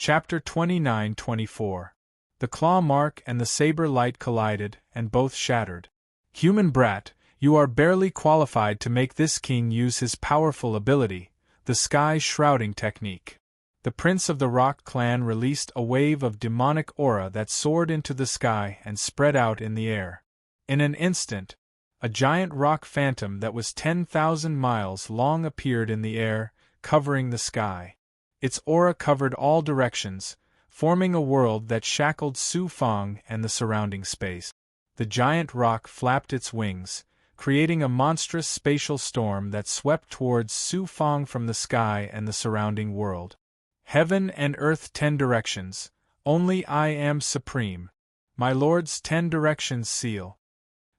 Chapter 29-24. The claw mark and the saber light collided, and both shattered. Human brat, you are barely qualified to make this king use his powerful ability, the sky shrouding technique. The prince of the Rock clan released a wave of demonic aura that soared into the sky and spread out in the air. In an instant, a giant rock phantom that was 10,000 miles long appeared in the air, covering the sky. Its aura covered all directions, forming a world that shackled Su Fang and the surrounding space. The giant rock flapped its wings, creating a monstrous spatial storm that swept towards Su Fang from the sky and the surrounding world. Heaven and earth 10 directions, only I am supreme. My lord's 10 directions seal.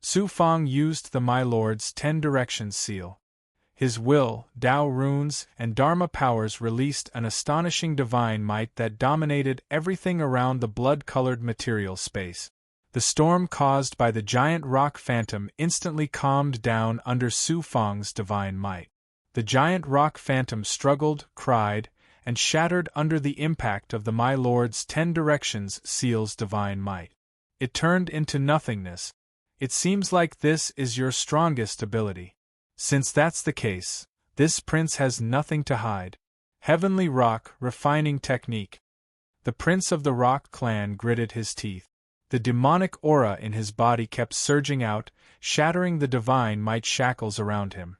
Su Fang used the My Lord's 10 directions seal. His will, Tao runes, and Dharma powers released an astonishing divine might that dominated everything around the blood-colored material space. The storm caused by the giant rock phantom instantly calmed down under Su Fang's divine might. The giant rock phantom struggled, cried, and shattered under the impact of the My Lord's 10 directions seal's divine might. It turned into nothingness. It seems like this is your strongest ability. Since that's the case, this prince has nothing to hide. Heavenly Rock refining technique. The prince of the Rock clan gritted his teeth. The demonic aura in his body kept surging out, shattering the divine might shackles around him.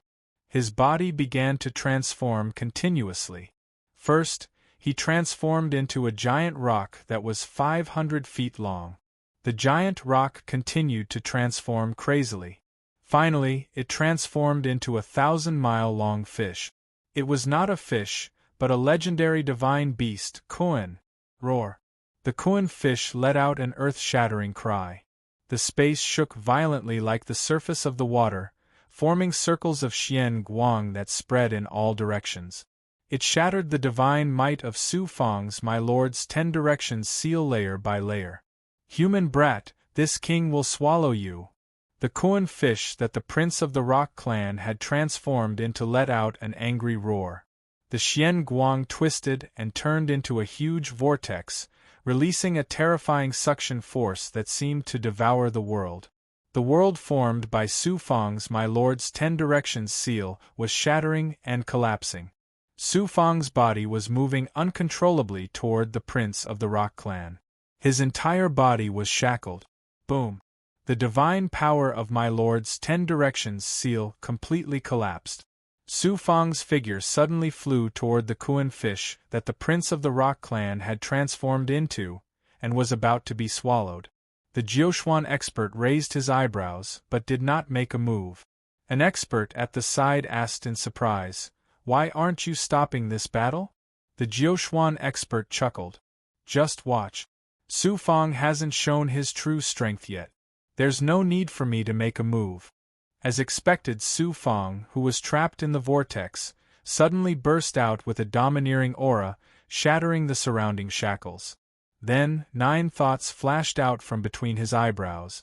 His body began to transform continuously. First, he transformed into a giant rock that was 500 feet long. The giant rock continued to transform crazily. Finally, it transformed into a 1,000-mile-long fish. It was not a fish, but a legendary divine beast, Kuan. Roar. The Kuan fish let out an earth-shattering cry. The space shook violently like the surface of the water, forming circles of Xian Guang that spread in all directions. It shattered the divine might of Su Fang's My Lord's 10 directions seal layer by layer. Human brat, this king will swallow you. The Kuan fish that the prince of the Rock clan had transformed into let out an angry roar. The Xian Guang twisted and turned into a huge vortex, releasing a terrifying suction force that seemed to devour the world. The world formed by Su Fang's My Lord's 10 directions seal was shattering and collapsing. Su Fang's body was moving uncontrollably toward the prince of the Rock clan. His entire body was shackled. Boom. The divine power of My Lord's 10 directions seal completely collapsed. Su Fang's figure suddenly flew toward the Kuan fish that the prince of the Rock clan had transformed into, and was about to be swallowed. The Jiuquan expert raised his eyebrows but did not make a move. An expert at the side asked in surprise, "Why aren't you stopping this battle?" The Jiuquan expert chuckled. "Just watch. Su Fang hasn't shown his true strength yet. There's no need for me to make a move." As expected, Su Fang, who was trapped in the vortex, suddenly burst out with a domineering aura, shattering the surrounding shackles. Then, 9 thoughts flashed out from between his eyebrows.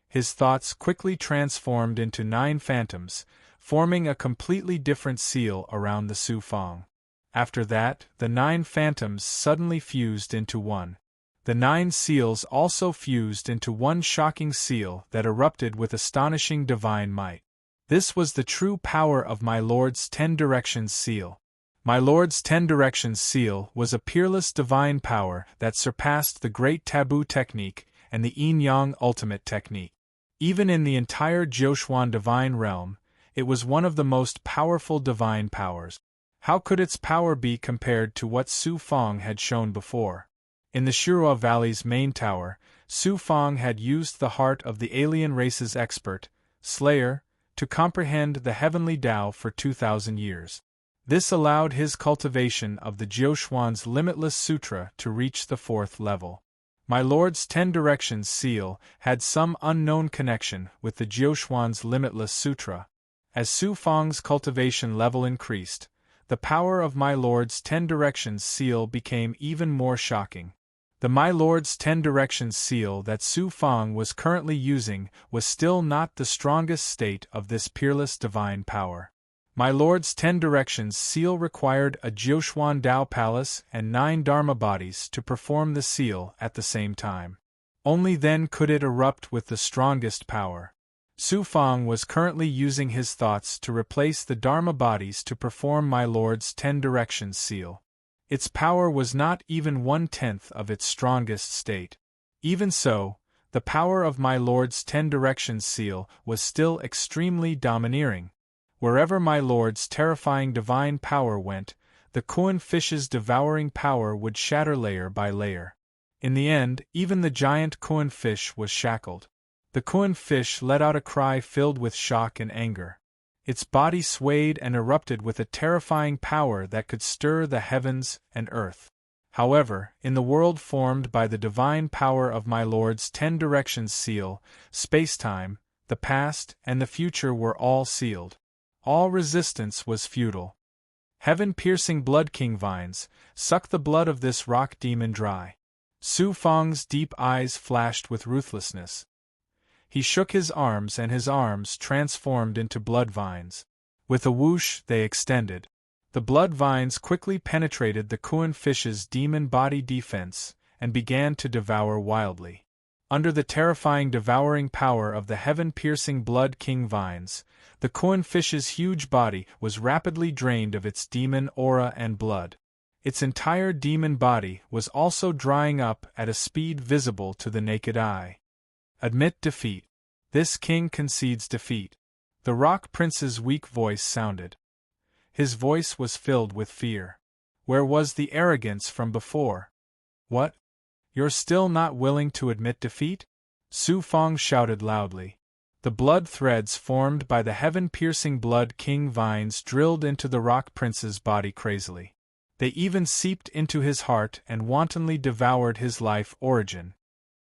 His thoughts quickly transformed into 9 phantoms, forming a completely different seal around the Su Fang. After that, the 9 phantoms suddenly fused into one. The 9 seals also fused into one shocking seal that erupted with astonishing divine might. This was the true power of My Lord's 10 directions seal. My Lord's 10 directions seal was a peerless divine power that surpassed the Great Taboo technique and the Yin-Yang ultimate technique. Even in the entire Jiuquan divine realm, it was one of the most powerful divine powers. How could its power be compared to what Su Fang had shown before? In the Shirua Valley's main tower, Su Fang had used the heart of the alien race's expert, Slayer, to comprehend the heavenly Tao for 2,000 years. This allowed his cultivation of the Jiuquan's limitless sutra to reach the 4th level. My Lord's 10 directions seal had some unknown connection with the Jiuquan's limitless sutra. As Su Fang's cultivation level increased, the power of My Lord's 10 directions seal became even more shocking. The My Lord's 10 directions seal that Su Fang was currently using was still not the strongest state of this peerless divine power. My lord's 10 directions seal required a Jiuquan Dao palace and 9 Dharma bodies to perform the seal at the same time. Only then could it erupt with the strongest power. Su Fang was currently using his thoughts to replace the Dharma bodies to perform my lord's 10 directions seal. Its power was not even 1/10 of its strongest state. Even so, the power of my lord's 10 directions seal was still extremely domineering. Wherever my lord's terrifying divine power went, the Kuan fish's devouring power would shatter layer by layer. In the end, even the giant Kuan fish was shackled. The Kuan fish let out a cry filled with shock and anger. Its body swayed and erupted with a terrifying power that could stir the heavens and earth. However, in the world formed by the divine power of my lord's 10 directions seal, space-time, the past, and the future were all sealed. All resistance was futile. Heaven-piercing blood king vines, suck the blood of this rock demon dry. Su Fang's deep eyes flashed with ruthlessness. He shook his arms and his arms transformed into blood vines. With a whoosh they extended. The blood vines quickly penetrated the Kuan fish's demon body defense and began to devour wildly. Under the terrifying devouring power of the heaven-piercing blood king vines, the Kuan fish's huge body was rapidly drained of its demon aura and blood. Its entire demon body was also drying up at a speed visible to the naked eye. Admit defeat. This king concedes defeat. The Rock Prince's weak voice sounded. His voice was filled with fear. Where was the arrogance from before? What? You're still not willing to admit defeat? Su Fang shouted loudly. The blood threads formed by the heaven-piercing blood king vines drilled into the Rock Prince's body crazily. They even seeped into his heart and wantonly devoured his life origin.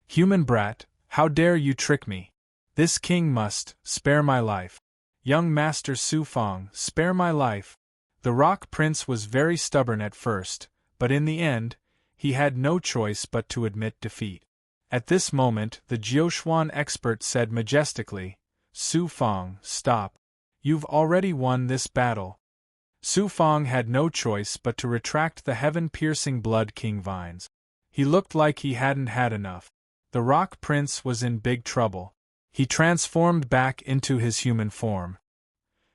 Human brat, how dare you trick me? This king must spare my life. Young Master Su Fang, spare my life. The Rock Prince was very stubborn at first, but in the end, he had no choice but to admit defeat. At this moment, the Jiuquan expert said majestically, Su Fang, stop. You've already won this battle. Su Fang had no choice but to retract the heaven-piercing blood king vines. He looked like he hadn't had enough. The Rock Prince was in big trouble. He transformed back into his human form.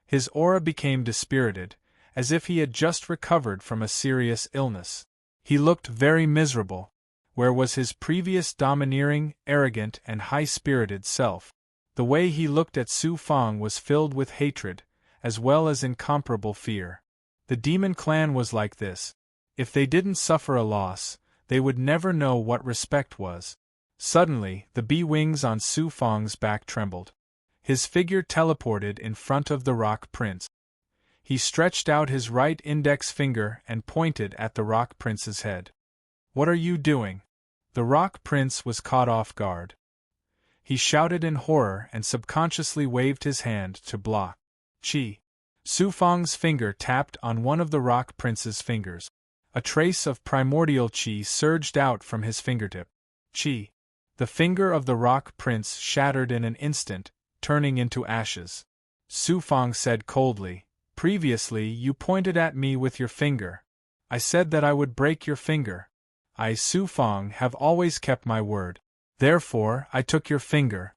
His aura became dispirited, as if he had just recovered from a serious illness. He looked very miserable. Where was his previous domineering, arrogant, and high-spirited self? The way he looked at Su Fang was filled with hatred, as well as incomparable fear. The demon clan was like this. If they didn't suffer a loss, they would never know what respect was. Suddenly, the bee wings on Su Fang's back trembled. His figure teleported in front of the Rock Prince. He stretched out his right index finger and pointed at the Rock Prince's head. What are you doing? The Rock Prince was caught off guard. He shouted in horror and subconsciously waved his hand to block. Qi. Su Fang's finger tapped on one of the Rock Prince's fingers. A trace of primordial qi surged out from his fingertip. Qi. The finger of the Rock Prince shattered in an instant, turning into ashes. Su Fang said coldly, Previously you pointed at me with your finger. I said that I would break your finger. I, Su Fang, have always kept my word. Therefore, I took your finger.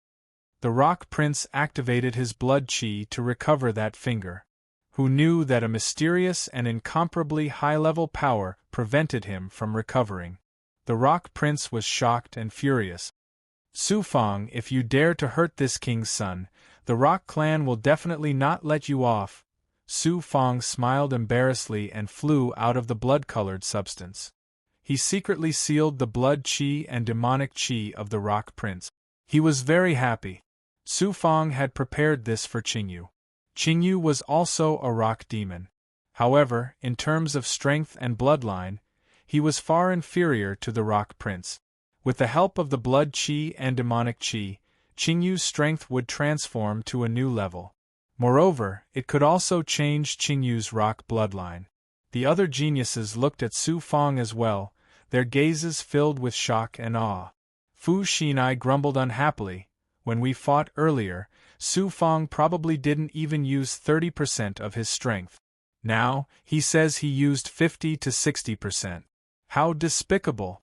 The Rock Prince activated his blood qi to recover that finger. Who knew that a mysterious and incomparably high-level power prevented him from recovering? The Rock Prince was shocked and furious. Su Fang, if you dare to hurt this king's son, the Rock clan will definitely not let you off. Su Fang smiled embarrassedly and flew out of the blood-colored substance. He secretly sealed the blood qi and demonic qi of the Rock Prince. He was very happy. Su Fang had prepared this for Qingyu. Qingyu was also a rock demon. However, in terms of strength and bloodline, he was far inferior to the Rock Prince. With the help of the blood qi and demonic qi, Qingyu's strength would transform to a new level. Moreover, it could also change Qingyu's rock bloodline. The other geniuses looked at Su Fang as well, their gazes filled with shock and awe. Fu Xinai grumbled unhappily, when we fought earlier, Su Fang probably didn't even use 30% of his strength. Now, he says he used 50 to 60%. How despicable!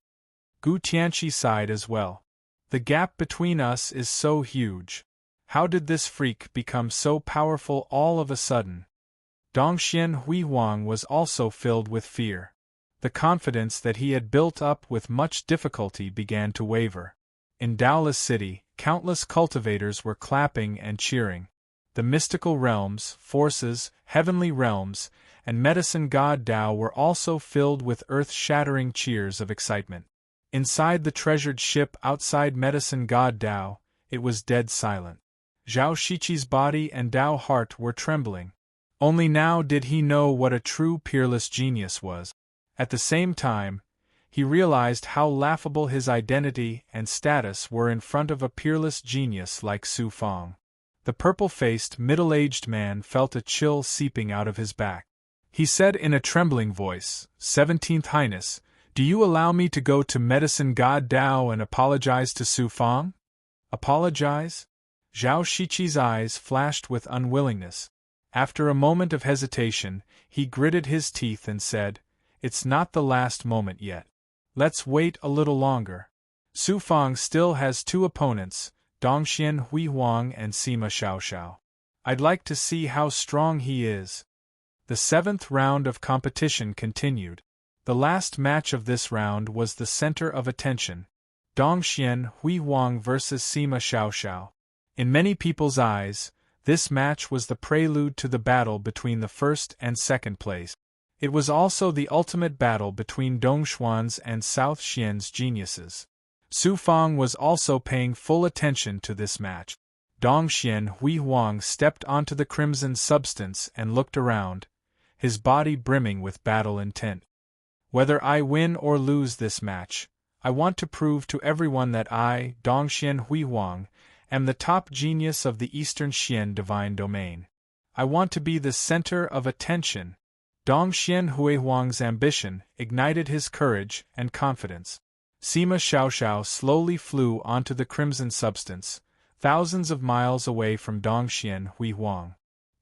Gu Tianqi sighed as well. The gap between us is so huge. How did this freak become so powerful all of a sudden? Dongxian Hui Huang was also filled with fear. The confidence that he had built up with much difficulty began to waver. In Daola City, countless cultivators were clapping and cheering. The mystical realms, forces, heavenly realms, and medicine god Dao were also filled with earth-shattering cheers of excitement. Inside the treasured ship outside medicine god Dao, it was dead silent. Zhao Shiqi's body and Dao heart were trembling. Only now did he know what a true peerless genius was. At the same time, he realized how laughable his identity and status were in front of a peerless genius like Su Fang. The purple-faced, middle-aged man felt a chill seeping out of his back. He said in a trembling voice, 17th Highness, do you allow me to go to medicine god Dao and apologize to Su Fang? Apologize? Zhao Shiqi's eyes flashed with unwillingness. After a moment of hesitation, he gritted his teeth and said, it's not the last moment yet. Let's wait a little longer. Su Fang still has two opponents, Dongxian Hui Huang and Sima Xiaoxiao. I'd like to see how strong he is. The 7th round of competition continued. The last match of this round was the center of attention. Dongxian Hui Huang versus Sima Xiaoxiao. In many people's eyes, this match was the prelude to the battle between the first and second place. It was also the ultimate battle between Dongshuan's and South Xian's geniuses. Su Fang was also paying full attention to this match. Dongxian Hui Huang stepped onto the crimson substance and looked around, his body brimming with battle intent. Whether I win or lose this match, I want to prove to everyone that I, Dongxian Hui Huang, am the top genius of the Eastern Xian divine domain. I want to be the center of attention. Dongxian Hui Huang's ambition ignited his courage and confidence. Sima Xiaoxiao slowly flew onto the crimson substance, thousands of miles away from Dongxian Hui Huang.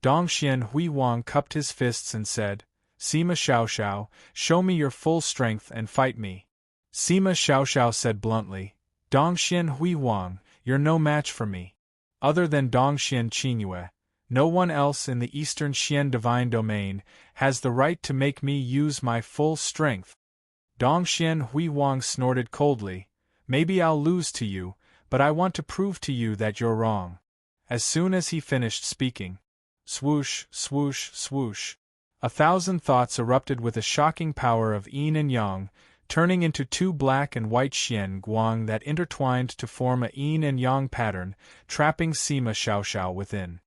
Dongxian Hui Huang cupped his fists and said, Sima Xiaoxiao, show me your full strength and fight me. Sima Xiaoxiao said bluntly, Dongxian Hui Huang, you're no match for me. Other than Dongxian Qingyue, no one else in the Eastern Xian divine domain has the right to make me use my full strength. Dongxian Hui Huang snorted coldly, maybe I'll lose to you, but I want to prove to you that you're wrong. As soon as he finished speaking, swoosh, swoosh, swoosh, 1,000 thoughts erupted with a shocking power of yin and yang, turning into two black and white xian guang that intertwined to form a yin and yang pattern, trapping Sima Xiaoxiao within.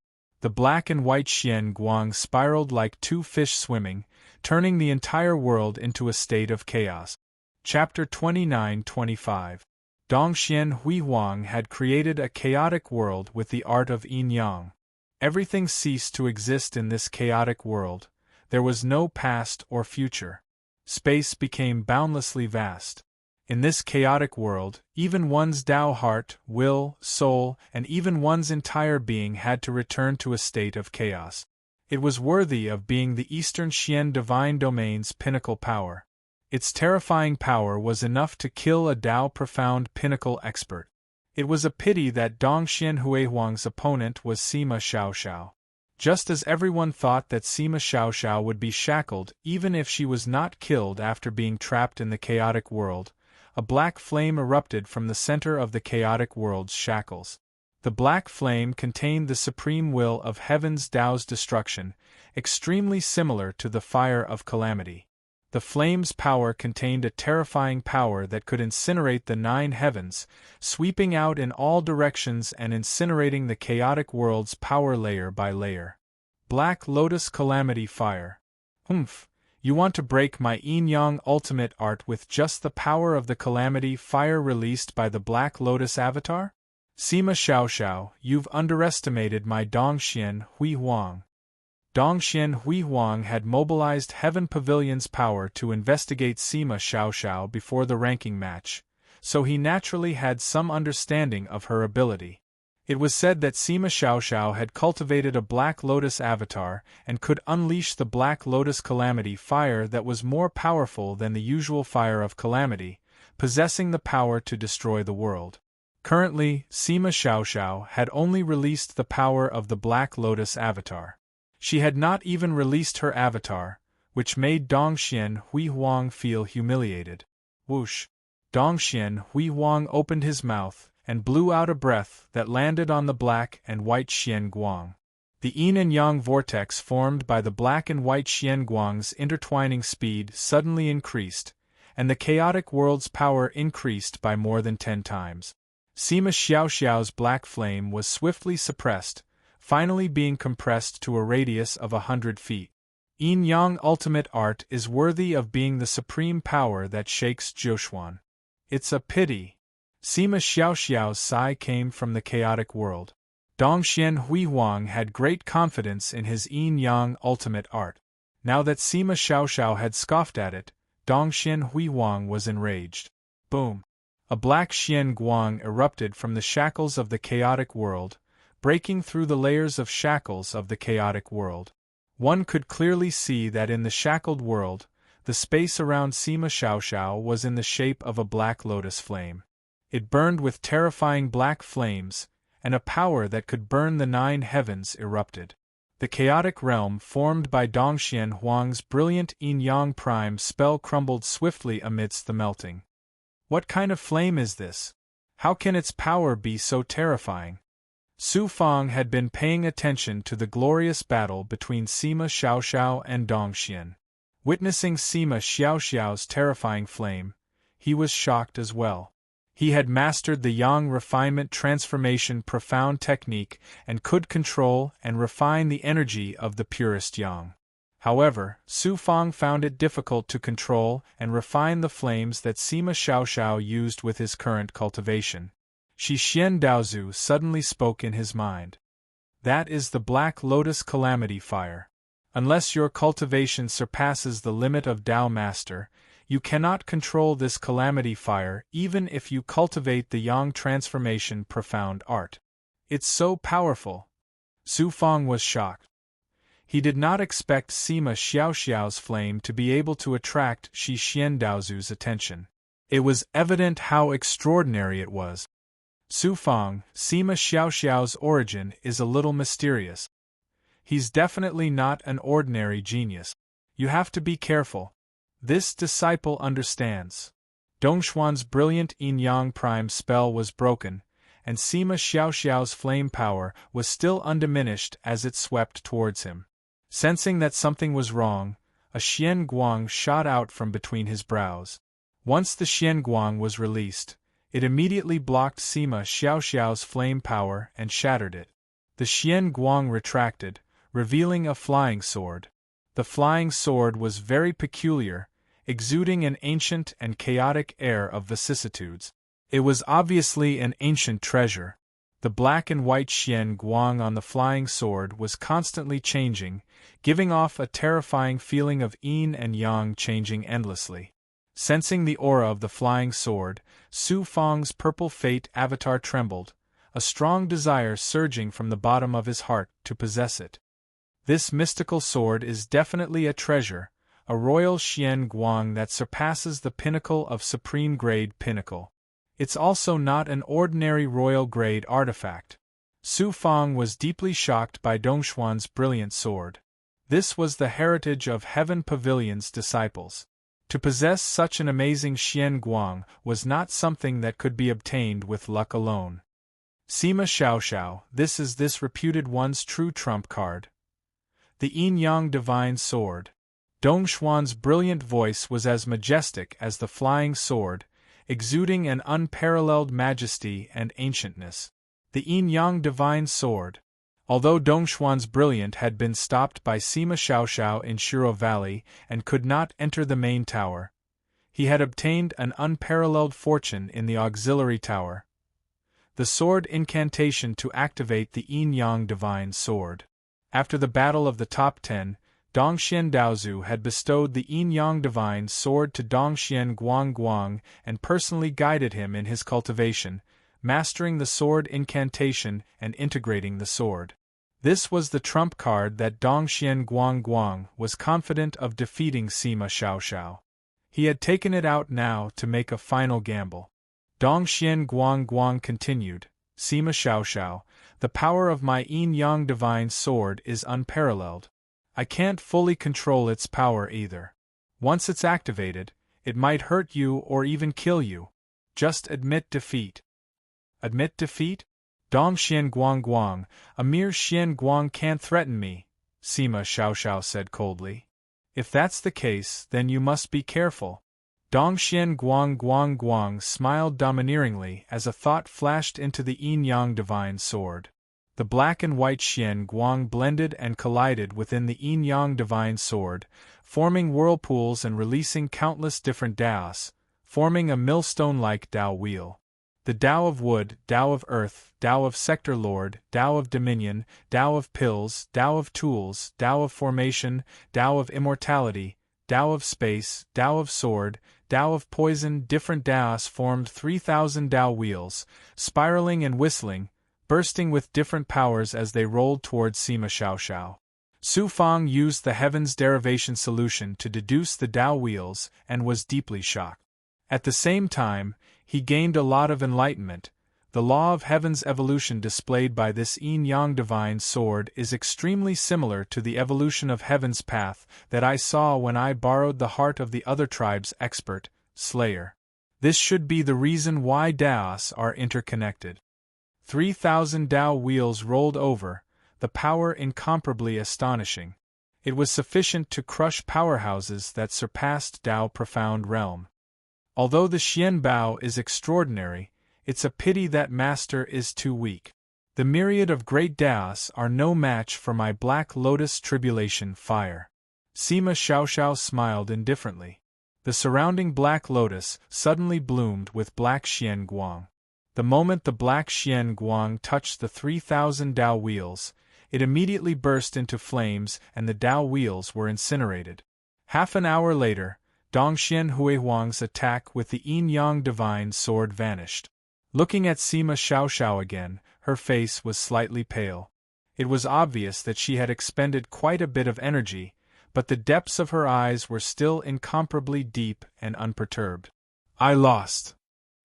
The black and white xian guang spiraled like two fish swimming, turning the entire world into a state of chaos. Chapter 29-25. Dongxian Hui Huang had created a chaotic world with the art of yin-yang. Everything ceased to exist in this chaotic world. There was no past or future. Space became boundlessly vast. In this chaotic world, even one's Tao heart, will, soul, and even one's entire being had to return to a state of chaos. It was worthy of being the Eastern Xian divine domain's pinnacle power. Its terrifying power was enough to kill a Tao profound pinnacle expert. It was a pity that Dongxian Hui Huang's opponent was Sima Xiaoxiao. Just as everyone thought that Sima Xiaoxiao would be shackled even if she was not killed after being trapped in the chaotic world, a black flame erupted from the center of the chaotic world's shackles. The black flame contained the supreme will of heaven's Tao's destruction, extremely similar to the fire of calamity. The flame's power contained a terrifying power that could incinerate the 9 heavens, sweeping out in all directions and incinerating the chaotic world's power layer by layer. Black Lotus Calamity Fire. Humph, you want to break my yin-yang ultimate art with just the power of the calamity fire released by the Black Lotus avatar? Sima Xiaoxiao, you've underestimated my Dongxian Hui Huang. Dongxian Hui Huang had mobilized Heaven Pavilion's power to investigate Sima Xiaoxiao before the ranking match, so he naturally had some understanding of her ability. It was said that Sima Xiaoxiao had cultivated a Black Lotus avatar and could unleash the Black Lotus Calamity fire that was more powerful than the usual fire of Calamity, possessing the power to destroy the world. Currently, Sima Xiaoxiao had only released the power of the Black Lotus avatar. She had not even released her avatar, which made Dongxian Hui Huang feel humiliated. Whoosh! Dongxian Hui Huang opened his mouth and blew out a breath that landed on the black and white Xian Guang. The yin and yang vortex formed by the black and white Xian Guang's intertwining speed suddenly increased, and the chaotic world's power increased by more than 10 times. Sima Xiaoxiao's black flame was swiftly suppressed, finally being compressed to a radius of 100 feet. Yin-Yang ultimate art is worthy of being the supreme power that shakes Zhoushuan. It's a pity. Sima Xiaoxiao's sigh came from the chaotic world. Dongxian Hui Huang had great confidence in his Yin-Yang ultimate art. Now that Sima Xiaoxiao had scoffed at it, Dongxian Hui Huang was enraged. Boom! A black Xian Guang erupted from the shackles of the chaotic world, breaking through the layers of shackles of the chaotic world. One could clearly see that in the shackled world, the space around Sima Xiaoxiao was in the shape of a black lotus flame. It burned with terrifying black flames, and a power that could burn the 9 heavens erupted. The chaotic realm formed by Dongxian Huang's brilliant Yin-Yang prime spell crumbled swiftly amidst the melting. What kind of flame is this? How can its power be so terrifying? Su Fang had been paying attention to the glorious battle between Sima Xiaoxiao and Dongxian. Witnessing Sima Xiaoxiao's terrifying flame, he was shocked as well. He had mastered the Yang refinement transformation profound technique and could control and refine the energy of the purest Yang. However, Su Fang found it difficult to control and refine the flames that Sima Xiaoxiao used with his current cultivation. Shi Xian Daozu suddenly spoke in his mind. That is the Black Lotus Calamity Fire. Unless your cultivation surpasses the limit of Dao Master, you cannot control this calamity fire even if you cultivate the Yang transformation profound art. It's so powerful. Su Fang was shocked. He did not expect Sima Xiaoxiao's flame to be able to attract Shi Xian Daozu's attention. It was evident how extraordinary it was. Su Fang, Sima Xiaoxiao's origin is a little mysterious. He's definitely not an ordinary genius. You have to be careful. This disciple understands. Dongshuan's brilliant Yin-Yang prime spell was broken, and Sima Xiaoxiao's flame power was still undiminished as it swept towards him. Sensing that something was wrong, a Xian Guang shot out from between his brows. Once the Xian Guang was released, it immediately blocked Sima Xiaoxiao's flame power and shattered it. The Xian Guang retracted, revealing a flying sword. The flying sword was very peculiar, exuding an ancient and chaotic air of vicissitudes. It was obviously an ancient treasure. The black and white Xian Guang on the flying sword was constantly changing, giving off a terrifying feeling of yin and yang changing endlessly. Sensing the aura of the flying sword, Su Fang's purple fate avatar trembled, a strong desire surging from the bottom of his heart to possess it. This mystical sword is definitely a treasure, a royal Xian Guang that surpasses the pinnacle of supreme grade pinnacle. It's also not an ordinary royal grade artifact. Su Fang was deeply shocked by Dongshuan's brilliant sword. This was the heritage of Heaven Pavilion's disciples. To possess such an amazing Xian Guang was not something that could be obtained with luck alone. Sima Xiaoxiao, this is this reputed one's true trump card. The Yin-Yang Divine Sword. Dongshuan's brilliant voice was as majestic as the flying sword, exuding an unparalleled majesty and ancientness. The Yin-Yang Divine Sword. Although Dongshuan's brilliant had been stopped by Sima Xiaoxiao in Shiro Valley and could not enter the main tower, he had obtained an unparalleled fortune in the auxiliary tower. The sword incantation to activate the Yin-Yang Divine Sword. After the Battle of the Top 10, Dongxian Daozu had bestowed the Yin-Yang Divine Sword to Dongxian Guang and personally guided him in his cultivation, mastering the sword incantation and integrating the sword. This was the trump card that Dongxian Guang was confident of defeating Sima Xiaoxiao. He had taken it out now to make a final gamble. Dongxian Guang continued, Sima Xiaoxiao, the power of my yin-yang divine sword is unparalleled. I can't fully control its power either. Once it's activated, it might hurt you or even kill you. Just admit defeat. Admit defeat? Dongxian Guang, a mere Xian Guang can't threaten me, Sima Xiaoxiao said coldly. If that's the case, then you must be careful. Dongxian Guang smiled domineeringly as a thought flashed into the yin-yang divine sword. The black and white Xian Guang blended and collided within the yin-yang divine sword, forming whirlpools and releasing countless different daos, forming a millstone-like Dao wheel. The Dao of Wood, Dao of Earth, Dao of Sector Lord, Dao of Dominion, Dao of Pills, Dao of Tools, Dao of Formation, Dao of Immortality, Dao of Space, Dao of Sword, Dao of Poison. Different Daos formed 3,000 Dao wheels, spiraling and whistling, bursting with different powers as they rolled towards Sima Xiaoxiao. Su Fang used the Heaven's Derivation solution to deduce the Dao wheels and was deeply shocked. At the same time, he gained a lot of enlightenment. The law of heaven's evolution displayed by this yin-yang divine sword is extremely similar to the evolution of heaven's path that I saw when I borrowed the heart of the other tribe's expert, Slayer. This should be the reason why Daos are interconnected. 3,000 Dao wheels rolled over, the power incomparably astonishing. It was sufficient to crush powerhouses that surpassed Dao profound realm. Although the Xian Bao is extraordinary, it's a pity that Master is too weak. The myriad of great Daos are no match for my Black Lotus Tribulation fire. Sima Xiaoxiao smiled indifferently. The surrounding Black Lotus suddenly bloomed with Black Xian Guang. The moment the Black Xian Guang touched the 3,000 Dao wheels, it immediately burst into flames and the Dao wheels were incinerated. Half an hour later, Dongxian Huihuang's attack with the yin-yang divine sword vanished. Looking at Sima Xiaoxiao again, her face was slightly pale. It was obvious that she had expended quite a bit of energy, but the depths of her eyes were still incomparably deep and unperturbed. I lost.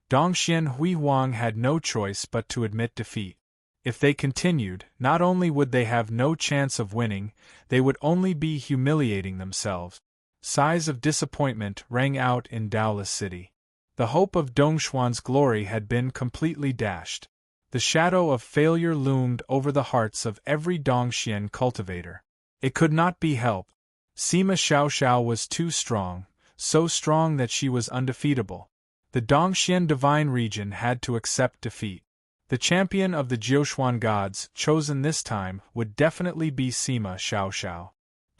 Dongxian Huihuang had no choice but to admit defeat. If they continued, not only would they have no chance of winning, they would only be humiliating themselves. Sighs of disappointment rang out in Daoless City. The hope of Dongshuan's glory had been completely dashed. The shadow of failure loomed over the hearts of every Dongxian cultivator. It could not be helped. Sima Xiaoxiao was too strong, so strong that she was undefeatable. The Dongxian divine region had to accept defeat. The champion of the Jiuxuan gods, chosen this time, would definitely be Sima Xiaoxiao.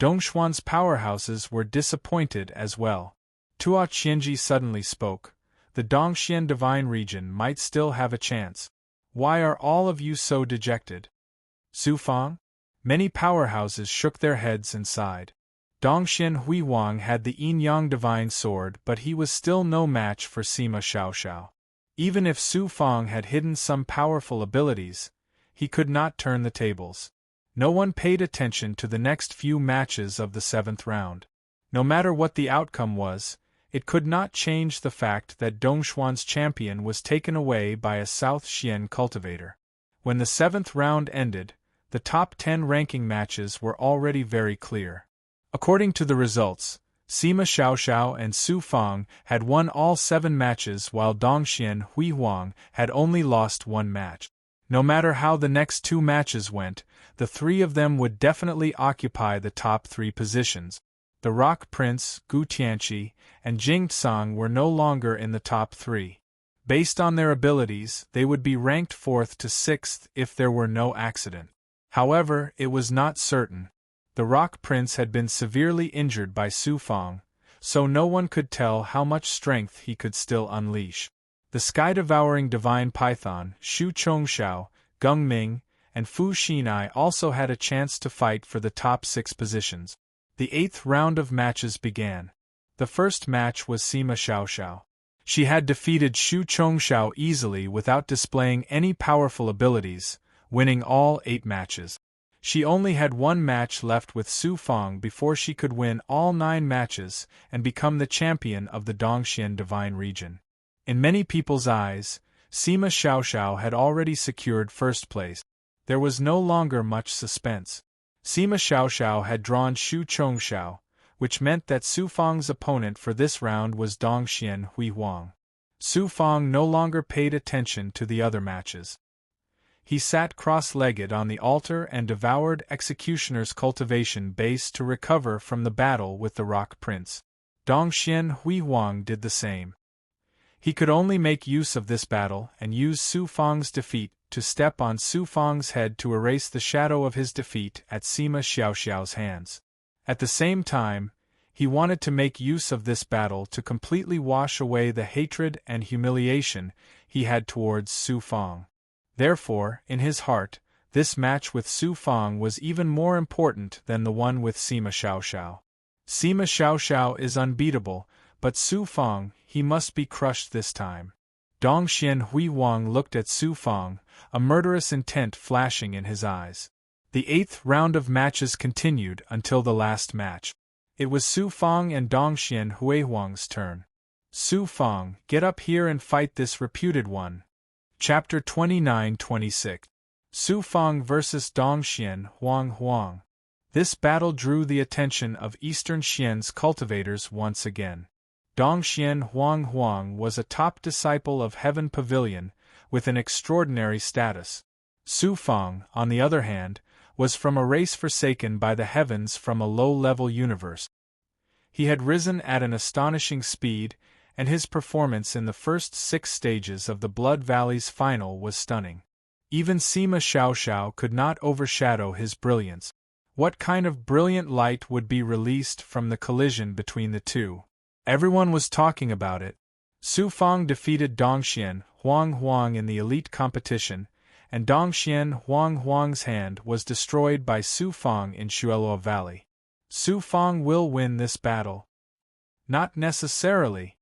Dongshuan's powerhouses were disappointed as well. Tuo Qianji suddenly spoke. The Dongxian divine region might still have a chance. Why are all of you so dejected? Su Fang? Many powerhouses shook their heads and sighed. Dongxian Huihuang had the yin-yang divine sword, but he was still no match for Sima Xiaoxiao. Even if Su Fang had hidden some powerful abilities, he could not turn the tables. No one paid attention to the next few matches of the 7th round. No matter what the outcome was, it could not change the fact that Dongshuan's champion was taken away by a South Xian cultivator. When the 7th round ended, the top 10 ranking matches were already very clear. According to the results, Sima Xiaoxiao and Su Fang had won all 7 matches while Dongxian Huihuang had only lost 1 match. No matter how the next 2 matches went, the 3 of them would definitely occupy the top 3 positions. The Rock Prince, Gu Tianqi, and Jing Tsang were no longer in the top 3. Based on their abilities, they would be ranked 4th to 6th if there were no accident. However, it was not certain. The Rock Prince had been severely injured by Su Fang, so no one could tell how much strength he could still unleash. The sky-devouring divine python, Xu Chongxiao, Gung Ming, and Fu Xinai also had a chance to fight for the top 6 positions. The 8th round of matches began. The first match was Sima Xiaoxiao. She had defeated Xu Chongxiao easily without displaying any powerful abilities, winning all 8 matches. She only had 1 match left with Su Fang before she could win all 9 matches and become the champion of the Dongxian Divine Region. In many people's eyes, Sima Xiaoxiao had already secured first place. There was no longer much suspense. Sima Xiaoxiao had drawn Xu Chongxiao, which meant that Su Fang's opponent for this round was Dongxian Hui Huang. Su Fang no longer paid attention to the other matches. He sat cross-legged on the altar and devoured Executioner's cultivation base to recover from the battle with the Rock Prince. Dongxian Hui Huang did the same. He could only make use of this battle and use Su Fang's defeat to step on Su Fang's head to erase the shadow of his defeat at Sima Xiaoxiao's hands. At the same time, he wanted to make use of this battle to completely wash away the hatred and humiliation he had towards Su Fang. Therefore, in his heart, this match with Su Fang was even more important than the one with Sima Xiaoxiao. Sima Xiaoxiao is unbeatable, but Su Fang, he must be crushed this time. Dongxian Hui Huang looked at Su Fang, a murderous intent flashing in his eyes. The 8th round of matches continued until the last match. It was Su Fang and Dongxian Hui Huang's turn. Su Fang, get up here and fight this reputed one. Chapter 29-26. Su Fang vs. Dongxian Huang. This battle drew the attention of Eastern Xian's cultivators once again. Dongxian Huang was a top disciple of Heaven Pavilion, with an extraordinary status. Su Fang, on the other hand, was from a race forsaken by the heavens from a low-level universe. He had risen at an astonishing speed, and his performance in the first 6 stages of the Blood Valley's final was stunning. Even Sima Xiaoxiao could not overshadow his brilliance. What kind of brilliant light would be released from the collision between the two? Everyone was talking about it. Su Fang defeated Dongxian Huang in the elite competition, and Dongxian Huang's hand was destroyed by Su Fang in Shuelua Valley. Su Fang will win this battle. Not necessarily.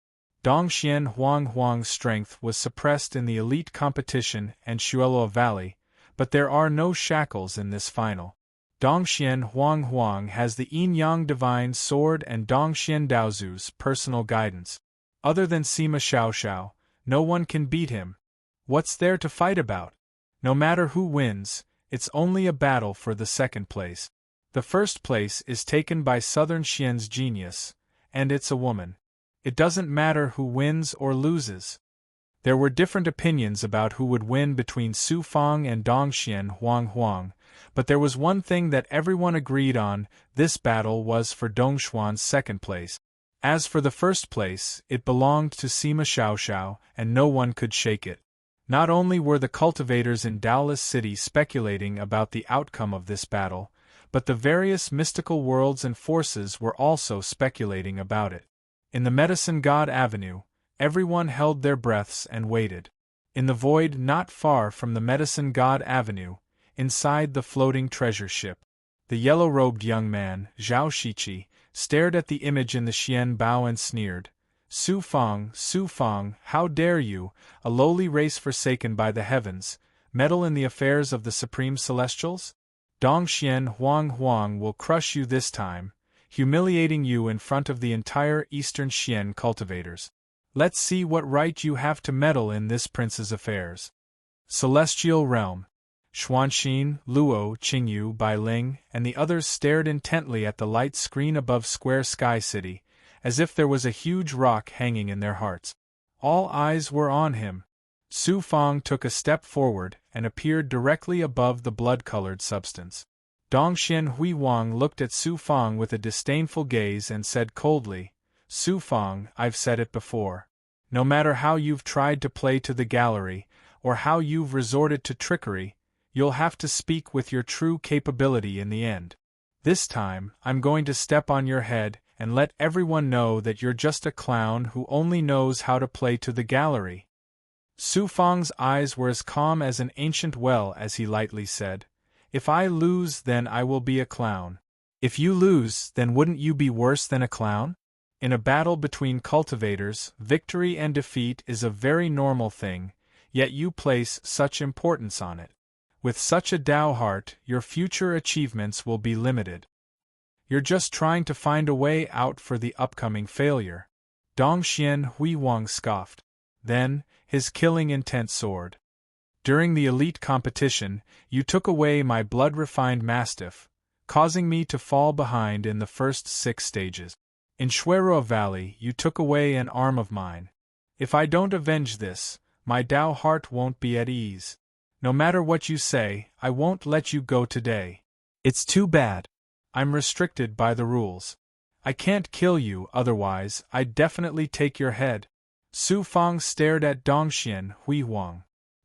Dongxian Huang's strength was suppressed in the elite competition and Shuelua Valley, but there are no shackles in this final. Dongxian Huang has the Yin-Yang Divine Sword and Dongxian Daozu's personal guidance. Other than Sima Xiaoxiao, no one can beat him. What's there to fight about? No matter who wins, it's only a battle for the second place. The first place is taken by Southern Xian's genius, and it's a woman. It doesn't matter who wins or loses. There were different opinions about who would win between Su Fang and Dongxian Huang, but there was one thing that everyone agreed on: this battle was for Dongxuan's second place. As for the first place, it belonged to Sima Xiaoxiao, and no one could shake it. Not only were the cultivators in Daolis City speculating about the outcome of this battle, but the various mystical worlds and forces were also speculating about it. In the Medicine God Avenue, everyone held their breaths and waited. In the void not far from the Medicine God Avenue, inside the floating treasure ship, the yellow-robed young man, Zhao Shiqi, stared at the image in the Xian Bao and sneered. Su Fang, how dare you, a lowly race forsaken by the heavens, meddle in the affairs of the Supreme Celestials? Dongxian Huang will crush you this time, humiliating you in front of the entire Eastern Xian cultivators. Let's see what right you have to meddle in this prince's affairs. Celestial Realm. Xuanxin, Luo, Qingyu, Bailing, and the others stared intently at the light screen above Square Sky City, as if there was a huge rock hanging in their hearts. All eyes were on him. Su Fang took a step forward and appeared directly above the blood-colored substance. Dongxian Hui Huang looked at Su Fang with a disdainful gaze and said coldly, "Su Fang, I've said it before. No matter how you've tried to play to the gallery, or how you've resorted to trickery, you'll have to speak with your true capability in the end. This time, I'm going to step on your head and let everyone know that you're just a clown who only knows how to play to the gallery." Su Fang's eyes were as calm as an ancient well as he lightly said, "If I lose, then I will be a clown." "If you lose, then wouldn't you be worse than a clown?" In a battle between cultivators, victory and defeat is a very normal thing, yet you place such importance on it. With such a Tao heart, your future achievements will be limited. You're just trying to find a way out for the upcoming failure. Dongxian Huiwang scoffed. Then, his killing intent soared. During the elite competition, you took away my blood-refined mastiff, causing me to fall behind in the first 6 stages. In Shuero Valley, you took away an arm of mine. If I don't avenge this, my Tao heart won't be at ease. No matter what you say, I won't let you go today. It's too bad. I'm restricted by the rules. I can't kill you, otherwise I'd definitely take your head. Su Fang stared at Dongxian Huiwang.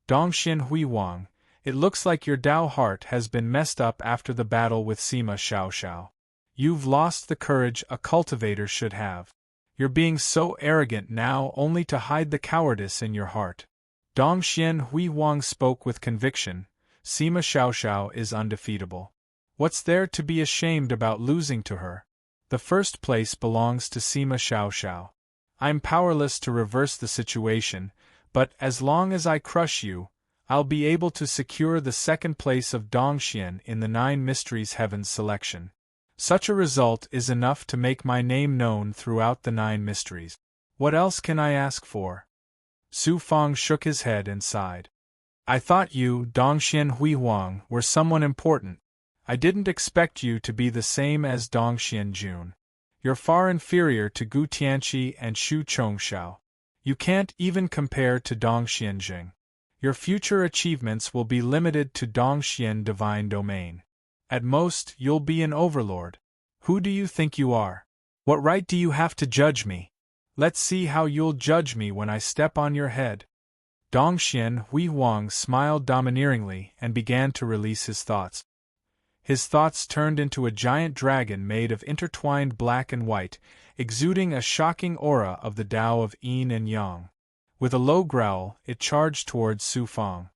Dongxian Huiwang, it looks like your Tao heart has been messed up after the battle with Sima Xiaoxiao. You've lost the courage a cultivator should have. You're being so arrogant now only to hide the cowardice in your heart. Dongxian Huiwang spoke with conviction. Sima Xiaoxiao is undefeatable. What's there to be ashamed about losing to her? The first place belongs to Sima Xiaoxiao. I'm powerless to reverse the situation, but as long as I crush you, I'll be able to secure the second place of Dongxian in the 9 Mysteries Heavens selection. Such a result is enough to make my name known throughout the 9 mysteries. What else can I ask for? Su Fang shook his head and sighed. I thought you, Dongxian Huiwang, were someone important. I didn't expect you to be the same as Dongxian Jun. You're far inferior to Gu Tianqi and Xu Chongxiao. You can't even compare to Dongxian Jing. Your future achievements will be limited to Dongxian Divine Domain. At most, you'll be an overlord. Who do you think you are? What right do you have to judge me? Let's see how you'll judge me when I step on your head. Dongxian Huiwang smiled domineeringly and began to release his thoughts. His thoughts turned into a giant dragon made of intertwined black and white, exuding a shocking aura of the Tao of Yin and Yang. With a low growl, it charged towards Su Fang.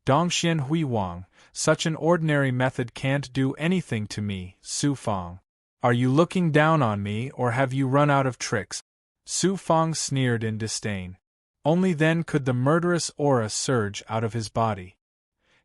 Dongxian Huiwang, such an ordinary method can't do anything to me, Su Fang. Are you looking down on me or have you run out of tricks? Su Fang sneered in disdain. Only then could the murderous aura surge out of his body.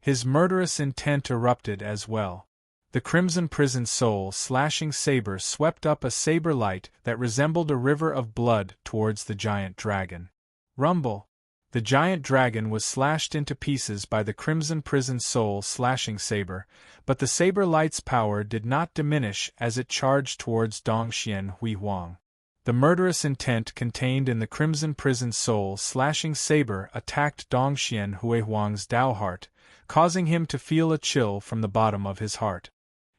His murderous intent erupted as well. The Crimson Prison Soul slashing saber swept up a saber light that resembled a river of blood towards the giant dragon. Rumble! The giant dragon was slashed into pieces by the Crimson Prison Soul slashing saber, but the saber light's power did not diminish as it charged towards Dongxian Huiwang. The murderous intent contained in the Crimson Prison Soul slashing saber attacked Dongxian Huiwang's Tao heart, causing him to feel a chill from the bottom of his heart.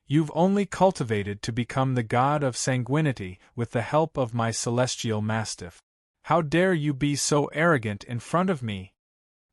You've only cultivated to become the god of sanguinity with the help of my celestial mastiff. How dare you be so arrogant in front of me?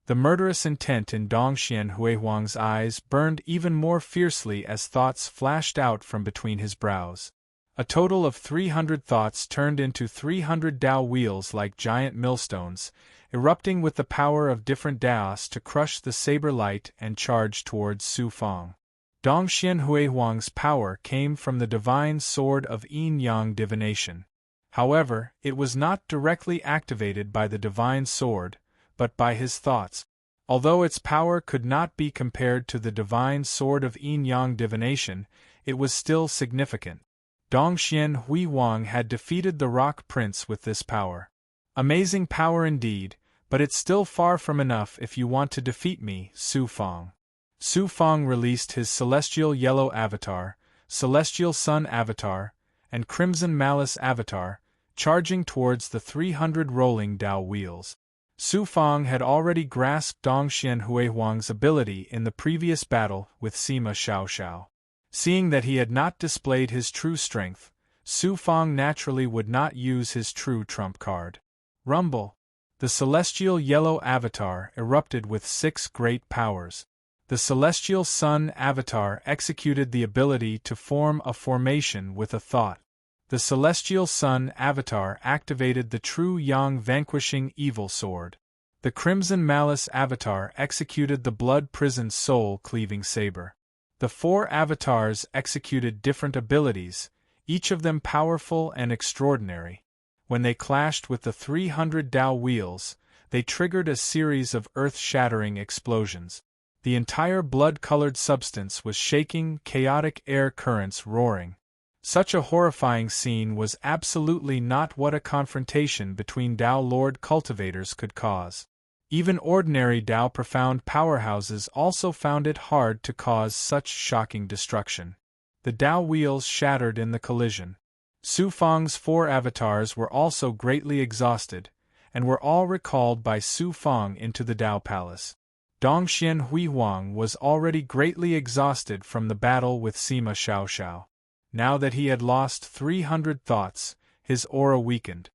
The murderous intent in Dongxian Huiwang's eyes burned even more fiercely as thoughts flashed out from between his brows. A total of 300 thoughts turned into 300 Tao wheels like giant millstones, erupting with the power of different Taos to crush the saber light and charge towards Su Fang. Dongxian Huiwang's power came from the divine sword of yin-yang divination. However, it was not directly activated by the divine sword, but by his thoughts. Although its power could not be compared to the divine sword of yin-yang divination, it was still significant. Dongxian Huiwang had defeated the Rock Prince with this power. Amazing power indeed, but it's still far from enough if you want to defeat me, Su Fang. Su Fang released his Celestial Yellow Avatar, Celestial Sun Avatar, and Crimson Malice Avatar, charging towards the 300 rolling Tao wheels. Su Fang had already grasped Dongxian Huiwang's ability in the previous battle with Sima Xiaoxiao. Seeing that he had not displayed his true strength, Su Fang naturally would not use his true trump card. Rumble! The Celestial Yellow Avatar erupted with 6 great powers. The Celestial Sun Avatar executed the ability to form a formation with a thought. The Celestial Sun Avatar activated the True Yang Vanquishing Evil Sword. The Crimson Malice Avatar executed the Blood Prison Soul Cleaving Saber. The 4 avatars executed different abilities, each of them powerful and extraordinary. When they clashed with the 300 Tao wheels, they triggered a series of earth-shattering explosions. The entire blood-colored substance was shaking, chaotic air currents roaring. Such a horrifying scene was absolutely not what a confrontation between Tao Lord cultivators could cause. Even ordinary Tao profound powerhouses also found it hard to cause such shocking destruction. The Tao wheels shattered in the collision. Su Fang's 4 avatars were also greatly exhausted, and were all recalled by Su Fang into the Tao Palace. Dongxian Huihuang was already greatly exhausted from the battle with Sima Xiaoxiao. Now that he had lost 300 thoughts, his aura weakened.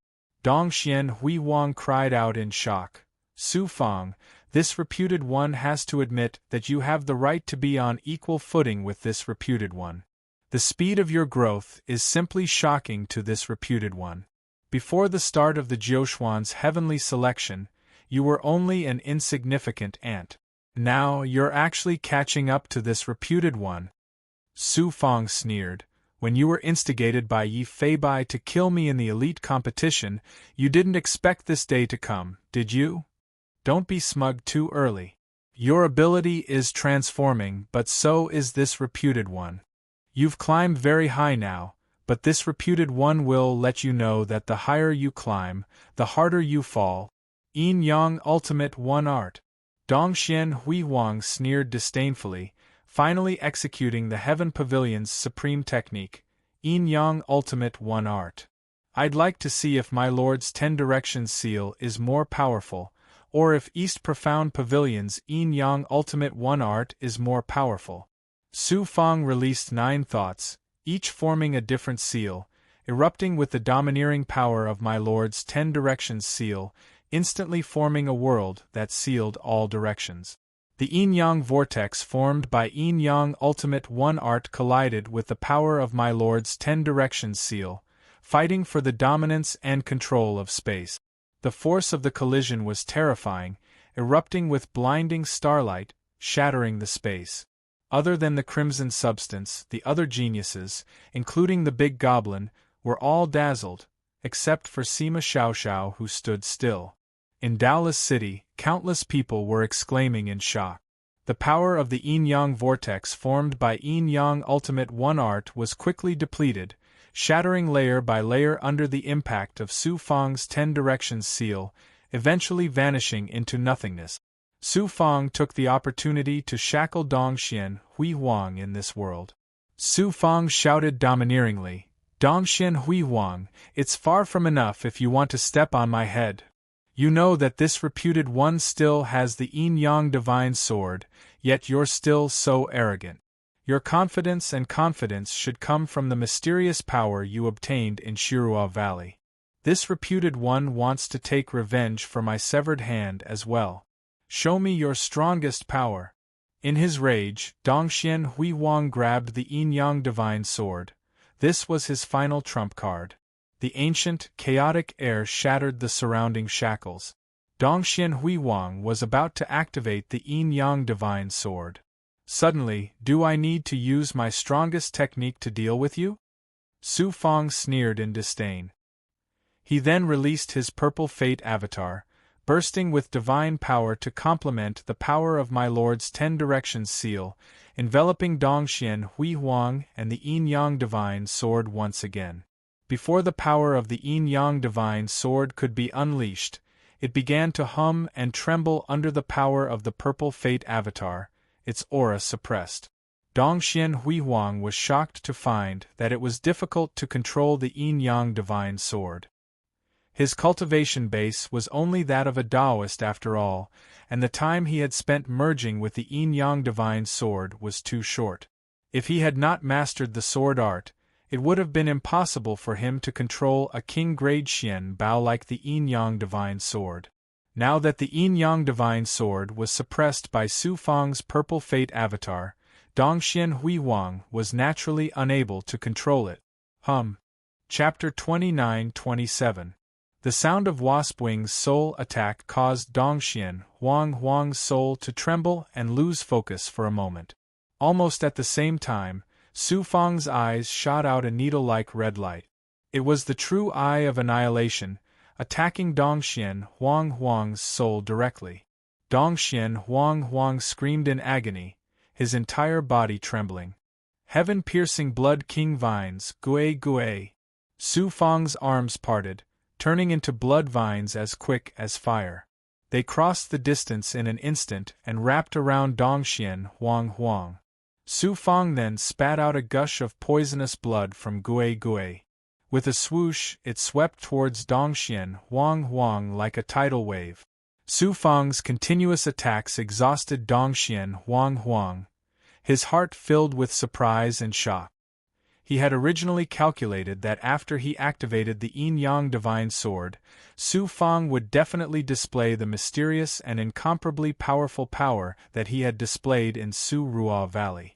Dongxian Huihuang cried out in shock. Su Fang, this reputed one has to admit that you have the right to be on equal footing with this reputed one. The speed of your growth is simply shocking to this reputed one. Before the start of the Jiuxuan's heavenly selection, you were only an insignificant ant. Now you're actually catching up to this reputed one. Su Fang sneered. When you were instigated by Yi Feibai to kill me in the elite competition, you didn't expect this day to come, did you? Don't be smug too early. Your ability is transforming, but so is this reputed one. You've climbed very high now, but this reputed one will let you know that the higher you climb, the harder you fall. Yin Yang Ultimate One Art. Dongxian Huihuang sneered disdainfully, finally executing the Heaven Pavilion's supreme technique, Yin Yang Ultimate One Art. I'd like to see if my lord's 10 Directions seal is more powerful, or if East Profound Pavilion's Yin Yang Ultimate One Art is more powerful. Su Fang released 9 thoughts, each forming a different seal, erupting with the domineering power of my lord's 10 Directions seal, instantly forming a world that sealed all directions. The yin-yang vortex formed by yin-yang ultimate one art collided with the power of my lord's 10 Directions seal, fighting for the dominance and control of space. The force of the collision was terrifying, erupting with blinding starlight, shattering the space. Other than the crimson substance, the other geniuses, including the big goblin, were all dazzled, except for Sima Xiaoxiao, who stood still. In Daolis City, countless people were exclaiming in shock. The power of the yin-yang vortex formed by yin-yang ultimate one art was quickly depleted, shattering layer by layer under the impact of Su Fang's 10 Directions seal, eventually vanishing into nothingness. Su Fang took the opportunity to shackle Dongxian Huihuang in this world. Su Fang shouted domineeringly, "Dongxian Huihuang, it's far from enough if you want to step on my head. You know that this reputed one still has the yin-yang divine sword, yet you're still so arrogant. Your confidence should come from the mysterious power you obtained in Shirua Valley. This reputed one wants to take revenge for my severed hand as well. Show me your strongest power." In his rage, Dongxian Huihuang grabbed the yin-yang divine sword. This was his final trump card. The ancient, chaotic air shattered the surrounding shackles. Dongxian Huihuang was about to activate the yin-yang divine sword. Suddenly, "Do I need to use my strongest technique to deal with you?" Su Fang sneered in disdain. He then released his purple fate avatar, bursting with divine power to complement the power of my lord's 10 Directions seal, enveloping Dongxian Huihuang and the yin-yang divine sword once again. Before the power of the yin-yang divine sword could be unleashed, it began to hum and tremble under the power of the purple fate avatar, its aura suppressed. Dongxian Huihuang was shocked to find that it was difficult to control the yin-yang divine sword. His cultivation base was only that of a Taoist after all, and the time he had spent merging with the yin-yang divine sword was too short. If he had not mastered the sword art, it would have been impossible for him to control a king-grade Xian Bao like the yin-yang divine sword. Now that the yin-yang divine sword was suppressed by Su Fang's purple fate avatar, Dongxian Huihuang was naturally unable to control it. Chapter 29-27. The sound of Wasp Wing's soul attack caused Dongxian Huang's soul to tremble and lose focus for a moment. Almost at the same time, Su Fang's eyes shot out a needle-like red light. It was the true eye of annihilation, attacking Dongxian Huang's soul directly. Dongxian Huang screamed in agony, his entire body trembling. Heaven-piercing blood king vines, gui. Su Fang's arms parted, turning into blood vines as quick as fire. They crossed the distance in an instant and wrapped around Dongxian Huang. Su Fang then spat out a gush of poisonous blood from gui. With a swoosh, it swept towards Dongxian Huang like a tidal wave. Su Fang's continuous attacks exhausted Dongxian Huang, his heart filled with surprise and shock. He had originally calculated that after he activated the yin-yang divine sword, Su Fang would definitely display the mysterious and incomparably powerful power that he had displayed in Su Ruo Valley.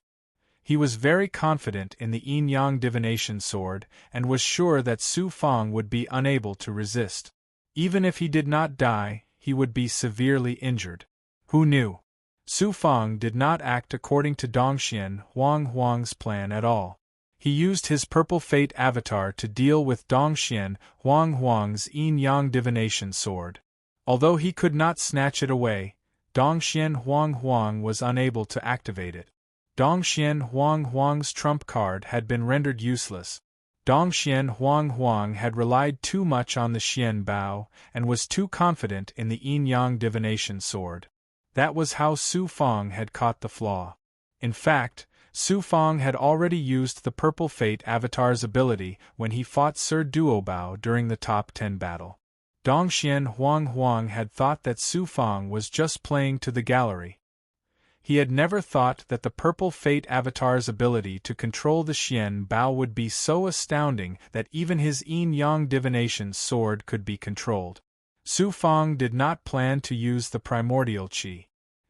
He was very confident in the yin-yang divination sword and was sure that Su Fang would be unable to resist. Even if he did not die, he would be severely injured. Who knew? Su Fang did not act according to Dongxian Huang's plan at all. He used his purple fate avatar to deal with Dongxian Huang's yin-yang divination sword. Although he could not snatch it away, Dongxian Huang was unable to activate it. Dongxian Huang's trump card had been rendered useless. Dongxian Huang had relied too much on the Xian Bao and was too confident in the yin-yang divination sword. That was how Su Fang had caught the flaw. In fact, Su Fang had already used the Purple Fate Avatar's ability when he fought Sir Duobao during the top 10 battle. Dongxian Huang had thought that Su Fang was just playing to the gallery. He had never thought that the Purple Fate Avatar's ability to control the Xian Bao would be so astounding that even his yin-yang divination sword could be controlled. Su Fang did not plan to use the primordial qi.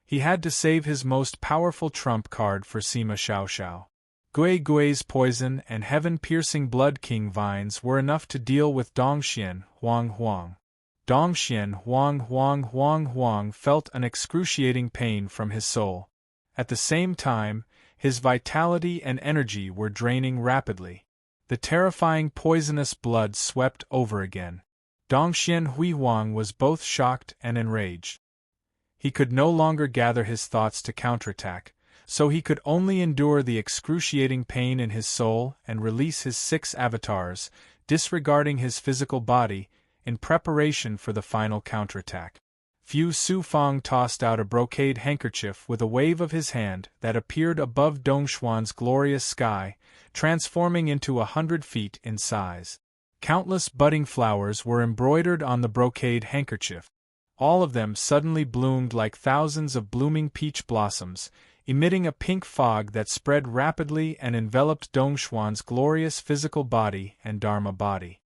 He had to save his most powerful trump card for Sima Xiao. Gui's poison and heaven-piercing blood king vines were enough to deal with Dongxian Huang. Dongxian Huang felt an excruciating pain from his soul. At the same time, his vitality and energy were draining rapidly. The terrifying poisonous blood swept over again. Dongxian Huang was both shocked and enraged. He could no longer gather his thoughts to counterattack, so he could only endure the excruciating pain in his soul and release his 6 avatars, disregarding his physical body, in preparation for the final counterattack. Su Fang tossed out a brocade handkerchief with a wave of his hand that appeared above Dongxuan's glorious sky, transforming into 100 feet in size. Countless budding flowers were embroidered on the brocade handkerchief. All of them suddenly bloomed like thousands of blooming peach blossoms, emitting a pink fog that spread rapidly and enveloped Dongxuan's glorious physical body and Dharma body.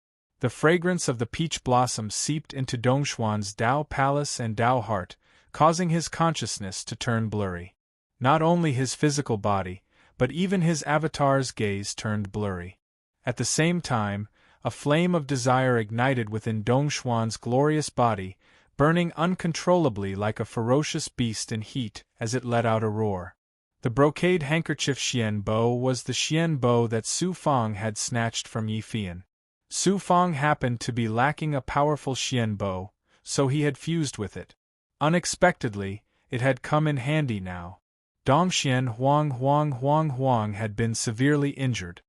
The fragrance of the peach blossom seeped into Dongxuan's Dao palace and Dao heart, causing his consciousness to turn blurry. Not only his physical body, but even his avatar's gaze turned blurry. At the same time, a flame of desire ignited within Dongxuan's glorious body, burning uncontrollably like a ferocious beast in heat as it let out a roar. The brocade handkerchief Xian Bo was the Xian Bo that Su Fang had snatched from Yi Fian. Su Fang happened to be lacking a powerful Xian Bo, so he had fused with it. Unexpectedly, it had come in handy now. Dongxian Huang had been severely injured.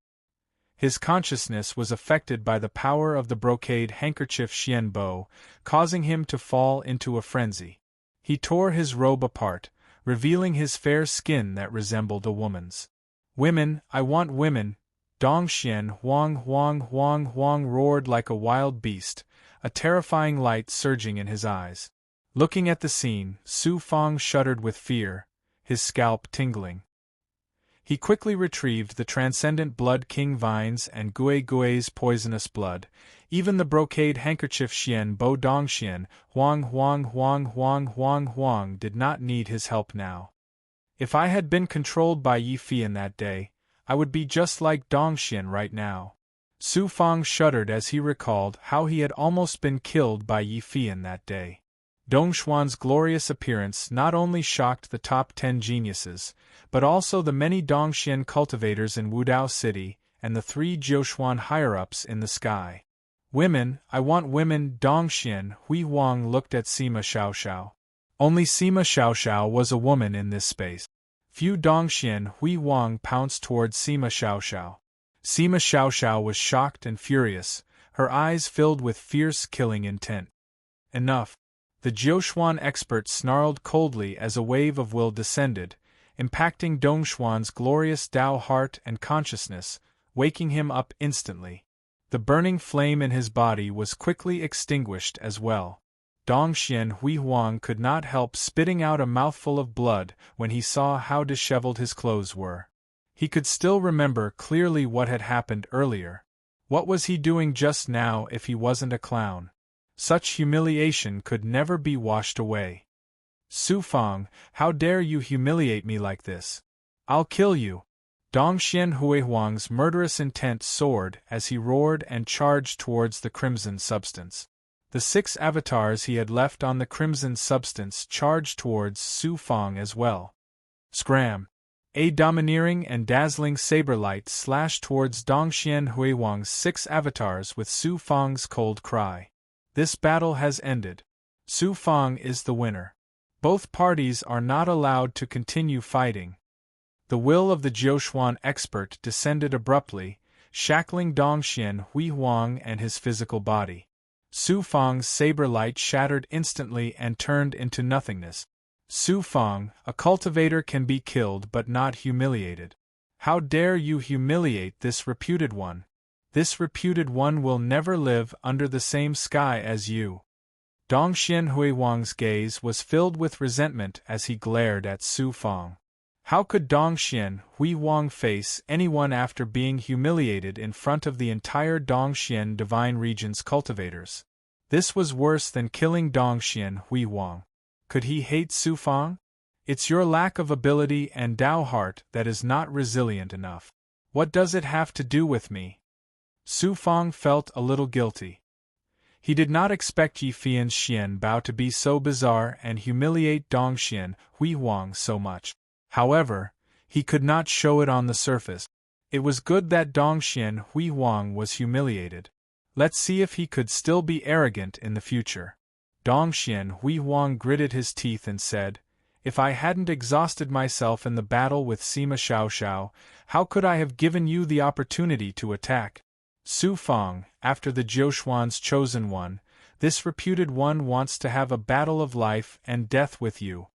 His consciousness was affected by the power of the brocade handkerchief Xian Bo, causing him to fall into a frenzy. He tore his robe apart, revealing his fair skin that resembled a woman's. "Women, I want women!" Dongxian Huang roared like a wild beast, a terrifying light surging in his eyes. Looking at the scene, Su Fang shuddered with fear, his scalp tingling. He quickly retrieved the transcendent blood king vines and Gui's poisonous blood. Even the brocade handkerchief Xian Bo Dongxian Huang did not need his help now. If I had been controlled by Yi Fian that day, I would be just like Dongxian right now. Su Fang shuddered as he recalled how he had almost been killed by Yi Fian that day. Dongxuan's glorious appearance not only shocked the top 10 geniuses, but also the many Dongxian cultivators in Wudao City, and the 3 Jiuquan higher-ups in the sky. Women, I want women. Dongxian Hui Huang looked at Sima Xiaoxiao. Only Sima Xiaoxiao was a woman in this space. Few. Dongxian Hui Huang pounced towards Sima Xiaoxiao. Sima Xiaoxiao was shocked and furious, her eyes filled with fierce killing intent. Enough. The Jiuquan expert snarled coldly as a wave of will descended, impacting Dongxuan's glorious Tao heart and consciousness, waking him up instantly. The burning flame in his body was quickly extinguished as well. Dongxian Hui Huang could not help spitting out a mouthful of blood when he saw how disheveled his clothes were. He could still remember clearly what had happened earlier. What was he doing just now if he wasn't a clown? Such humiliation could never be washed away. Su Fang, how dare you humiliate me like this? I'll kill you! Dongxian Hui Huang's murderous intent soared as he roared and charged towards the crimson substance. The 6 avatars he had left on the crimson substance charged towards Su Fang as well. Scram! A domineering and dazzling saber light slashed towards Dongxian Hui Huang's 6 avatars with Su Fang's cold cry. This battle has ended. Su Fang is the winner. Both parties are not allowed to continue fighting. The will of the Jiuquan expert descended abruptly, shackling Dongxian Hui Huang and his physical body. Su Fang's saber light shattered instantly and turned into nothingness. Su Fang, a cultivator can be killed but not humiliated. How dare you humiliate this reputed one? This reputed one will never live under the same sky as you. Dongxian Hui Huang's gaze was filled with resentment as he glared at Su Fang. How could Dongxian Hui Huang face anyone after being humiliated in front of the entire Dongxian Divine Region's cultivators? This was worse than killing Dongxian Hui Huang. Could he hate Su Fang? It's your lack of ability and Tao heart that is not resilient enough. What does it have to do with me? Su Fang felt a little guilty. He did not expect Yi Fian's Xian Bao to be so bizarre and humiliate Dongxian Hui Huang so much. However, he could not show it on the surface. It was good that Dongxian Hui Huang was humiliated. Let's see if he could still be arrogant in the future. Dongxian Hui Huang gritted his teeth and said, If I hadn't exhausted myself in the battle with Sima Xiaoxiao, how could I have given you the opportunity to attack? Su Fang, after the Jiuquan's chosen one, this reputed one wants to have a battle of life and death with you.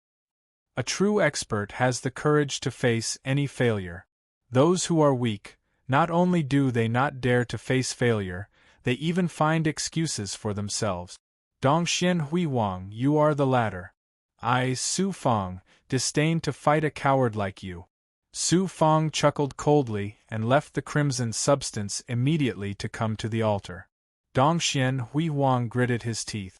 A true expert has the courage to face any failure. Those who are weak, not only do they not dare to face failure, they even find excuses for themselves. Dongxian Hui Huang, you are the latter. I, Su Fang, disdain to fight a coward like you. Su Fang chuckled coldly and left the crimson substance immediately to come to the altar. Dongxian Hui Huang gritted his teeth.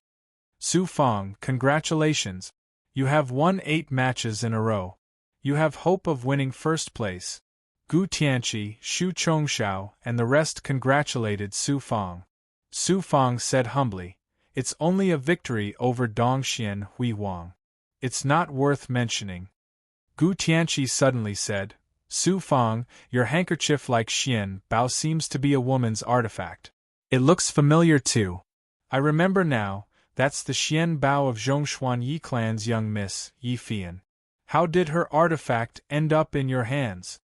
Su Fang, congratulations. You have won 8 matches in a row. You have hope of winning first place. Gu Tianqi, Xu Chongxiao, and the rest congratulated Su Fang. Su Fang said humbly, It's only a victory over Dongxian Hui Huang. It's not worth mentioning. Gu Tianqi suddenly said, Su Fang, your handkerchief-like Xian Bao seems to be a woman's artifact. It looks familiar too. I remember now, that's the Xian Bao of Zhongshuan Yi clan's young miss, Yi Fian. How did her artifact end up in your hands?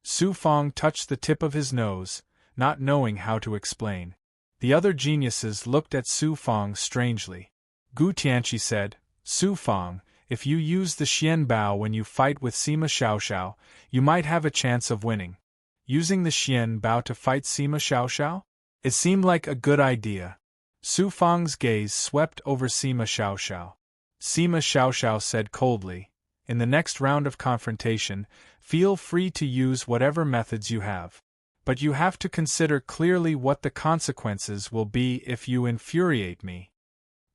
Su Fang touched the tip of his nose, not knowing how to explain. The other geniuses looked at Su Fang strangely. Gu Tianqi said, Su Fang, if you use the Xian Bao when you fight with Sima Xiaoxiao, you might have a chance of winning. Using the Xian Bao to fight Sima Xiaoxiao? It seemed like a good idea. Su Fang's gaze swept over Sima Xiaoxiao. Sima Xiaoxiao said coldly, In the next round of confrontation, feel free to use whatever methods you have. But you have to consider clearly what the consequences will be if you infuriate me.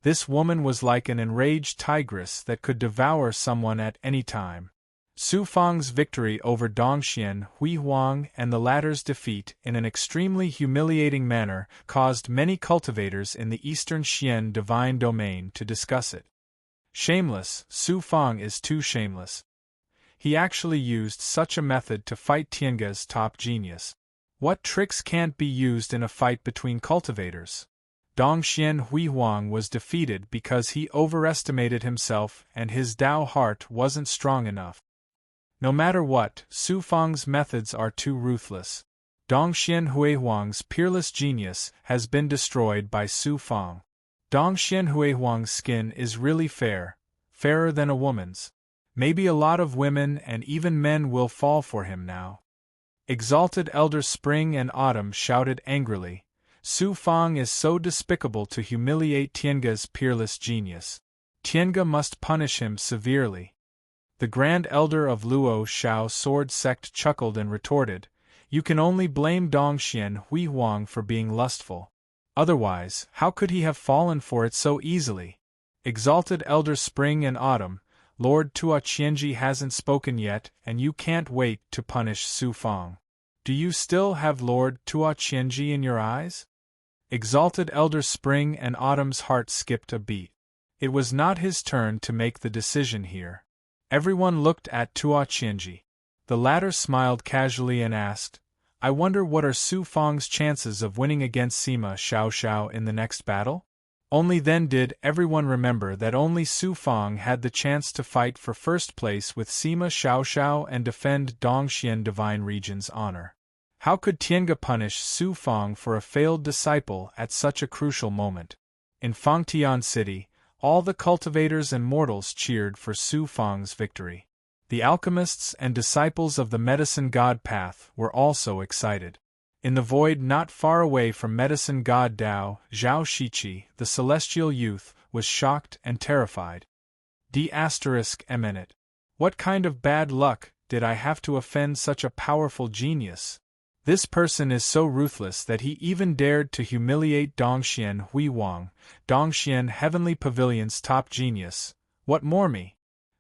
This woman was like an enraged tigress that could devour someone at any time. Su Fang's victory over Dongxian Hui Huang and the latter's defeat in an extremely humiliating manner caused many cultivators in the Eastern Xian divine domain to discuss it. Shameless, Su Fang is too shameless. He actually used such a method to fight Tiange's top genius. What tricks can't be used in a fight between cultivators? Dongxian Huihuang was defeated because he overestimated himself and his Tao heart wasn't strong enough. No matter what, Su Fang's methods are too ruthless. Dongxian Huihuang's peerless genius has been destroyed by Su Fang. Dongxian Huihuang's skin is really fair, fairer than a woman's. Maybe a lot of women and even men will fall for him now. Exalted Elder Spring and Autumn shouted angrily, Su Fang is so despicable to humiliate Tiange's peerless genius. Tiange must punish him severely. The Grand Elder of Luo Shao Sword Sect chuckled and retorted, you can only blame Dongxian Huihuang for being lustful. Otherwise, how could he have fallen for it so easily? Exalted Elder Spring and Autumn, Lord Tua Qianji hasn't spoken yet and you can't wait to punish Su Fang. Do you still have Lord Tua Qianji in your eyes? Exalted Elder Spring and Autumn's heart skipped a beat. It was not his turn to make the decision here. Everyone looked at Tua Qianji. The latter smiled casually and asked, I wonder what are Su Fang's chances of winning against Sima Xiaoxiao in the next battle? Only then did everyone remember that only Su Fang had the chance to fight for first place with Sima Xiaoxiao and defend Dongxian Divine Region's honor. How could Tiange punish Su Fang for a failed disciple at such a crucial moment? In Fangtian City, all the cultivators and mortals cheered for Su Fang's victory. The alchemists and disciples of the medicine god path were also excited. In the void not far away from medicine god Dao, Zhao Shiqi, the celestial youth, was shocked and terrified. D***eminent. What kind of bad luck did I have to offend such a powerful genius? This person is so ruthless that he even dared to humiliate Dongxian Huihuang, Dongxian Heavenly Pavilion's top genius. What more me?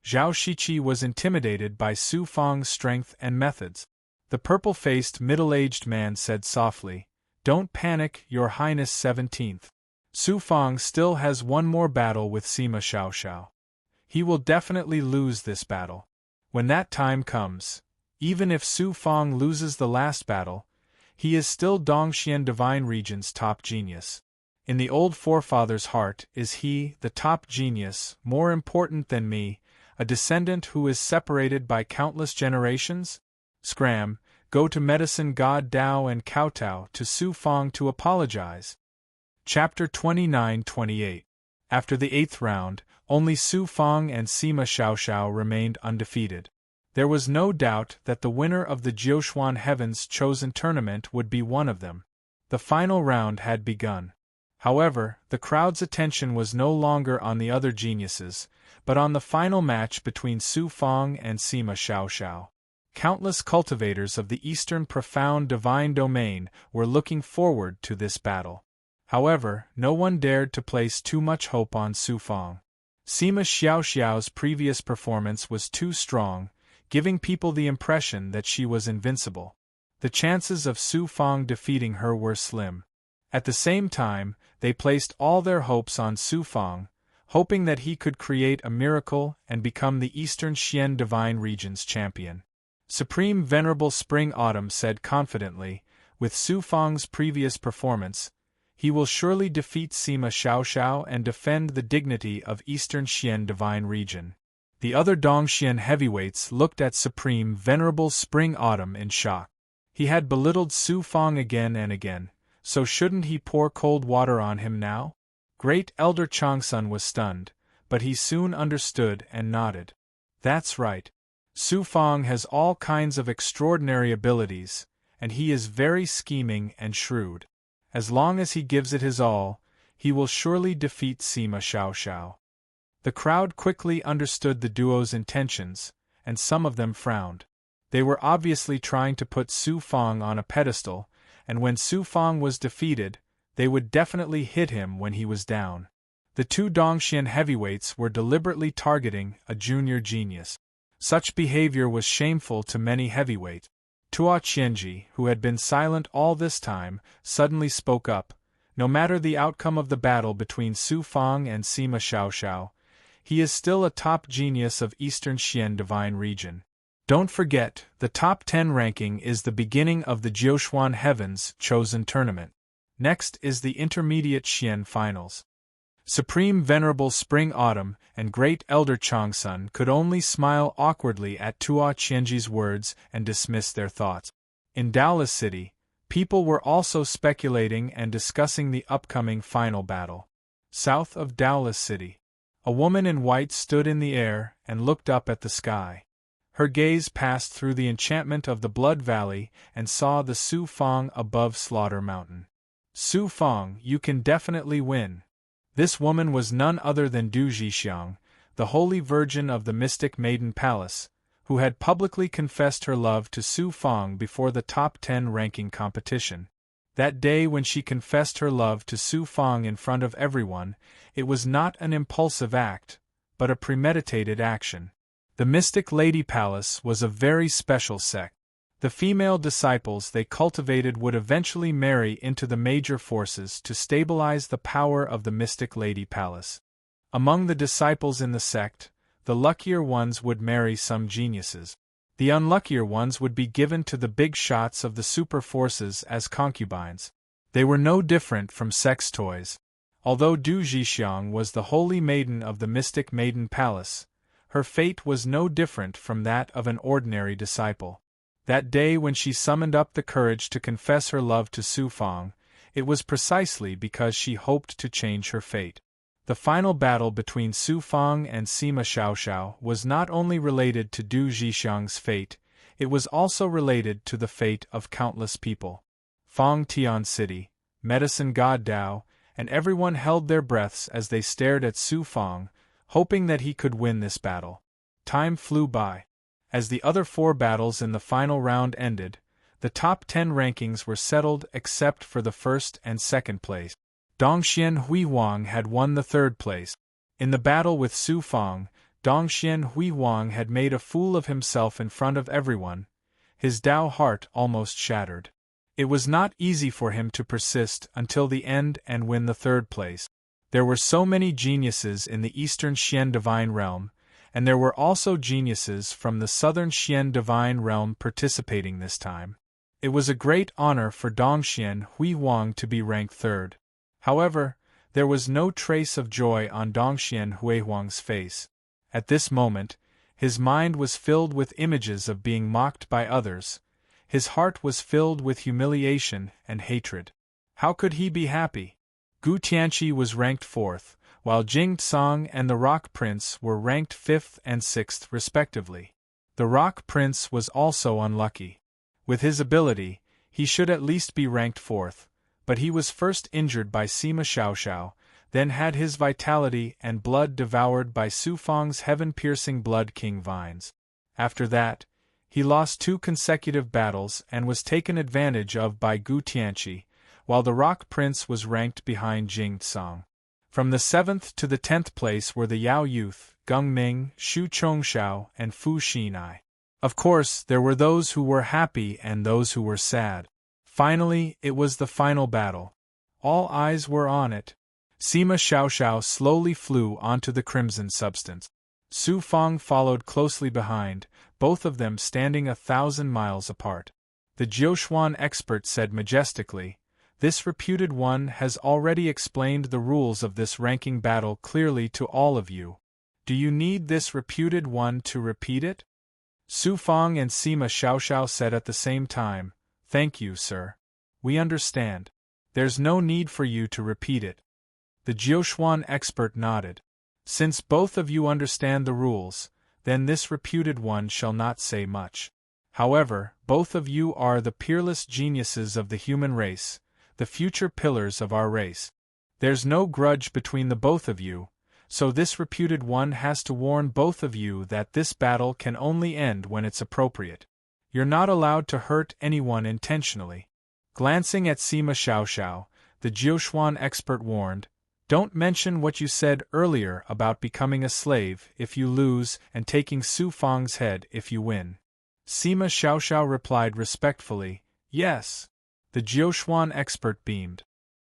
Zhao Shiqi was intimidated by Su Fang's strength and methods. The purple-faced middle-aged man said softly, Don't panic, Your Highness 17th. Su Fang still has one more battle with Sima Xiaoxiao. He will definitely lose this battle. When that time comes, even if Su Fang loses the last battle, he is still Dongxian Divine Region's top genius. In the old forefather's heart is he, the top genius, more important than me, a descendant who is separated by countless generations? Scram, go to medicine god Dao and kowtow to Su Fang to apologize. Chapter 29-28. After the 8th round, only Su Fang and Sima Xiaoxiao remained undefeated. There was no doubt that the winner of the Jiuxuan Heaven's chosen tournament would be one of them. The final round had begun. However, the crowd's attention was no longer on the other geniuses, but on the final match between Su Fang and Sima Xiaoxiao. Countless cultivators of the Eastern Profound Divine Domain were looking forward to this battle. However, no one dared to place too much hope on Su Fang. Sima Xiaoxiao's previous performance was too strong, giving people the impression that she was invincible. The chances of Su Fang defeating her were slim. At the same time, they placed all their hopes on Su Fang, hoping that he could create a miracle and become the Eastern Xian Divine Region's champion. Supreme Venerable Spring Autumn said confidently, with Su Fang's previous performance, he will surely defeat Sima Xiaoxiao and defend the dignity of Eastern Xian Divine Region. The other Dongxian heavyweights looked at Supreme Venerable Spring Autumn in shock. He had belittled Su Fang again and again, so shouldn't he pour cold water on him now? Great Elder Changsun was stunned, but he soon understood and nodded. That's right. Su Fang has all kinds of extraordinary abilities, and he is very scheming and shrewd. As long as he gives it his all, he will surely defeat Sima Xiaoxiao. The crowd quickly understood the duo's intentions, and some of them frowned. They were obviously trying to put Su Fang on a pedestal, and when Su Fang was defeated, they would definitely hit him when he was down. The two Dongxian heavyweights were deliberately targeting a junior genius. Such behavior was shameful to many heavyweights. Tua Qianji, who had been silent all this time, suddenly spoke up. No matter the outcome of the battle between Su Fang and Sima Xiaoxiao, he is still a top genius of Eastern Xian Divine Region. Don't forget, the top 10 ranking is the beginning of the Jiuquan Heavens chosen tournament. Next is the Intermediate Xian Finals. Supreme Venerable Spring-Autumn and Great Elder Changsun could only smile awkwardly at Tuo Qianji's words and dismiss their thoughts. In Daola City, people were also speculating and discussing the upcoming final battle. South of Daola City, a woman in white stood in the air and looked up at the sky. Her gaze passed through the enchantment of the Blood Valley and saw the Su Fang above Slaughter Mountain. Su Fang, you can definitely win. This woman was none other than Du Zhixiang, the Holy Virgin of the Mystic Maiden Palace, who had publicly confessed her love to Su Fang before the top 10 ranking competition. That day when she confessed her love to Su Fang in front of everyone, it was not an impulsive act, but a premeditated action. The Mystic Lady Palace was a very special sect. The female disciples they cultivated would eventually marry into the major forces to stabilize the power of the Mystic Lady Palace. Among the disciples in the sect, the luckier ones would marry some geniuses. The unluckier ones would be given to the big shots of the super forces as concubines. They were no different from sex toys. Although Du Zhixiang was the holy maiden of the Mystic Maiden Palace, her fate was no different from that of an ordinary disciple. That day when she summoned up the courage to confess her love to Su Fang, it was precisely because she hoped to change her fate. The final battle between Su Fang and Sima Xiaoxiao was not only related to Du Zhixiang's fate, it was also related to the fate of countless people. Fang Tian City, Medicine God Dao, and everyone held their breaths as they stared at Su Fang, hoping that he could win this battle. Time flew by. As the other 4 battles in the final round ended, the top 10 rankings were settled except for the first and second place. Dongxian Huihuang had won the third place. In the battle with Su Fang, Dongxian Huihuang had made a fool of himself in front of everyone, his Dao heart almost shattered. It was not easy for him to persist until the end and win the third place. There were so many geniuses in the Eastern Xian Divine Realm, and there were also geniuses from the Southern Xian Divine Realm participating this time. It was a great honor for Dongxian Huihuang to be ranked third. However, there was no trace of joy on Dongxian Huihuang's face. At this moment, his mind was filled with images of being mocked by others. His heart was filled with humiliation and hatred. How could he be happy? Gu Tianqi was ranked 4th, while Jing Tsang and the Rock Prince were ranked 5th and 6th respectively. The Rock Prince was also unlucky. With his ability, he should at least be ranked 4th, but he was first injured by Sima Xiaoxiao, then had his vitality and blood devoured by Su Fang's heaven-piercing Blood King vines. After that, he lost 2 consecutive battles and was taken advantage of by Gu Tianqi, while the Rock Prince was ranked behind Jing Tsang. From the 7th to the 10th place were the Yao Youth, Geng Ming, Xu Chongxiao, and Fu Xinai. Of course, there were those who were happy and those who were sad. Finally, it was the final battle. All eyes were on it. Sima Xiaoxiao slowly flew onto the crimson substance. Su Fang followed closely behind, both of them standing 1,000 miles apart. The Jiuquan expert said majestically, "This reputed one has already explained the rules of this ranking battle clearly to all of you. Do you need this reputed one to repeat it?" Su Fang and Sima Xiaoxiao said at the same time, "Thank you, sir. We understand. There's no need for you to repeat it." The Jiuquan expert nodded. "Since both of you understand the rules, then this reputed one shall not say much. However, both of you are the peerless geniuses of the human race, the future pillars of our race. There's no grudge between the both of you, so this reputed one has to warn both of you that this battle can only end when it's appropriate. You're not allowed to hurt anyone intentionally." Glancing at Sima Xiaoxiao, the Jiuquan expert warned, "Don't mention what you said earlier about becoming a slave if you lose and taking Su Fang's head if you win." Sima Xiaoxiao replied respectfully, "Yes." The Jiuquan expert beamed.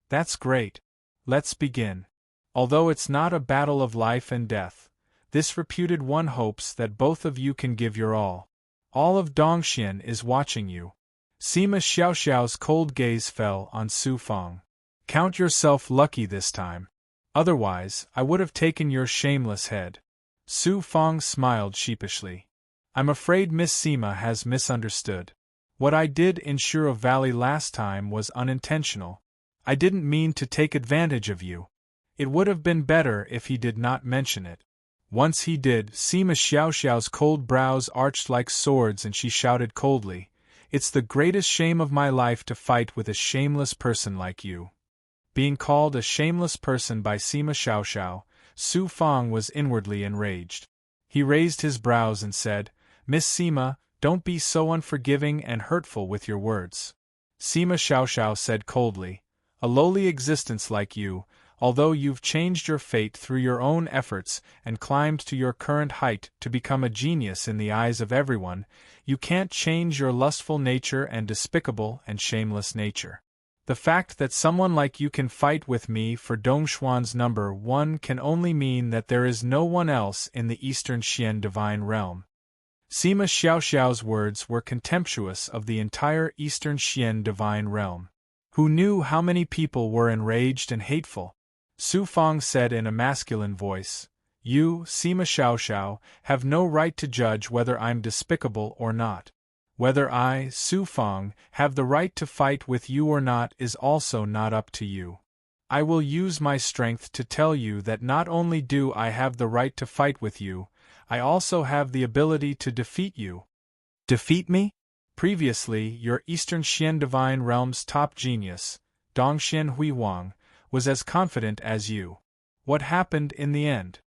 "That's great. Let's begin. Although it's not a battle of life and death, this reputed one hopes that both of you can give your all. All of Dongxian is watching you. Sima Xiaoxiao's cold gaze fell on Su Fang. Count yourself lucky this time. Otherwise, I would have taken your shameless head. Su Fang smiled sheepishly. I'm afraid Miss Sima has misunderstood. What I did in Shuro Valley last time was unintentional. I didn't mean to take advantage of you. It would have been better if he did not mention it. Once he did, Sima Xiaoxiao's cold brows arched like swords and she shouted coldly, "It's the greatest shame of my life to fight with a shameless person like you." Being called a shameless person by Sima Xiaoxiao, Su Fang was inwardly enraged. He raised his brows and said, "Miss Sima, don't be so unforgiving and hurtful with your words." Sima Xiaoxiao said coldly, "A lowly existence like you, although you've changed your fate through your own efforts and climbed to your current height to become a genius in the eyes of everyone, you can't change your lustful nature and despicable and shameless nature. The fact that someone like you can fight with me for Dongshuan's number 1 can only mean that there is no one else in the Eastern Xian divine realm." Sima Xiaoxiao's words were contemptuous of the entire Eastern Xian divine realm. Who knew how many people were enraged and hateful? Su Fang said in a masculine voice, "You, Sima Xiaoxiao, have no right to judge whether I'm despicable or not. Whether I, Su Fang, have the right to fight with you or not is also not up to you. I will use my strength to tell you that not only do I have the right to fight with you, I also have the ability to defeat you." Defeat me? Previously, your Eastern Xian Divine Realm's top genius, Dongxian Huihuang, was as confident as you. What happened in the end?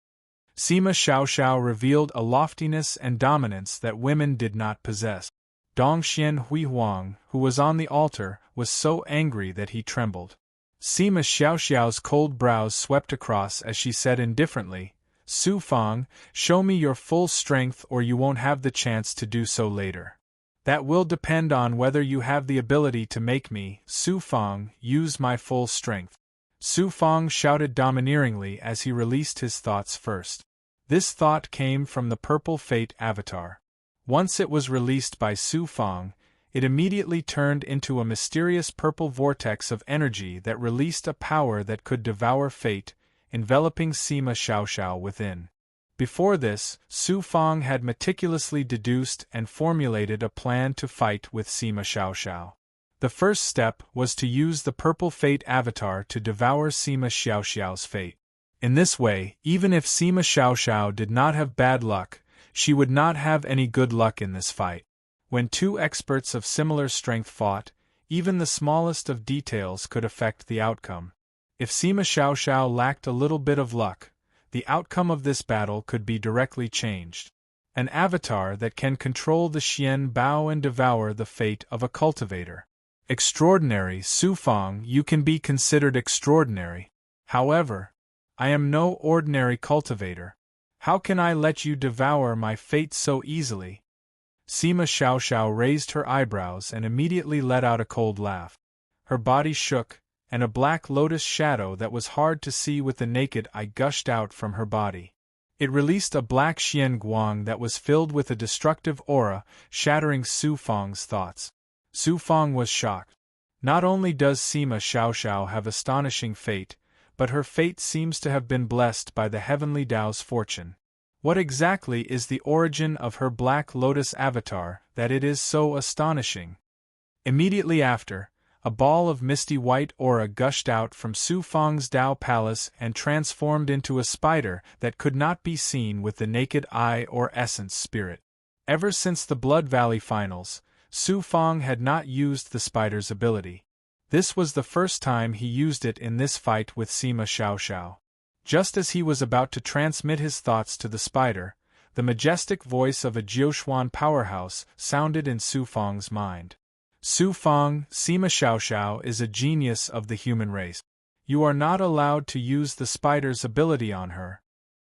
Sima Xiaoxiao revealed a loftiness and dominance that women did not possess. Dongxian Huihuang, who was on the altar, was so angry that he trembled. Sima Xiaoxiao's cold brows swept across as she said indifferently, "Su Fang, show me your full strength or you won't have the chance to do so later. That will depend on whether you have the ability to make me, Su Fang, use my full strength." Su Fang shouted domineeringly as he released his thoughts first. This thought came from the Purple Fate avatar. Once it was released by Su Fang, it immediately turned into a mysterious purple vortex of energy that released a power that could devour fate, enveloping Sima Xiaoxiao within. Before this, Su Fang had meticulously deduced and formulated a plan to fight with Sima Xiaoxiao. The first step was to use the Purple Fate avatar to devour Sima Xiaoxiao's fate. In this way, even if Sima Xiaoxiao did not have bad luck, she would not have any good luck in this fight. When two experts of similar strength fought, even the smallest of details could affect the outcome. If Sima Xiaoxiao lacked a little bit of luck, the outcome of this battle could be directly changed. An avatar that can control the Xian Bao and devour the fate of a cultivator. Extraordinary, Su Fang, you can be considered extraordinary. However, I am no ordinary cultivator. How can I let you devour my fate so easily? Sima Xiaoxiao raised her eyebrows and immediately let out a cold laugh. Her body shook, and a black lotus shadow that was hard to see with the naked eye gushed out from her body. It released a black Xian Guang that was filled with a destructive aura, shattering Su Fang's thoughts. Su Fang was shocked. Not only does Sima Xiaoxiao have astonishing fate, but her fate seems to have been blessed by the heavenly Tao's fortune. What exactly is the origin of her black lotus avatar that it is so astonishing? Immediately after, a ball of misty white aura gushed out from Su Fang's Tao palace and transformed into a spider that could not be seen with the naked eye or essence spirit. Ever since the Blood Valley finals, Su Fang had not used the spider's ability. This was the first time he used it in this fight with Sima Xiaoxiao. Just as he was about to transmit his thoughts to the spider, the majestic voice of a Jiuxuan powerhouse sounded in Su Fang's mind. "Su Fang, Sima Xiaoxiao is a genius of the human race. You are not allowed to use the spider's ability on her."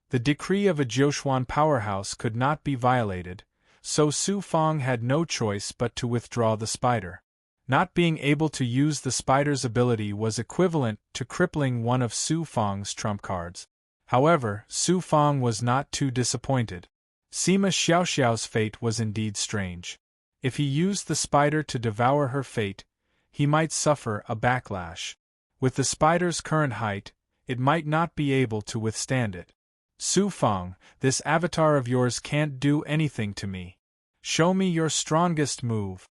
The decree of a Jiuxuan powerhouse could not be violated, so Su Fang had no choice but to withdraw the spider. Not being able to use the spider's ability was equivalent to crippling one of Su Fang's trump cards. However, Su Fang was not too disappointed. Sima Xiaoxiao's fate was indeed strange. If he used the spider to devour her fate, he might suffer a backlash. With the spider's current height, it might not be able to withstand it. Su Fang, this avatar of yours can't do anything to me. Show me your strongest move.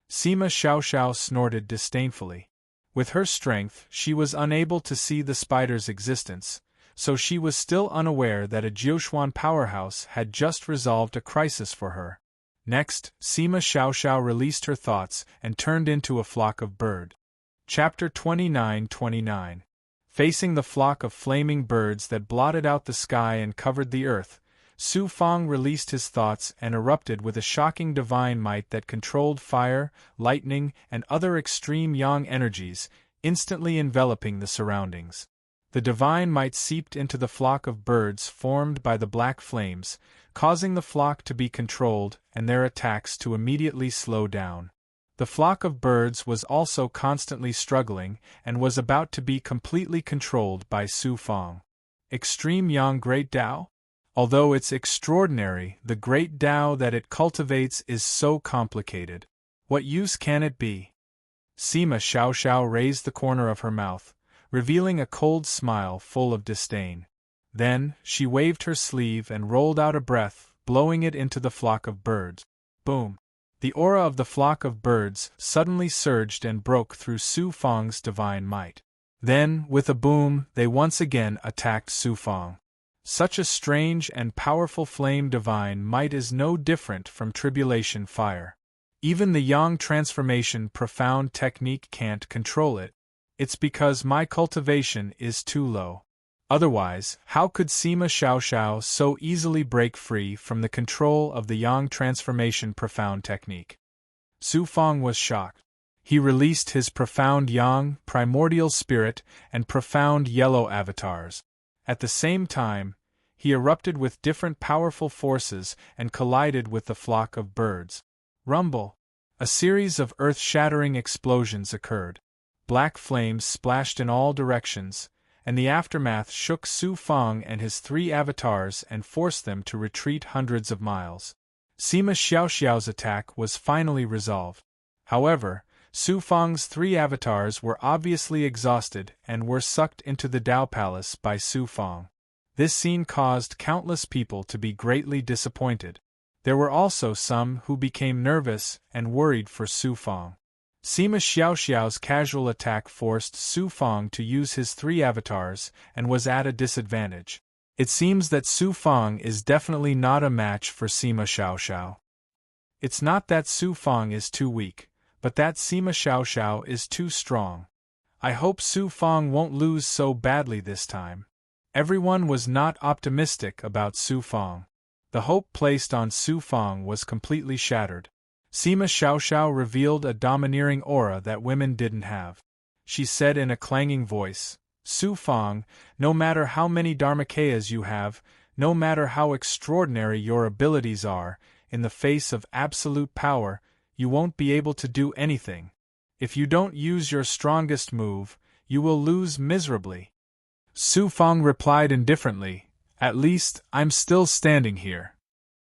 Sima Xiaoxiao snorted disdainfully. With her strength, she was unable to see the spider's existence, so she was still unaware that a Jiuquan powerhouse had just resolved a crisis for her. Next, Sima Xiaoxiao released her thoughts and turned into a flock of birds. Chapter 29-29. Facing the flock of flaming birds that blotted out the sky and covered the earth, Su Fang released his thoughts and erupted with a shocking divine might that controlled fire, lightning, and other extreme yang energies, instantly enveloping the surroundings. The divine might seeped into the flock of birds formed by the black flames, causing the flock to be controlled and their attacks to immediately slow down. The flock of birds was also constantly struggling and was about to be completely controlled by Su Fang. Extreme Yang Great Tao? Although it's extraordinary, the great Tao that it cultivates is so complicated. What use can it be? Sima Xiaoxiao raised the corner of her mouth, revealing a cold smile full of disdain. Then, she waved her sleeve and rolled out a breath, blowing it into the flock of birds. Boom! The aura of the flock of birds suddenly surged and broke through Su Fang's divine might. Then, with a boom, they once again attacked Su Fang. Such a strange and powerful flame divine might is no different from tribulation fire. Even the Yang transformation profound technique can't control it. It's because my cultivation is too low. Otherwise, how could Sima Xiaoxiao so easily break free from the control of the Yang transformation profound technique? Su Fang was shocked. He released his profound Yang, primordial spirit, and profound yellow avatars. At the same time, he erupted with different powerful forces and collided with the flock of birds. Rumble! A series of earth-shattering explosions occurred. Black flames splashed in all directions, and the aftermath shook Su Fang and his three avatars and forced them to retreat hundreds of miles. Sima Xiaoxiao's attack was finally resolved. However, Su Fang's three avatars were obviously exhausted and were sucked into the Tao Palace by Su Fang. This scene caused countless people to be greatly disappointed. There were also some who became nervous and worried for Su Fang. Sima Xiaoxiao's casual attack forced Su Fang to use his three avatars and was at a disadvantage. It seems that Su Fang is definitely not a match for Sima Xiaoxiao. It's not that Su Fang is too weak, but that Sima Xiaoxiao is too strong. I hope Su Fang won't lose so badly this time. Everyone was not optimistic about Su Fang. The hope placed on Su Fang was completely shattered. Sima Xiaoxiao revealed a domineering aura that women didn't have. She said in a clanging voice, Su Fang, no matter how many Dharmakayas you have, no matter how extraordinary your abilities are, in the face of absolute power, you won't be able to do anything. If you don't use your strongest move, you will lose miserably. Su Fang replied indifferently, at least, I'm still standing here.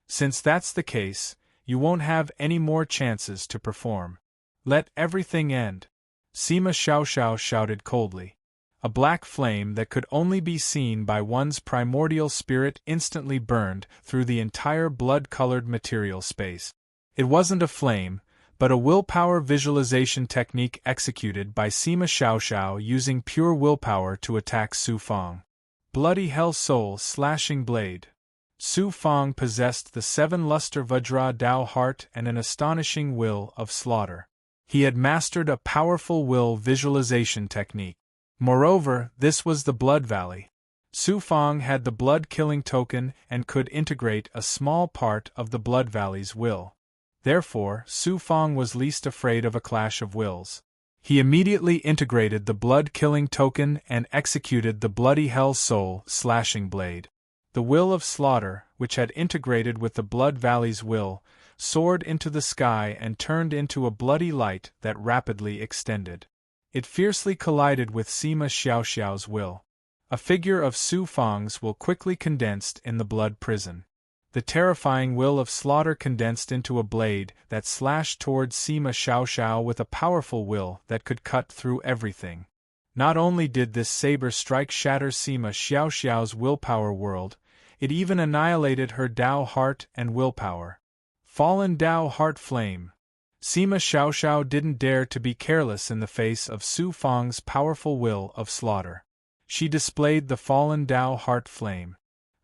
Since that's the case, you won't have any more chances to perform. Let everything end. Sima Xiaoxiao shouted coldly. A black flame that could only be seen by one's primordial spirit instantly burned through the entire blood-colored material space. It wasn't a flame, but a willpower visualization technique executed by Sima Xiaoxiao using pure willpower to attack Su Fang. Bloody Hell Soul Slashing Blade. Su Fang possessed the seven-luster Vajra Dao heart and an astonishing will of slaughter. He had mastered a powerful will visualization technique. Moreover, this was the Blood Valley. Su Fang had the blood-killing token and could integrate a small part of the Blood Valley's will. Therefore, Su Fang was least afraid of a clash of wills. He immediately integrated the blood-killing token and executed the Bloody Hell Soul Slashing Blade. The will of slaughter, which had integrated with the Blood Valley's will, soared into the sky and turned into a bloody light that rapidly extended. It fiercely collided with Sima Xiaoxiao's will. A figure of Su Fang's will quickly condensed in the blood prison. The terrifying will of slaughter condensed into a blade that slashed towards Sima Xiaoxiao with a powerful will that could cut through everything. Not only did this saber strike shatter Sima Xiaoxiao's willpower world, it even annihilated her Dao heart and willpower. Fallen Dao heart flame. Sima Xiaoxiao didn't dare to be careless in the face of Su Fang's powerful will of slaughter. She displayed the fallen Dao heart flame.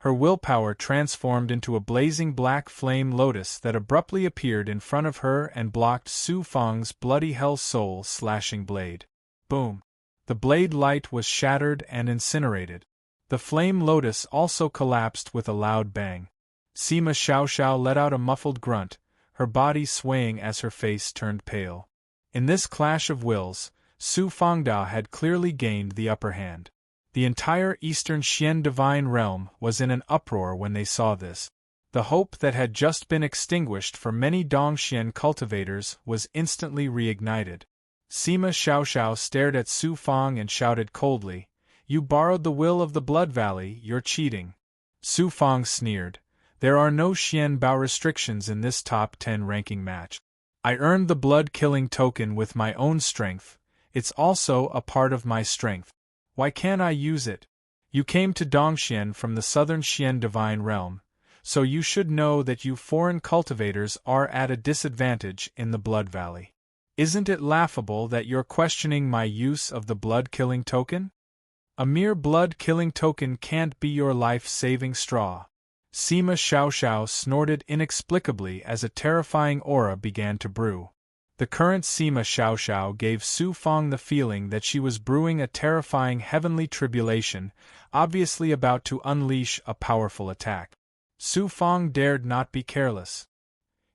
Her willpower transformed into a blazing black flame lotus that abruptly appeared in front of her and blocked Su Fang's bloody hell soul slashing blade. Boom! The blade light was shattered and incinerated. The flame lotus also collapsed with a loud bang. Sima Xiaoxiao let out a muffled grunt, her body swaying as her face turned pale. In this clash of wills, Su Fangda had clearly gained the upper hand. The entire Eastern Xian divine realm was in an uproar when they saw this. The hope that had just been extinguished for many Dongxian cultivators was instantly reignited. Sima Xiaoxiao stared at Su Fang and shouted coldly, "You borrowed the will of the Blood Valley, you're cheating." Su Fang sneered, "There are no Xian Bao restrictions in this top 10 ranking match. I earned the blood-killing token with my own strength, it's also a part of my strength. Why can't I use it? You came to Dongxian from the southern Xian divine realm, so you should know that you foreign cultivators are at a disadvantage in the Blood Valley. Isn't it laughable that you're questioning my use of the blood-killing token? A mere blood-killing token can't be your life-saving straw." Sima Xiaoxiao snorted inexplicably as a terrifying aura began to brew. The current Sima Xiaoxiao gave Su Fang the feeling that she was brewing a terrifying heavenly tribulation, obviously about to unleash a powerful attack. Su Fang dared not be careless.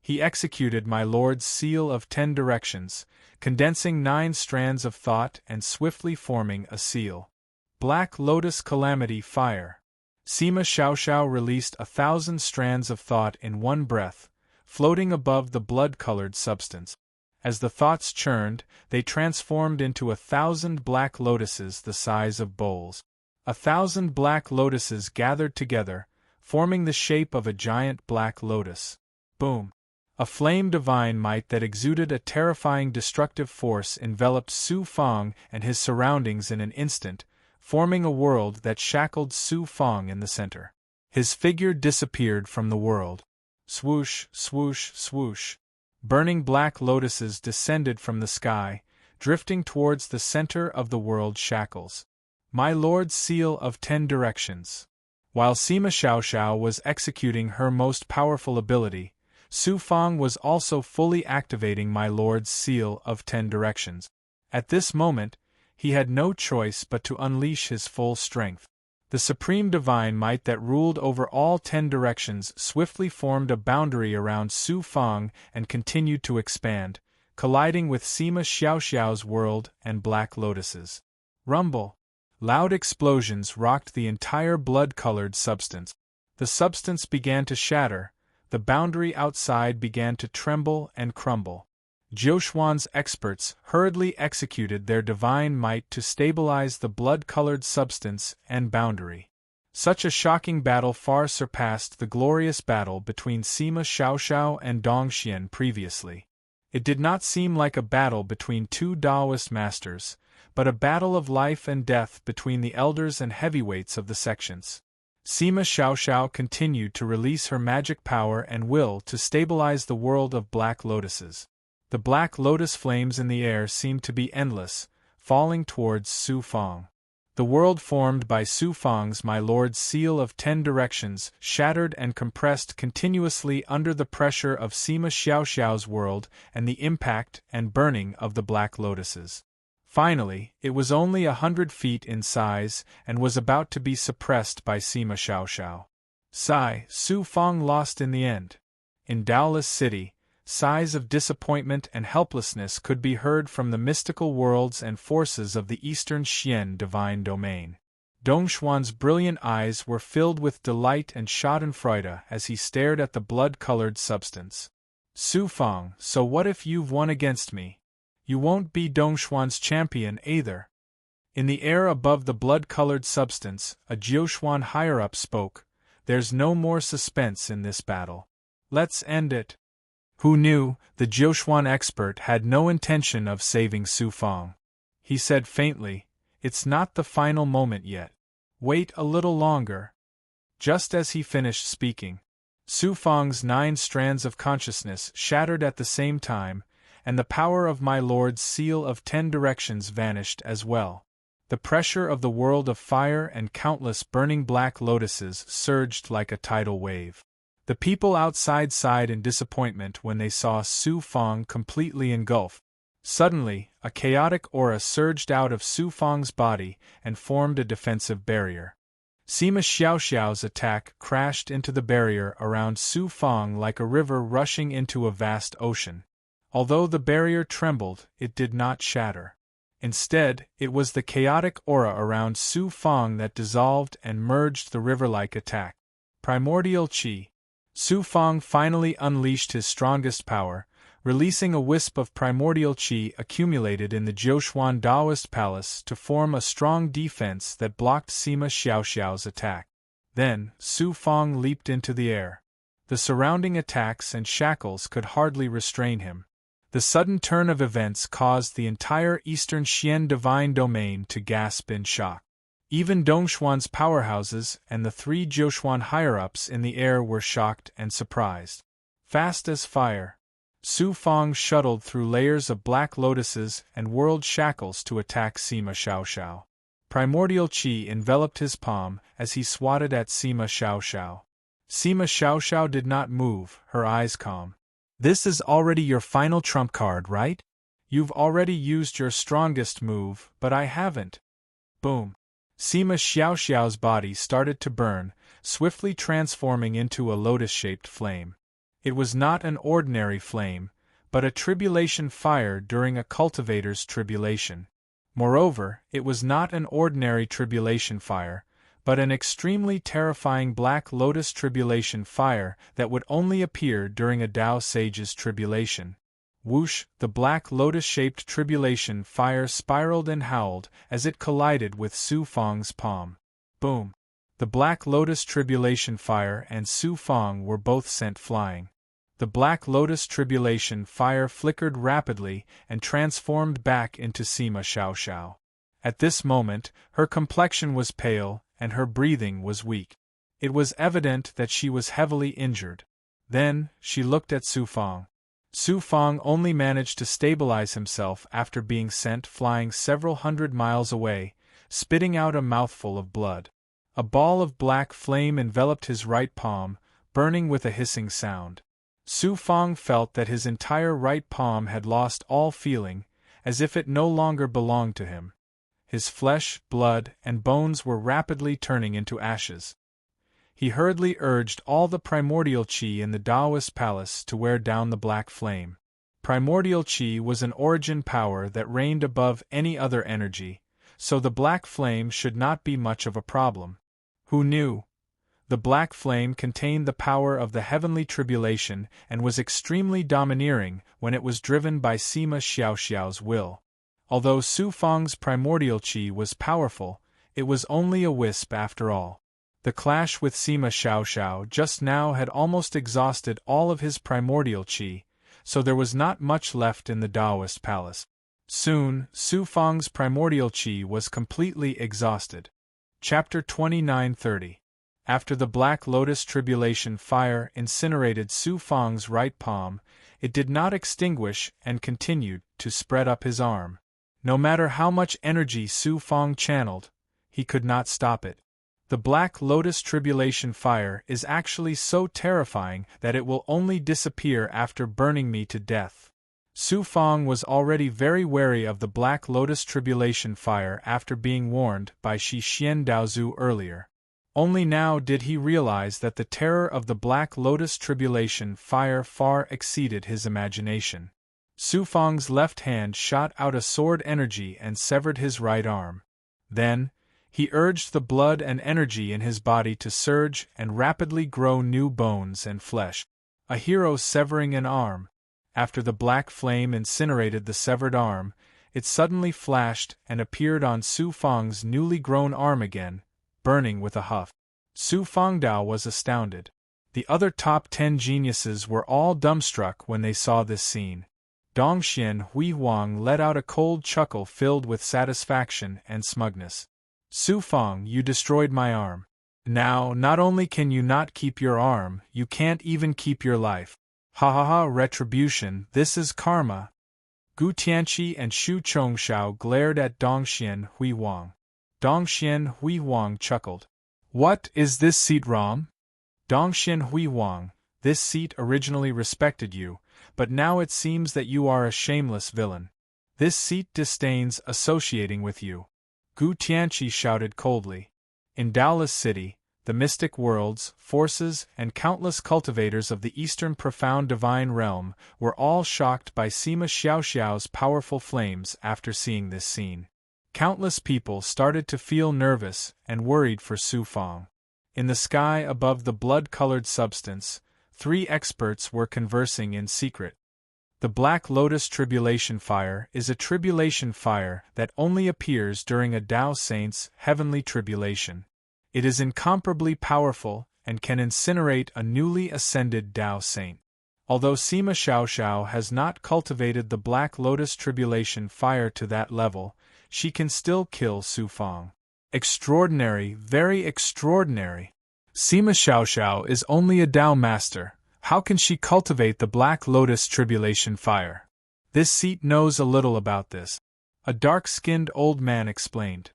He executed my lord's seal of 10 directions, condensing 9 strands of thought and swiftly forming a seal. Black Lotus Calamity Fire. Sima Xiaoxiao released 1,000 strands of thought in one breath, floating above the blood-colored substance. As the thoughts churned, they transformed into 1,000 black lotuses the size of bowls. 1,000 black lotuses gathered together, forming the shape of a giant black lotus. Boom! A flame divine might that exuded a terrifying destructive force enveloped Su Fang and his surroundings in an instant, forming a world that shackled Su Fang in the center. His figure disappeared from the world. Swoosh, swoosh, swoosh. Burning black lotuses descended from the sky, drifting towards the center of the world shackles. My lord's seal of 10 directions. While Sima Xiaoxiao was executing her most powerful ability, Su Fang was also fully activating my lord's seal of 10 directions. At this moment, he had no choice but to unleash his full strength. The supreme divine might that ruled over all 10 directions swiftly formed a boundary around Su Fang and continued to expand, colliding with Sima Xiaoxiao's world and black lotuses. Rumble! Loud explosions rocked the entire blood-colored substance. The substance began to shatter, the boundary outside began to tremble and crumble. Jiuxuan's experts hurriedly executed their divine might to stabilize the blood-colored substance and boundary. Such a shocking battle far surpassed the glorious battle between Sima Xiaoxiao and Dongxian previously. It did not seem like a battle between two Taoist masters, but a battle of life and death between the elders and heavyweights of the sections. Sima Xiaoxiao continued to release her magic power and will to stabilize the world of black lotuses. The black lotus flames in the air seemed to be endless, falling towards Su Fang. The world formed by Su Fang's my lord's seal of 10 directions shattered and compressed continuously under the pressure of Sima Xiaoxiao's world and the impact and burning of the black lotuses. Finally, it was only 100 feet in size and was about to be suppressed by Sima Xiaoxiao. Sigh, Su Fang lost in the end. In Daoless City, sighs of disappointment and helplessness could be heard from the mystical worlds and forces of the Eastern Xian divine domain. Dongxuan's brilliant eyes were filled with delight and schadenfreude as he stared at the blood-colored substance. Su Fang, so what if you've won against me? You won't be Dongxuan's champion either. In the air above the blood-colored substance, a Jiuxuan higher-up spoke, There's no more suspense in this battle. Let's end it. Who knew, the Jiuquan expert had no intention of saving Su Fang. He said faintly, "It's not the final moment yet. Wait a little longer." Just as he finished speaking, Su Fang's 9 strands of consciousness shattered at the same time, and the power of my lord's seal of 10 directions vanished as well. The pressure of the world of fire and countless burning black lotuses surged like a tidal wave. The people outside sighed in disappointment when they saw Su Fang completely engulfed. Suddenly, a chaotic aura surged out of Su Fang's body and formed a defensive barrier. Sima Xiaoxiao's attack crashed into the barrier around Su Fang like a river rushing into a vast ocean. Although the barrier trembled, it did not shatter. Instead, it was the chaotic aura around Su Fang that dissolved and merged the river-like attack. Primordial Qi. Su Fang finally unleashed his strongest power, releasing a wisp of primordial qi accumulated in the Jiuquan Taoist palace to form a strong defense that blocked Sima Xiaoxiao's attack. Then, Su Fang leaped into the air. The surrounding attacks and shackles could hardly restrain him. The sudden turn of events caused the entire Eastern Xian divine domain to gasp in shock. Even Dongxuan's powerhouses and the 3 Jiuquan higher-ups in the air were shocked and surprised. Fast as fire, Su Fang shuttled through layers of black lotuses and whirled shackles to attack Sima Xiaoxiao. Primordial qi enveloped his palm as he swatted at Sima Xiaoxiao. Sima Xiaoxiao did not move, her eyes calm. "This is already your final trump card, right? You've already used your strongest move, but I haven't." Boom. Sima Xiaoxiao's body started to burn, swiftly transforming into a lotus-shaped flame. It was not an ordinary flame, but a tribulation fire during a cultivator's tribulation. Moreover, it was not an ordinary tribulation fire, but an extremely terrifying black lotus tribulation fire that would only appear during a Tao sage's tribulation. Whoosh, the black lotus-shaped tribulation fire spiraled and howled as it collided with Su Fang's palm. Boom! The black lotus tribulation fire and Su Fang were both sent flying. The black lotus tribulation fire flickered rapidly and transformed back into Sima Xiaoxiao. At this moment, her complexion was pale and her breathing was weak. It was evident that she was heavily injured. Then, she looked at Su Fang. Su Fang only managed to stabilize himself after being sent flying several hundred miles away, spitting out a mouthful of blood. A ball of black flame enveloped his right palm, burning with a hissing sound. Su Fang felt that his entire right palm had lost all feeling, as if it no longer belonged to him. His flesh, blood, and bones were rapidly turning into ashes. He hurriedly urged all the primordial qi in the Taoist palace to wear down the black flame. Primordial qi was an origin power that reigned above any other energy, so the black flame should not be much of a problem. Who knew? The black flame contained the power of the heavenly tribulation and was extremely domineering when it was driven by Sima Xiaoxiao's will. Although Su Fang's primordial qi was powerful, it was only a wisp after all. The clash with Sima Xiaoxiao just now had almost exhausted all of his primordial qi, so there was not much left in the Taoist palace. Soon, Su Fang's primordial qi was completely exhausted. Chapter 29:30. After the Black Lotus tribulation fire incinerated Su Fang's right palm, it did not extinguish and continued to spread up his arm. No matter how much energy Su Fang channeled, he could not stop it. The Black Lotus tribulation fire is actually so terrifying that it will only disappear after burning me to death. Su Fang was already very wary of the Black Lotus tribulation fire after being warned by Shi Xian Daozu earlier. Only now did he realize that the terror of the Black Lotus tribulation fire far exceeded his imagination. Su Fang's left hand shot out a sword energy and severed his right arm. Then, he urged the blood and energy in his body to surge and rapidly grow new bones and flesh. A hero severing an arm. After the black flame incinerated the severed arm, it suddenly flashed and appeared on Su Fang's newly grown arm again, burning with a huff. Su Fangdao was astounded. The other top 10 geniuses were all dumbstruck when they saw this scene. Dongxian Hui Huang let out a cold chuckle filled with satisfaction and smugness. Su Fang, you destroyed my arm. Now, not only can you not keep your arm, you can't even keep your life. Ha ha ha, retribution, this is karma. Gu Tianqi and Xu Chongshao glared at Dongxian Hui Huang. Dongxian Hui Huang chuckled. What is this seat, Ram? Dongxian Hui Huang, this seat originally respected you, but now it seems that you are a shameless villain. This seat disdains associating with you. Gu Tianqi shouted coldly. In Daoless City, the mystic worlds, forces, and countless cultivators of the Eastern profound divine realm were all shocked by Sima Xiaoxiao's powerful flames after seeing this scene. Countless people started to feel nervous and worried for Su Fang. In the sky above the blood-colored substance, 3 experts were conversing in secret. The Black Lotus Tribulation Fire is a tribulation fire that only appears during a Tao Saint's heavenly tribulation. It is incomparably powerful and can incinerate a newly ascended Tao Saint. Although Sima Xiaoxiao has not cultivated the Black Lotus Tribulation Fire to that level, she can still kill Su Fang. Extraordinary, very extraordinary. Sima Xiaoxiao is only a Tao Master. How can she cultivate the Black Lotus Tribulation Fire? This seat knows a little about this. A dark-skinned old man explained.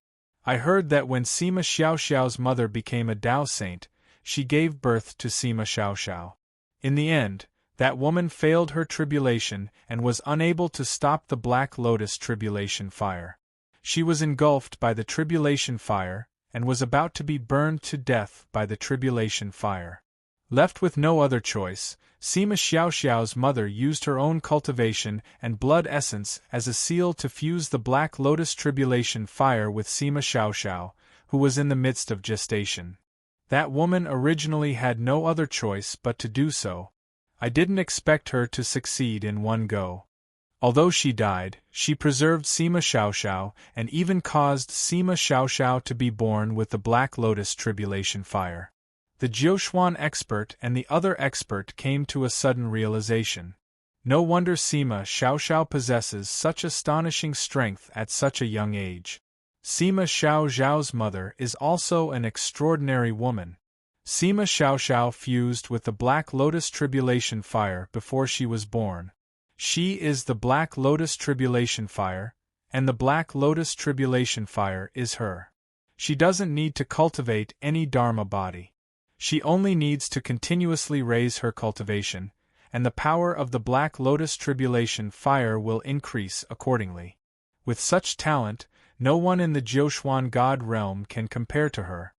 I heard that when Sima Xiaoxiao's mother became a Tao Saint, she gave birth to Sima Xiaoxiao. In the end, that woman failed her tribulation and was unable to stop the Black Lotus Tribulation Fire. She was engulfed by the Tribulation Fire and was about to be burned to death by the Tribulation Fire. Left with no other choice, Sima Xiaoxiao's mother used her own cultivation and blood essence as a seal to fuse the Black Lotus Tribulation Fire with Sima Xiaoxiao, who was in the midst of gestation. That woman originally had no other choice but to do so. I didn't expect her to succeed in one go. Although she died, she preserved Sima Xiaoxiao and even caused Sima Xiaoxiao to be born with the Black Lotus Tribulation Fire. The Jiuxuan expert and the other expert came to a sudden realization. No wonder Sima Xiaoxiao possesses such astonishing strength at such a young age. Sima Xiaoxiao's mother is also an extraordinary woman. Sima Xiaoxiao fused with the Black Lotus Tribulation Fire before she was born. She is the Black Lotus Tribulation Fire, and the Black Lotus Tribulation Fire is her. She doesn't need to cultivate any Dharma body. She only needs to continuously raise her cultivation, and the power of the Black Lotus Tribulation Fire will increase accordingly. With such talent, no one in the Jiuxuan God realm can compare to her.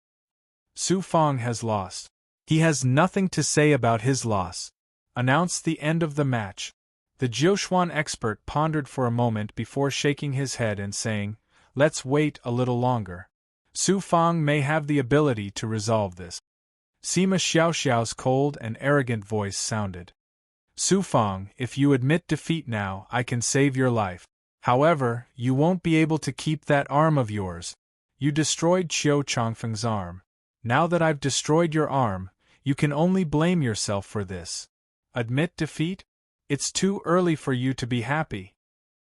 Su Fang has lost. He has nothing to say about his loss. Announce the end of the match. The Jiuxuan expert pondered for a moment before shaking his head and saying, "Let's wait a little longer. Su Fang may have the ability to resolve this." Sima Xiaoxiao's cold and arrogant voice sounded. "Su Fang, if you admit defeat now, I can save your life. However, you won't be able to keep that arm of yours. You destroyed Qiu Changfeng's arm. Now that I've destroyed your arm, you can only blame yourself for this. Admit defeat? It's too early for you to be happy."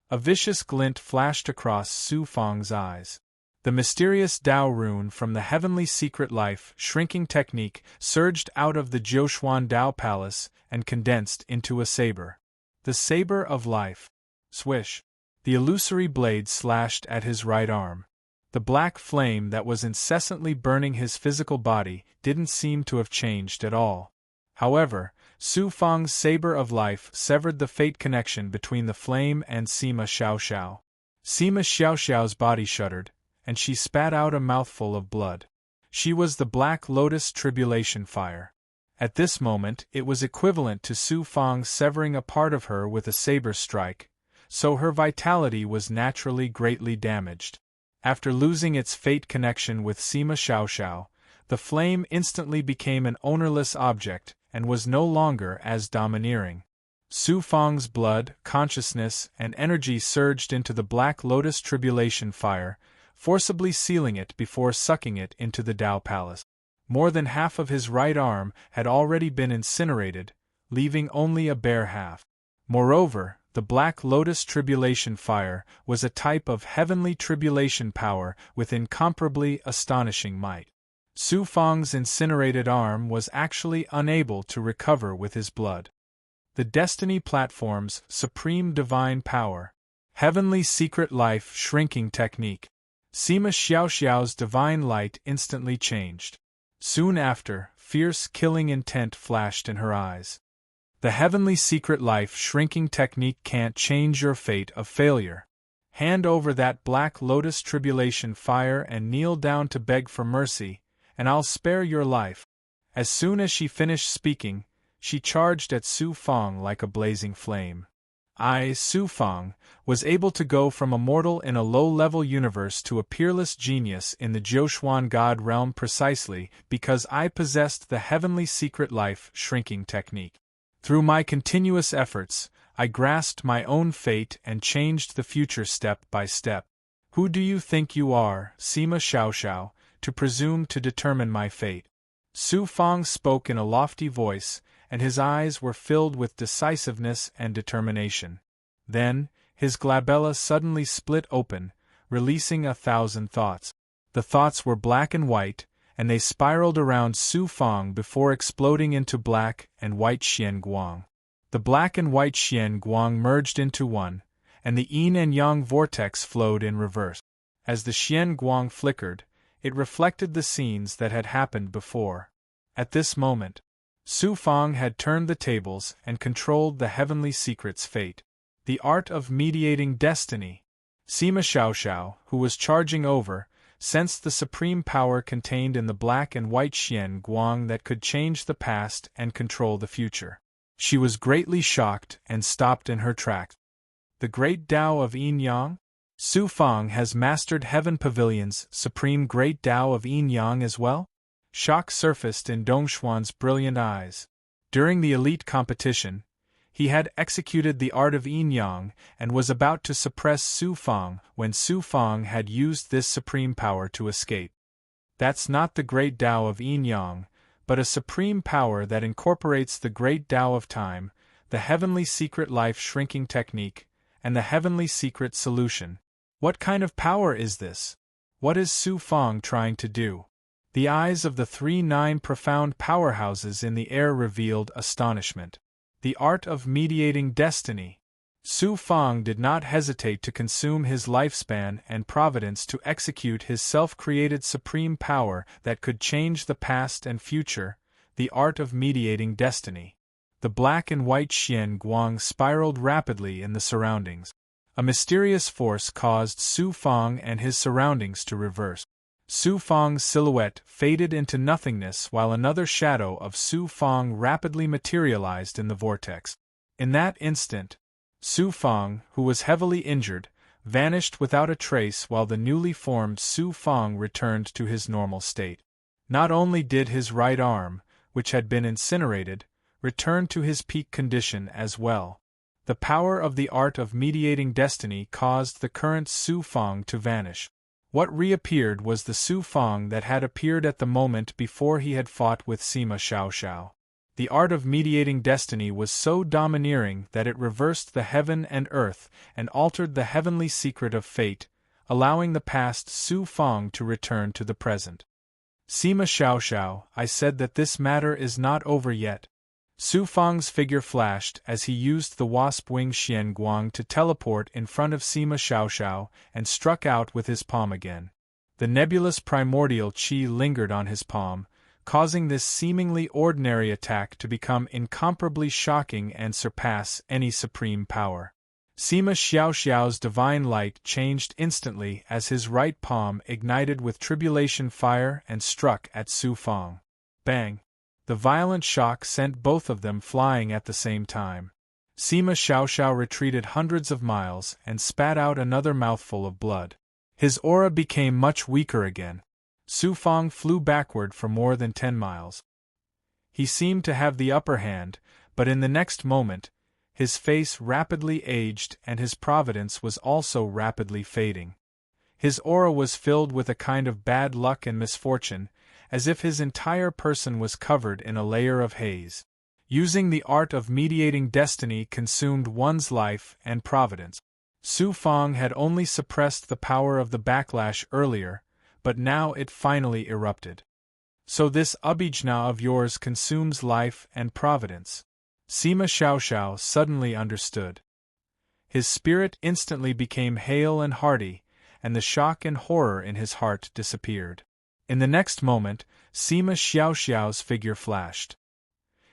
A vicious glint flashed across Su Fang's eyes. The mysterious Tao rune from the heavenly secret life shrinking technique surged out of the Jiuxuan Tao Palace and condensed into a saber. The saber of life. Swish. The illusory blade slashed at his right arm. The black flame that was incessantly burning his physical body didn't seem to have changed at all. However, Su Fang's saber of life severed the fate connection between the flame and Sima Xiaoxiao. Sima Xiaoxiao's body shuddered, and she spat out a mouthful of blood. She was the Black Lotus Tribulation Fire. At this moment it was equivalent to Su Fang severing a part of her with a saber strike, so her vitality was naturally greatly damaged. After losing its fate connection with Sima Xiaoxiao, the flame instantly became an ownerless object and was no longer as domineering. Su Fang's blood, consciousness, and energy surged into the Black Lotus Tribulation Fire, forcibly sealing it before sucking it into the Tao Palace. More than half of his right arm had already been incinerated, leaving only a bare half. Moreover, the Black Lotus Tribulation Fire was a type of heavenly tribulation power with incomparably astonishing might. Su Fang's incinerated arm was actually unable to recover with his blood. The Destiny Platform's Supreme Divine Power. Heavenly Secret Life Shrinking Technique. Sima Xiaoxiao's divine light instantly changed. Soon after, fierce killing intent flashed in her eyes. The Heavenly Secret Life Shrinking Technique can't change your fate of failure. Hand over that Black Lotus Tribulation Fire and kneel down to beg for mercy, and I'll spare your life. As soon as she finished speaking, she charged at Su Fang like a blazing flame. Su Fang, was able to go from a mortal in a low-level universe to a peerless genius in the Jiuxuan God realm precisely because I possessed the Heavenly Secret Life Shrinking Technique. Through my continuous efforts, I grasped my own fate and changed the future step by step. Who do you think you are, Sima Xiaoxiao, to presume to determine my fate? Su Fang spoke in a lofty voice, and his eyes were filled with decisiveness and determination. Then, his glabella suddenly split open, releasing 1,000 thoughts. The thoughts were black and white, and they spiraled around Su Fang before exploding into black and white Xian Guang. The black and white Xian Guang merged into one, and the yin and yang vortex flowed in reverse. As the Xian Guang flickered, it reflected the scenes that had happened before. At this moment, Su Fang had turned the tables and controlled the Heavenly Secret's fate. The art of mediating destiny. Sima Xiaoxiao, who was charging over, sensed the supreme power contained in the black and white Xian Guang that could change the past and control the future. She was greatly shocked and stopped in her tracks. The great Tao of Yin Yang? Su Fang has mastered Heaven Pavilion's supreme great Tao of Yin Yang as well? Shock surfaced in Dongshuan's brilliant eyes. During the elite competition, he had executed the art of Yin Yang and was about to suppress Su Fang when Su Fang had used this supreme power to escape. That's not the great Tao of Yin Yang, but a supreme power that incorporates the great Tao of time, the Heavenly Secret Life Shrinking Technique, and the Heavenly Secret Solution. What kind of power is this? What is Su Fang trying to do? The eyes of the 3-9 profound powerhouses in the air revealed astonishment. The art of mediating destiny. Su Fang did not hesitate to consume his lifespan and providence to execute his self-created supreme power that could change the past and future, the art of mediating destiny. The black and white Xian Guang spiraled rapidly in the surroundings. A mysterious force caused Su Fang and his surroundings to reverse. Su Fang's silhouette faded into nothingness while another shadow of Su Fang rapidly materialized in the vortex. In that instant, Su Fang, who was heavily injured, vanished without a trace while the newly formed Su Fang returned to his normal state. Not only did his right arm, which had been incinerated, return to his peak condition as well. The power of the art of mediating destiny caused the current Su Fang to vanish. What reappeared was the Su Fang that had appeared at the moment before he had fought with Sima Xiaoxiao. The art of mediating destiny was so domineering that it reversed the heaven and earth and altered the heavenly secret of fate, allowing the past Su Fang to return to the present. Sima Xiaoxiao, I said that this matter is not over yet. Su Fang's figure flashed as he used the wasp-wing Xian Guang to teleport in front of Sima Xiaoxiao and struck out with his palm again. The nebulous primordial qi lingered on his palm, causing this seemingly ordinary attack to become incomparably shocking and surpass any supreme power. Sima Xiaoxiao's divine light changed instantly as his right palm ignited with tribulation fire and struck at Su Fang. Bang! The violent shock sent both of them flying at the same time. Sima Xiaoxiao retreated hundreds of miles and spat out another mouthful of blood. His aura became much weaker again. Su Fang flew backward for more than 10 miles. He seemed to have the upper hand, but in the next moment, his face rapidly aged and his providence was also rapidly fading. His aura was filled with a kind of bad luck and misfortune, as if his entire person was covered in a layer of haze. Using the art of mediating destiny consumed one's life and providence. Su Fang had only suppressed the power of the backlash earlier, but now it finally erupted. So this abhijna of yours consumes life and providence. Sima Xiaoxiao suddenly understood. His spirit instantly became hale and hearty, and the shock and horror in his heart disappeared. In the next moment, Sima Xiaoxiao's figure flashed.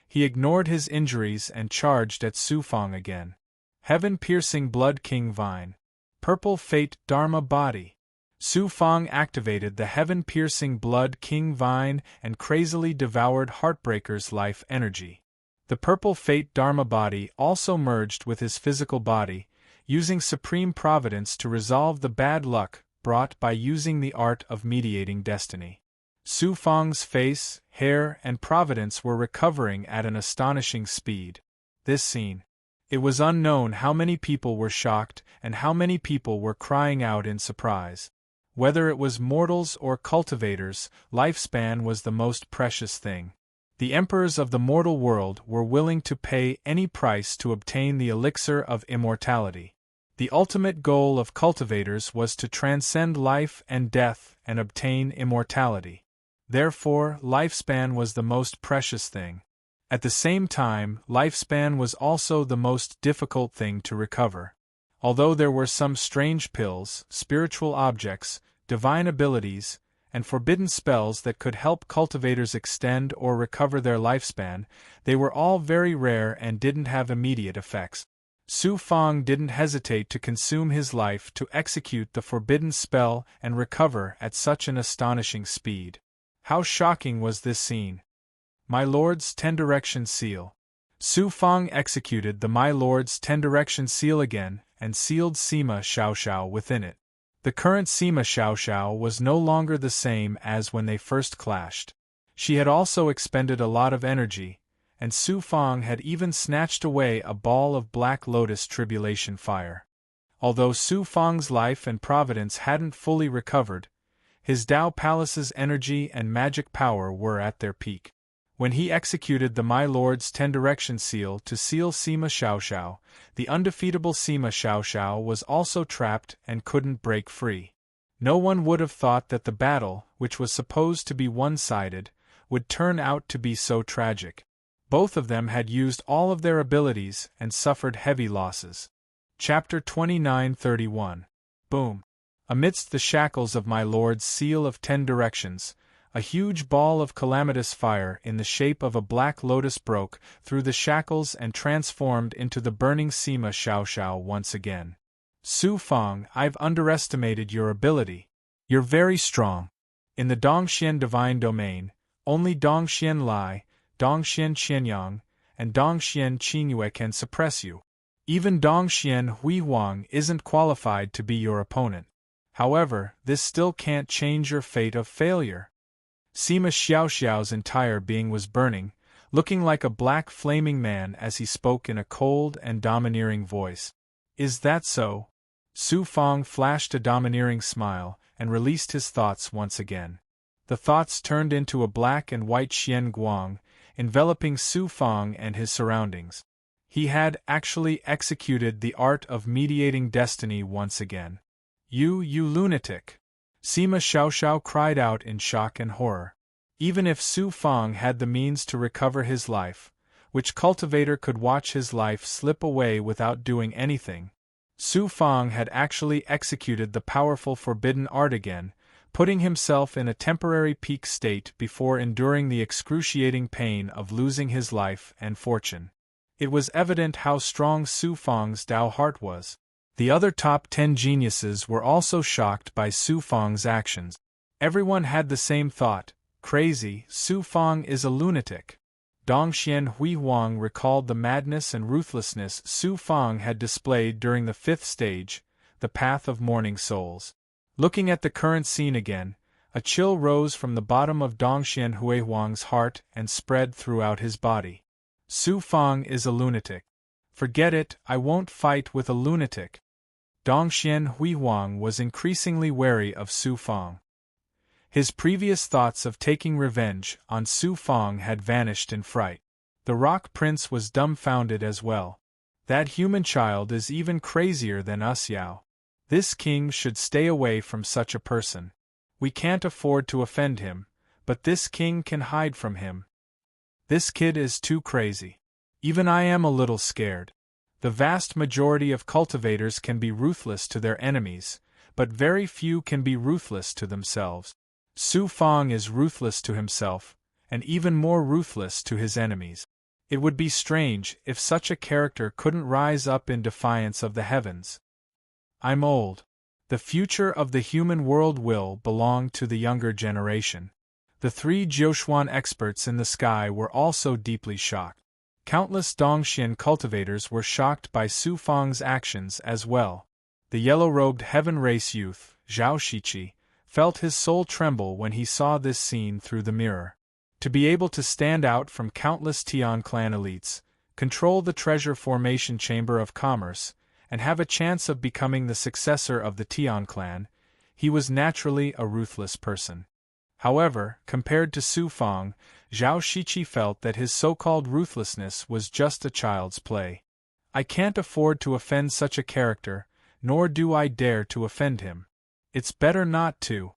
He ignored his injuries and charged at Su Fang again. Heaven-piercing Blood King Vine. Purple Fate Dharma Body. Su Fang activated the heaven-piercing Blood King Vine and crazily devoured Heartbreaker's life energy. The Purple Fate Dharma Body also merged with his physical body, using supreme providence to resolve the bad luck brought by using the art of mediating destiny. Su Fang's face, hair, and providence were recovering at an astonishing speed. This scene. It was unknown how many people were shocked and how many people were crying out in surprise. Whether it was mortals or cultivators, lifespan was the most precious thing. The emperors of the mortal world were willing to pay any price to obtain the elixir of immortality. The ultimate goal of cultivators was to transcend life and death and obtain immortality. Therefore, lifespan was the most precious thing. At the same time, lifespan was also the most difficult thing to recover. Although there were some strange pills, spiritual objects, divine abilities, and forbidden spells that could help cultivators extend or recover their lifespan, they were all very rare and didn't have immediate effects. Su Fang didn't hesitate to consume his life to execute the forbidden spell and recover at such an astonishing speed. How shocking was this scene! My Lord's Ten Direction Seal. Su Fang executed the My Lord's Ten Direction Seal again and sealed Sima Xiaoxiao within it. The current Sima Xiaoxiao was no longer the same as when they first clashed. She had also expended a lot of energy, and Su Fang had even snatched away a ball of Black Lotus tribulation fire. Although Su Fang's life and providence hadn't fully recovered, his Dao Palace's energy and magic power were at their peak. When he executed the My Lord's Ten Direction Seal to seal Sima Xiaoxiao, the undefeatable Sima Xiaoxiao was also trapped and couldn't break free. No one would have thought that the battle, which was supposed to be one-sided, would turn out to be so tragic. Both of them had used all of their abilities and suffered heavy losses. Chapter 29:31. Boom. Amidst the shackles of my Lord's Seal of 10 Directions, a huge ball of calamitous fire in the shape of a black lotus broke through the shackles and transformed into the burning Sima Xiaoxiao once again. Su Fang, I've underestimated your ability. You're very strong. In the Dongxian Divine Domain, only Dongxian Lai, Dongxian Qianyang, and Dongxian Qinyue can suppress you. Even Dongxian Hui Huang isn't qualified to be your opponent. However, this still can't change your fate of failure. Sima Xiaoxiao's entire being was burning, looking like a black flaming man as he spoke in a cold and domineering voice. Is that so? Su Fang flashed a domineering smile and released his thoughts once again. The thoughts turned into a black and white Xian Guang, enveloping Su Fang and his surroundings. He had actually executed the art of mediating destiny once again. You lunatic! Sima Xiaoxiao cried out in shock and horror. Even if Su Fang had the means to recover his life, which cultivator could watch his life slip away without doing anything? Su Fang had actually executed the powerful forbidden art again, putting himself in a temporary peak state before enduring the excruciating pain of losing his life and fortune. It was evident how strong Su Fang's Dao heart was. The other top 10 geniuses were also shocked by Su Fang's actions. Everyone had the same thought: crazy, Su Fang is a lunatic. Dongxian Hui Huang recalled the madness and ruthlessness Su Fang had displayed during the 5th stage, the Path of Mourning Souls. Looking at the current scene again, a chill rose from the bottom of Dongxian Hui Huang's heart and spread throughout his body. Su Fang is a lunatic. Forget it, I won't fight with a lunatic. Dongxian Hui Huang was increasingly wary of Su Fang. His previous thoughts of taking revenge on Su Fong had vanished in fright. The Rock Prince was dumbfounded as well. That human child is even crazier than us, Yao. This king should stay away from such a person. We can't afford to offend him, but this king can hide from him. This kid is too crazy. Even I am a little scared. The vast majority of cultivators can be ruthless to their enemies, but very few can be ruthless to themselves. Su Fong is ruthless to himself, and even more ruthless to his enemies. It would be strange if such a character couldn't rise up in defiance of the heavens. I'm old. The future of the human world will belong to the younger generation. The 3 Jiuquan experts in the sky were also deeply shocked. Countless Dongxian cultivators were shocked by Su Fong's actions as well. The yellow-robed heaven race youth, Zhao Shiqi, felt his soul tremble when he saw this scene through the mirror. To be able to stand out from countless Tian clan elites, control the treasure formation chamber of commerce, and have a chance of becoming the successor of the Tian clan, he was naturally a ruthless person. However, compared to Su Fong, Zhao Shiqi felt that his so-called ruthlessness was just a child's play. I can't afford to offend such a character, nor do I dare to offend him. It's better not to.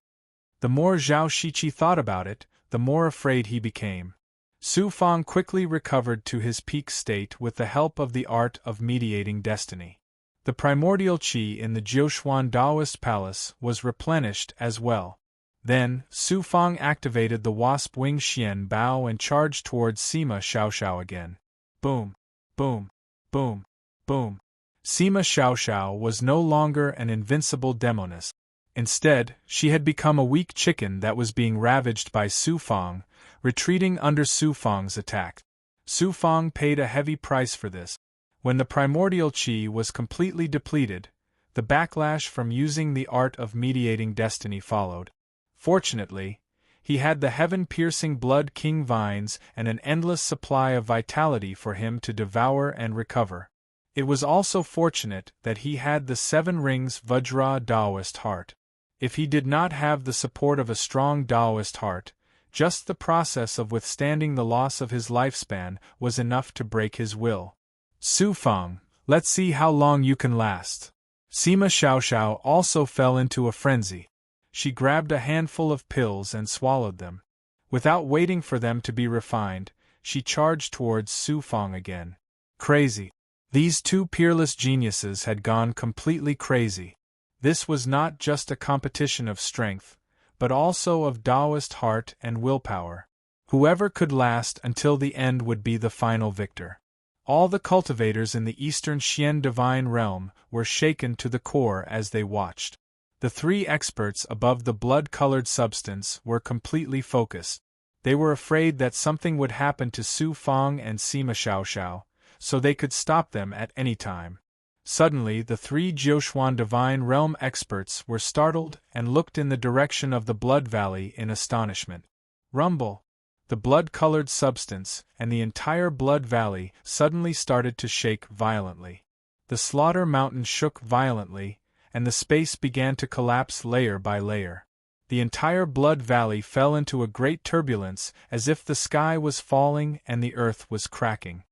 The more Zhao Shiqi thought about it, the more afraid he became. Su Fong quickly recovered to his peak state with the help of the art of mediating destiny. The primordial qi in the Jiuquan Taoist palace was replenished as well. Then, Su Fong activated the wasp wing Xian Bao and charged towards Sima Xiaoxiao again. Boom! Boom! Boom! Boom! Sima Xiaoxiao was no longer an invincible demoness. Instead, she had become a weak chicken that was being ravaged by Su Fong, retreating under Su Fong's attack. Su Fong paid a heavy price for this. When the primordial qi was completely depleted, the backlash from using the art of mediating destiny followed. Fortunately, he had the heaven-piercing blood king vines and an endless supply of vitality for him to devour and recover. It was also fortunate that he had the 7 rings Vajra Taoist heart. If he did not have the support of a strong Taoist heart, just the process of withstanding the loss of his lifespan was enough to break his will. Su Fong, let's see how long you can last. Sima Xiaoxiao also fell into a frenzy. She grabbed a handful of pills and swallowed them. Without waiting for them to be refined, she charged towards Su Fong again. Crazy. These 2 peerless geniuses had gone completely crazy. This was not just a competition of strength, but also of Taoist heart and willpower. Whoever could last until the end would be the final victor. All the cultivators in the Eastern Xian divine realm were shaken to the core as they watched. The 3 experts above the blood-colored substance were completely focused. They were afraid that something would happen to Su Fong and Sima Xiaoxiao, so they could stop them at any time. Suddenly, the 3 Jiuquan divine realm experts were startled and looked in the direction of the Blood Valley in astonishment. Rumble! The blood-colored substance and the entire Blood Valley suddenly started to shake violently. The Slaughter Mountain shook violently, and the space began to collapse layer by layer. The entire Blood Valley fell into a great turbulence as if the sky was falling and the earth was cracking.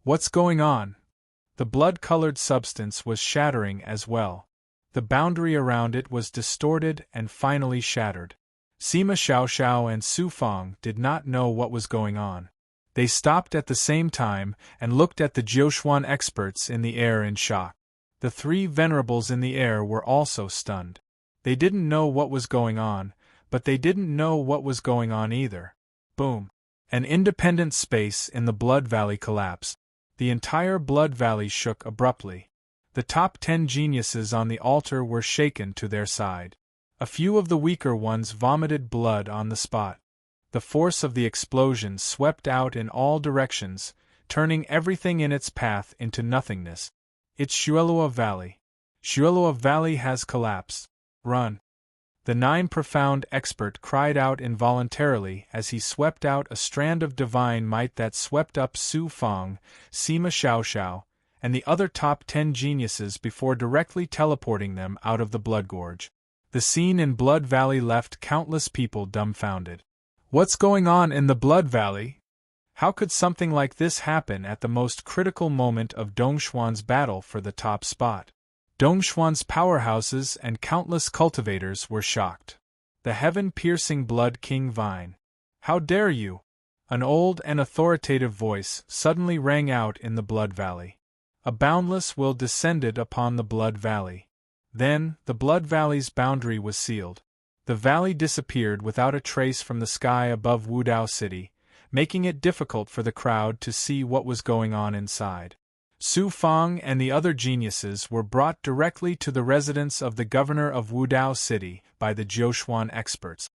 What's going on? The blood-colored substance was shattering as well. The boundary around it was distorted and finally shattered. Sima Xiaoxiao and Su Fong did not know what was going on. They stopped at the same time and looked at the Jiuquan experts in the air in shock. The 3 venerables in the air were also stunned. They didn't know what was going on, but they didn't know what was going on either. Boom! An independent space in the Blood Valley collapsed. The entire Blood Valley shook abruptly. The top 10 geniuses on the altar were shaken to their side. A few of the weaker ones vomited blood on the spot. The force of the explosion swept out in all directions, turning everything in its path into nothingness. It's Shuelua Valley. Shuelua Valley has collapsed. Run! The 9 profound expert cried out involuntarily as he swept out a strand of divine might that swept up Su Fong, Sima Xiaoxiao, and the other top 10 geniuses before directly teleporting them out of the blood gorge. The scene in Blood Valley left countless people dumbfounded. What's going on in the Blood Valley? How could something like this happen at the most critical moment of Dongxuan's battle for the top spot? Dongxuan's powerhouses and countless cultivators were shocked. The heaven-piercing Blood King Vine. How dare you? An old and authoritative voice suddenly rang out in the Blood Valley. A boundless will descended upon the Blood Valley. Then, the Blood Valley's boundary was sealed. The valley disappeared without a trace from the sky above Wudao City, making it difficult for the crowd to see what was going on inside. Su Fang and the other geniuses were brought directly to the residence of the governor of Wudao City by the Jiushuan experts.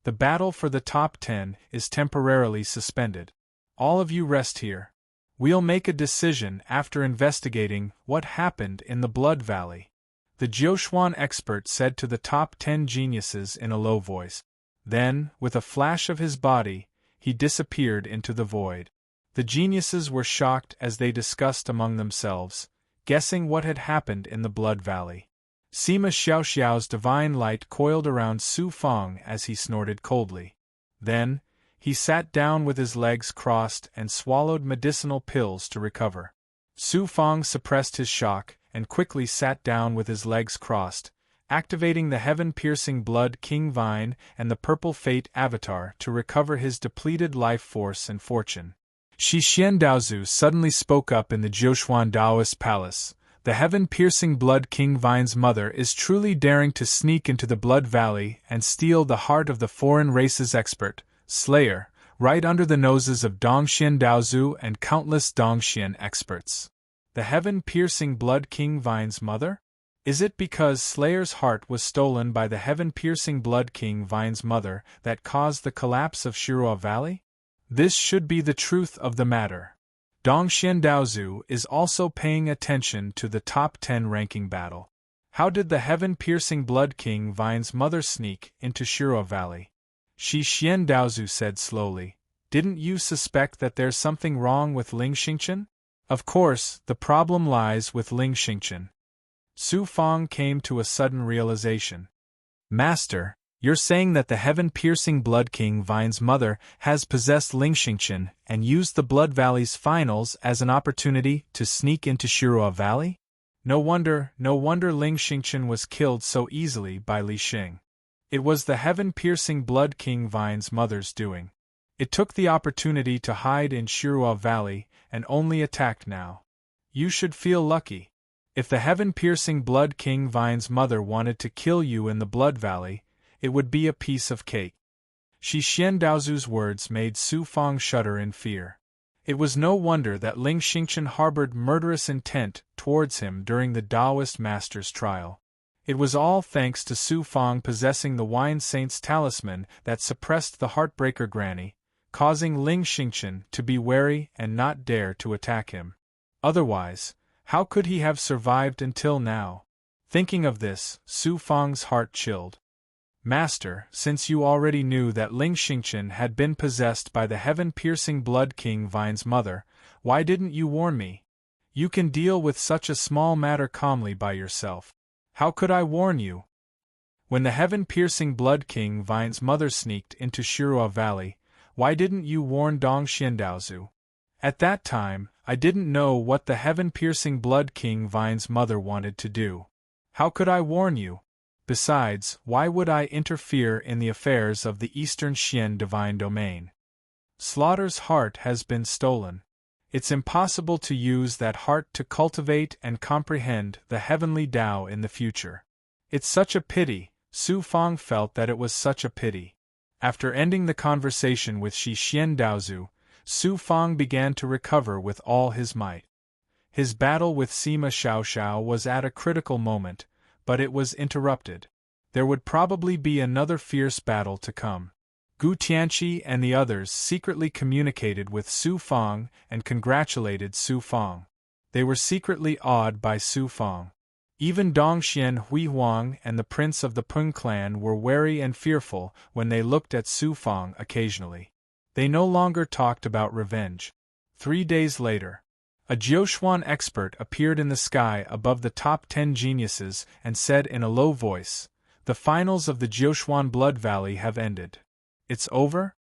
The battle for the top 10 is temporarily suspended. All of you rest here. We'll make a decision after investigating what happened in the Blood Valley. The Jiushuan expert said to the top 10 geniuses in a low voice. Then, with a flash of his body, he disappeared into the void. The geniuses were shocked as they discussed among themselves, guessing what had happened in the Blood Valley. Sima Xiaoxiao's divine light coiled around Su Fang as he snorted coldly. Then, he sat down with his legs crossed and swallowed medicinal pills to recover. Su Fang suppressed his shock and quickly sat down with his legs crossed, activating the heaven-piercing Blood King Vine and the Purple Fate Avatar to recover his depleted life force and fortune. Shi Xiandaozu suddenly spoke up in the Jiushuan Daoist Palace. The heaven-piercing Blood King Vine's mother is truly daring to sneak into the Blood Valley and steal the heart of the foreign race's expert, Slayer, right under the noses of Dongxian Daozu and countless Dongxian experts. The heaven-piercing Blood King Vine's mother? Is it because Slayer's heart was stolen by the heaven-piercing Blood King Vine's mother that caused the collapse of Shirua Valley? This should be the truth of the matter. Dongxian Daozu is also paying attention to the top 10 ranking battle. How did the heaven-piercing Blood King Vine's mother sneak into Shirua Valley? Shi Xiandaozu said slowly, "Didn't you suspect that there's something wrong with Ling Xingchen?" "Of course, the problem lies with Ling Xingchen." Su Fang came to a sudden realization. "Master, you're saying that the heaven-piercing Blood King Vine's mother has possessed Ling Xingchen and used the Blood Valley's finals as an opportunity to sneak into Shirua Valley? No wonder Ling Xingchen was killed so easily by Li Xing. It was the heaven-piercing Blood King Vine's mother's doing. It took the opportunity to hide in Shirua Valley and only attacked now. You should feel lucky. If the heaven-piercing Blood King Vine's mother wanted to kill you in the Blood Valley, it would be a piece of cake." Shi Xiandaozu's words made Su Fang shudder in fear. It was no wonder that Ling Xingchen harbored murderous intent towards him during the Taoist master's trial. It was all thanks to Su Fang possessing the Wine Saint's talisman that suppressed the Heartbreaker Granny, causing Ling Xingchen to be wary and not dare to attack him. Otherwise, how could he have survived until now? Thinking of this, Su Fang's heart chilled. "Master, since you already knew that Ling Xingchen had been possessed by the heaven-piercing Blood King Vine's mother, why didn't you warn me? You can deal with such a small matter calmly by yourself. How could I warn you?" When the heaven-piercing Blood King Vine's mother sneaked into Shirua Valley, why didn't you warn Dongxian Daozu? At that time, I didn't know what the heaven-piercing Blood King Vine's mother wanted to do. How could I warn you? Besides, why would I interfere in the affairs of the Eastern Xian Divine Domain? Slaughter's heart has been stolen. It's impossible to use that heart to cultivate and comprehend the heavenly Tao in the future. It's such a pity. Su Fang felt that it was such a pity. After ending the conversation with Shi Xiandaozu, Su Fang began to recover with all his might. His battle with Sima Xiaoxiao was at a critical moment, but it was interrupted. There would probably be another fierce battle to come. Gu Tianqi and the others secretly communicated with Su Fang and congratulated Su Fang. They were secretly awed by Su Fang. Even Dongxian Huihuang and the prince of the Peng clan were wary and fearful when they looked at Su Fang occasionally. They no longer talked about revenge. 3 days later, a Jiushuan expert appeared in the sky above the top 10 geniuses and said in a low voice, The finals of the Jiuquan Blood Valley have ended. It's over?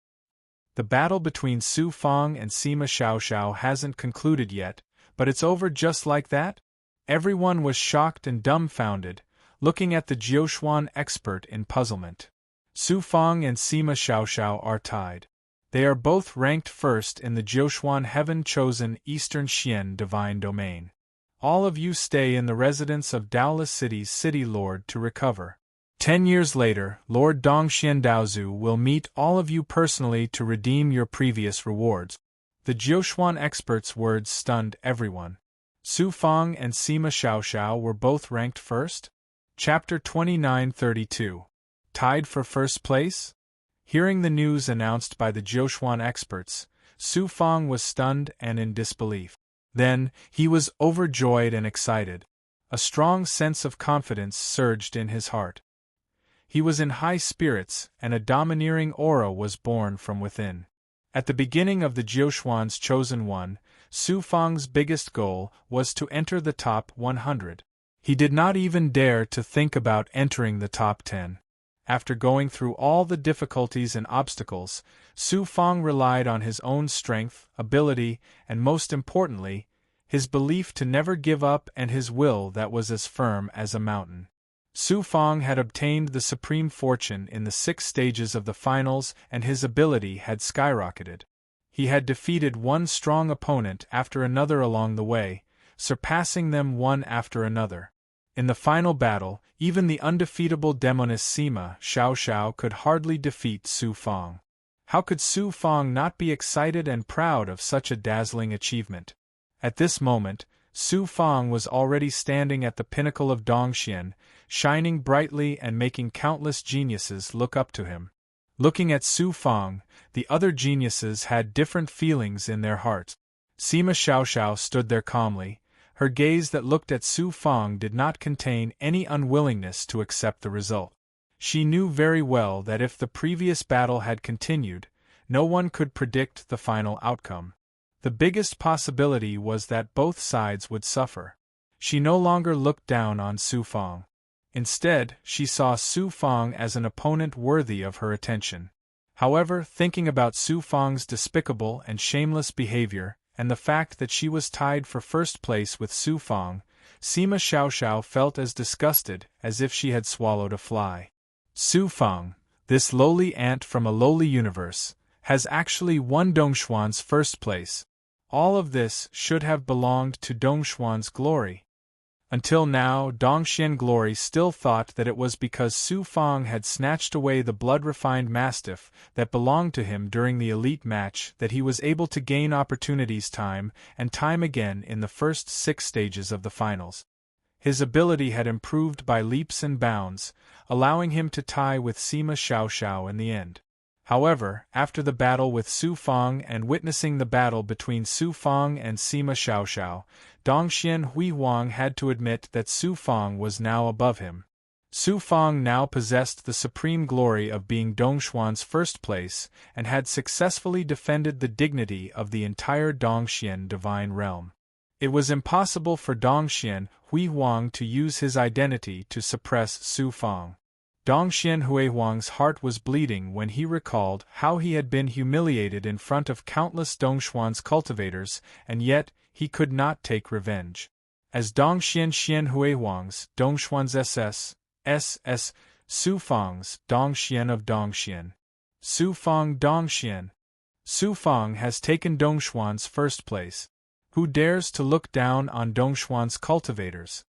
The battle between Su Fang and Sima Xiaoxiao hasn't concluded yet, but it's over just like that? Everyone was shocked and dumbfounded, looking at the Jiuquan expert in puzzlement. Su Fang and Sima Xiaoxiao are tied. They are both ranked first in the Jiuquan Heaven-chosen Eastern Xian Divine Domain. All of you stay in the residence of Daola City's City Lord to recover. 10 years later, Lord Dongxian Daozu will meet all of you personally to redeem your previous rewards. The Jiuquan expert's words stunned everyone. Su Fang and Sima Xiaoxiao were both ranked first? Chapter 2932. Tied for first place? Hearing the news announced by the Jiuquan experts, Su Fang was stunned and in disbelief. Then, he was overjoyed and excited. A strong sense of confidence surged in his heart. He was in high spirits, and a domineering aura was born from within. At the beginning of the Jiuquan's Chosen One, Su Fang's biggest goal was to enter the top 100. He did not even dare to think about entering the top 10. After going through all the difficulties and obstacles, Su Fang relied on his own strength, ability, and most importantly, his belief to never give up and his will that was as firm as a mountain. Su Fang had obtained the supreme fortune in the 6 stages of the finals and his ability had skyrocketed. He had defeated one strong opponent after another along the way, surpassing them one after another. In the final battle, even the undefeatable demoness Sima Xiaoxiao could hardly defeat Su Fang. How could Su Fang not be excited and proud of such a dazzling achievement? At this moment, Su Fang was already standing at the pinnacle of Dongxian, shining brightly and making countless geniuses look up to him. Looking at Su Fang, the other geniuses had different feelings in their hearts. Sima Xiaoxiao stood there calmly. Her gaze that looked at Su Fang did not contain any unwillingness to accept the result. She knew very well that if the previous battle had continued, no one could predict the final outcome. The biggest possibility was that both sides would suffer. She no longer looked down on Su Fang. Instead, she saw Su Fang as an opponent worthy of her attention. However, thinking about Su Fang's despicable and shameless behavior, and the fact that she was tied for first place with Su Fang, Sima Xiaoxiao felt as disgusted as if she had swallowed a fly. Su Fang, this lowly ant from a lowly universe, has actually won Dongxuan's first place. All of this should have belonged to Dongxuan's glory. Until now, Dongxian Glory still thought that it was because Su Fang had snatched away the blood-refined mastiff that belonged to him during the elite match that he was able to gain opportunities time and time again in the first 6 stages of the finals. His ability had improved by leaps and bounds, allowing him to tie with Sima Xiaoxiao in the end. However, after the battle with Su Fang and witnessing the battle between Su Fang and Sima Xiaoxiao, Dongxian Huihuang had to admit that Su Fang was now above him. Su Fang now possessed the supreme glory of being Dongxuan's first place and had successfully defended the dignity of the entire Dongxian divine realm. It was impossible for Dongxian Huihuang to use his identity to suppress Su Fang. Dongxian Huihuang's heart was bleeding when he recalled how he had been humiliated in front of countless Dongxuan's cultivators, and yet he could not take revenge. As Dongxian Huihuang's Dongxuan's SS, Su Fang's Dongxian of Dongxian. Su Fang Dongxian. Su Fang has taken Dongxuan's first place. Who dares to look down on Dongxuan's cultivators?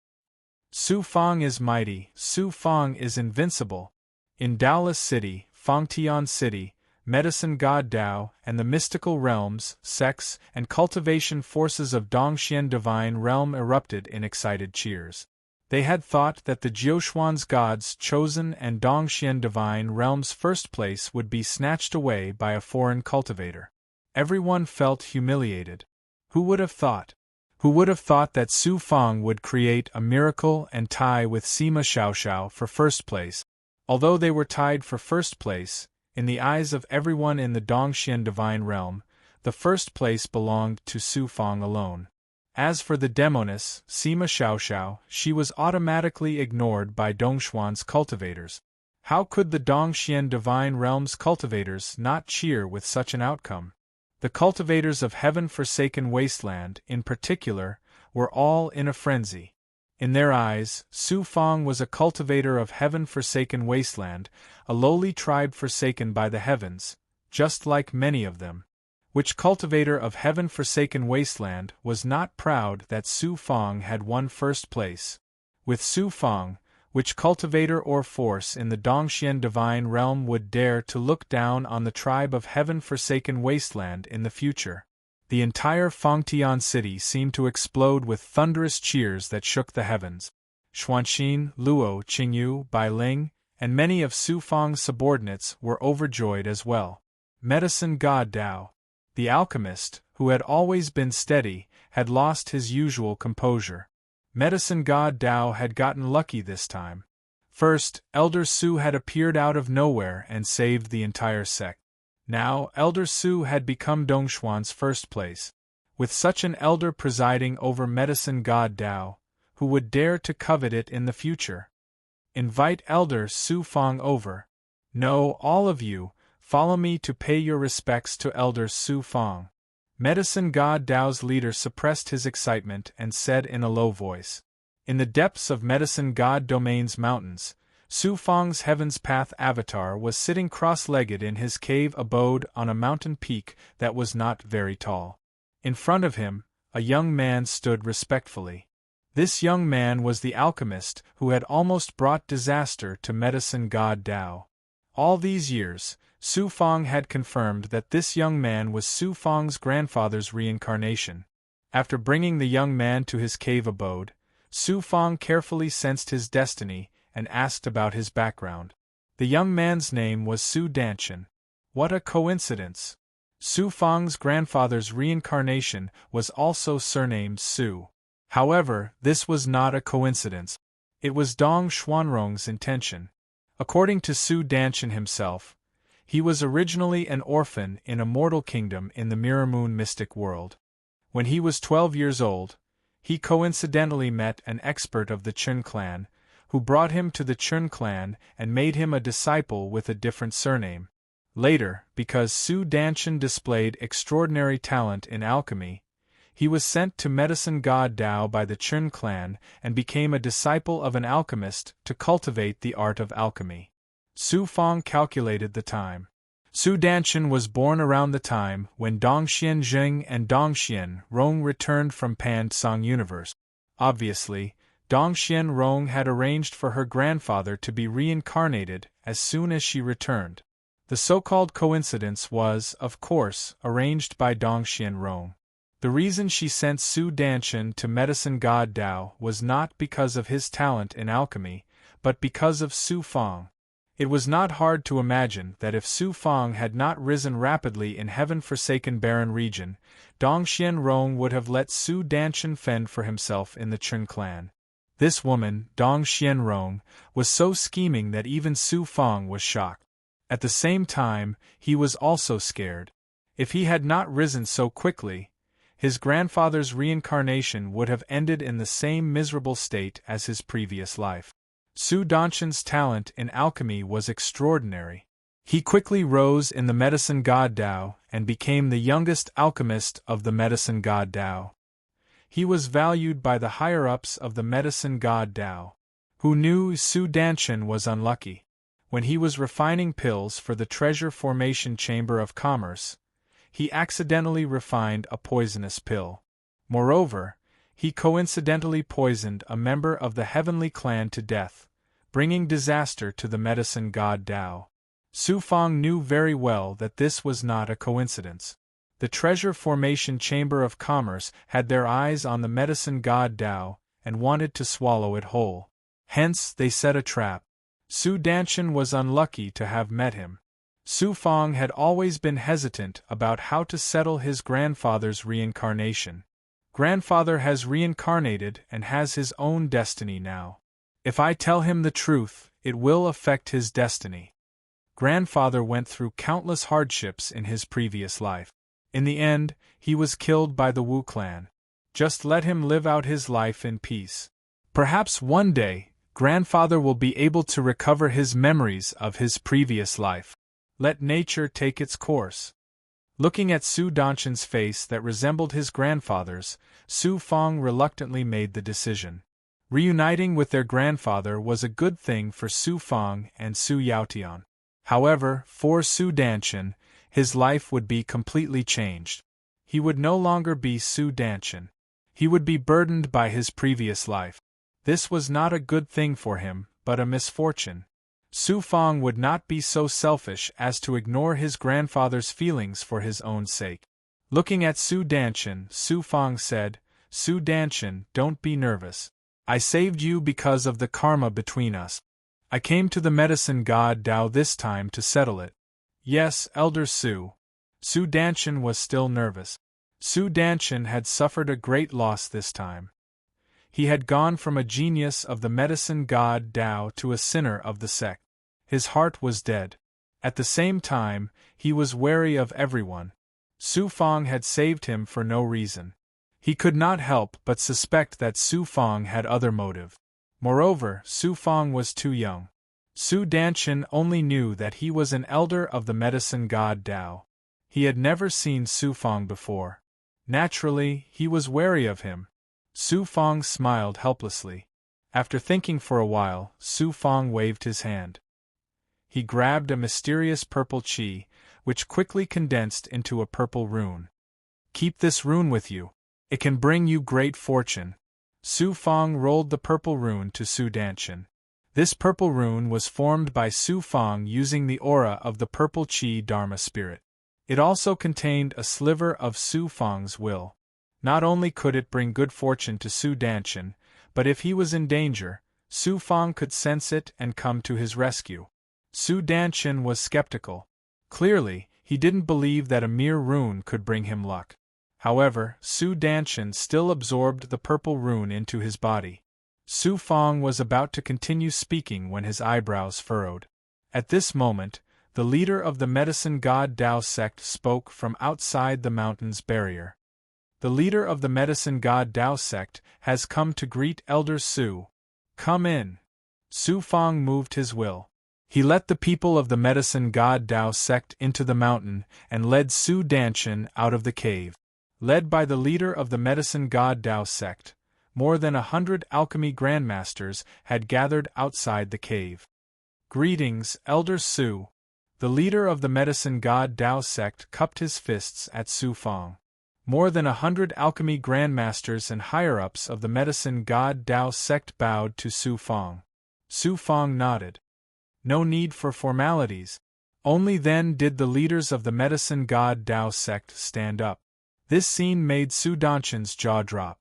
Su Fang is mighty, Su Fang is invincible. In Daola City, Fangtian City, medicine god Dao, and the mystical realms, sex, and cultivation forces of Dongxian divine realm erupted in excited cheers. They had thought that the Jiuquan's gods chosen and Dongxian divine realm's first place would be snatched away by a foreign cultivator. Everyone felt humiliated. Who would have thought? Who would have thought that Su Fang would create a miracle and tie with Sima Xiaoxiao for first place? Although they were tied for first place, in the eyes of everyone in the Dongxian divine realm, the first place belonged to Su Fang alone. As for the demoness, Sima Xiaoxiao, she was automatically ignored by Dongxuan's cultivators. How could the Dongxian Divine Realm's cultivators not cheer with such an outcome? The cultivators of heaven-forsaken wasteland, in particular, were all in a frenzy. In their eyes, Su Fang was a cultivator of heaven-forsaken wasteland, a lowly tribe forsaken by the heavens, just like many of them. Which cultivator of heaven-forsaken wasteland was not proud that Su Fang had won first place? With Su Fang, which cultivator or force in the Dongxian Divine Realm would dare to look down on the tribe of heaven-forsaken wasteland in the future? The entire Fangtian city seemed to explode with thunderous cheers that shook the heavens. Xuanxin, Luo, Qingyu, Bailing, and many of Su Fang's subordinates were overjoyed as well. Medicine God Dao, the alchemist, who had always been steady, had lost his usual composure. Medicine God Dao had gotten lucky this time. First, Elder Su had appeared out of nowhere and saved the entire sect. Now, Elder Su had become Dongxuan's first place. With such an elder presiding over Medicine God Dao, who would dare to covet it in the future? Invite Elder Su Fang over. No, all of you, follow me to pay your respects to Elder Su Fang. Medicine God Dao's leader suppressed his excitement and said in a low voice. In the depths of Medicine God Domain's mountains, Su Fang's Heaven's Path avatar was sitting cross-legged in his cave abode on a mountain peak that was not very tall. In front of him, a young man stood respectfully. This young man was the alchemist who had almost brought disaster to Medicine God Dao. All these years, Su Fang had confirmed that this young man was Su Fang's grandfather's reincarnation. After bringing the young man to his cave abode, Su Fang carefully sensed his destiny and asked about his background. The young man's name was Su Danchen. What a coincidence! Su Fang's grandfather's reincarnation was also surnamed Su. However, this was not a coincidence. It was Dong Xuanrong's intention. According to Su Danchen himself, he was originally an orphan in a mortal kingdom in the Mirror Moon mystic world. When he was 12 years old, he coincidentally met an expert of the Chun clan, who brought him to the Chun clan and made him a disciple with a different surname. Later, because Su Danchen displayed extraordinary talent in alchemy, he was sent to Medicine God Dao by the Chun clan and became a disciple of an alchemist to cultivate the art of alchemy. Su Fang calculated the time. Su Danchen was born around the time when Dongxian Zheng and Dongxian Rong returned from Pan Tsang Universe. Obviously, Dongxian Rong had arranged for her grandfather to be reincarnated as soon as she returned. The so-called coincidence was, of course, arranged by Dongxian Rong. The reason she sent Su Danchen to Medicine God Dao was not because of his talent in alchemy, but because of Su Fang. It was not hard to imagine that if Su Fang had not risen rapidly in heaven-forsaken barren region, Dongxian Rong would have let Su Danchen fend for himself in the Chun clan. This woman, Dongxian Rong, was so scheming that even Su Fang was shocked. At the same time, he was also scared. If he had not risen so quickly, his grandfather's reincarnation would have ended in the same miserable state as his previous life. Su Danchen's talent in alchemy was extraordinary. He quickly rose in the Medicine God Dao and became the youngest alchemist of the Medicine God Dao. He was valued by the higher-ups of the Medicine God Dao, who knew Su Danchen was unlucky. When he was refining pills for the Treasure Formation Chamber of Commerce, he accidentally refined a poisonous pill. Moreover, he coincidentally poisoned a member of the Heavenly Clan to death, bringing disaster to the Medicine God Dao. Su Fang knew very well that this was not a coincidence. The Treasure Formation Chamber of Commerce had their eyes on the Medicine God Dao and wanted to swallow it whole. Hence, they set a trap. Su Danchen was unlucky to have met him. Su Fang had always been hesitant about how to settle his grandfather's reincarnation. Grandfather has reincarnated and has his own destiny now. If I tell him the truth, it will affect his destiny. Grandfather went through countless hardships in his previous life. In the end, he was killed by the Wu clan. Just let him live out his life in peace. Perhaps one day, grandfather will be able to recover his memories of his previous life. Let nature take its course. Looking at Su Danshan's face that resembled his grandfather's, Su Fang reluctantly made the decision. Reuniting with their grandfather was a good thing for Su Fang and Su Yaotian. However, for Su Danshan, his life would be completely changed. He would no longer be Su Danshan. He would be burdened by his previous life. This was not a good thing for him, but a misfortune. Su Fang would not be so selfish as to ignore his grandfather's feelings for his own sake. Looking at Su Danshan, Su Fang said, "Su Danshan, don't be nervous. I saved you because of the karma between us. I came to the medicine god Dao this time to settle it." "Yes, Elder Su." Su Danshan was still nervous. Su Danshan had suffered a great loss this time. He had gone from a genius of the medicine god Dao to a sinner of the sect. His heart was dead. At the same time, he was wary of everyone. Su Fang had saved him for no reason. He could not help but suspect that Su Fang had other motive. Moreover, Su Fang was too young. Su Danshan only knew that he was an elder of the medicine god Dao. He had never seen Su Fang before. Naturally, he was wary of him. Su Fang smiled helplessly. After thinking for a while, Su Fang waved his hand. He grabbed a mysterious purple chi, which quickly condensed into a purple rune. "Keep this rune with you. It can bring you great fortune." Su Fang rolled the purple rune to Su Danshan. This purple rune was formed by Su Fang using the aura of the purple chi Dharma spirit. It also contained a sliver of Su Fang's will. Not only could it bring good fortune to Su Danshan, but if he was in danger, Su Fang could sense it and come to his rescue. Su Danshan was skeptical. Clearly, he didn't believe that a mere rune could bring him luck. However, Su Danshan still absorbed the purple rune into his body. Su Fang was about to continue speaking when his eyebrows furrowed. At this moment, the leader of the medicine god Dao sect spoke from outside the mountain's barrier. "The leader of the medicine god Dao sect has come to greet Elder Su. Come in." Su Fang moved his will. He let the people of the medicine god Dao sect into the mountain and led Su Danshan out of the cave. Led by the leader of the medicine god Dao sect, more than 100 alchemy grandmasters had gathered outside the cave. "Greetings, Elder Su." The leader of the medicine god Dao sect cupped his fists at Su Fang. More than 100 alchemy grandmasters and higher-ups of the medicine god Dao sect bowed to Su Fang. Su Fang nodded. No need for formalities. Only then did the leaders of the medicine god Dao sect stand up. This scene made Su Danshan's jaw drop.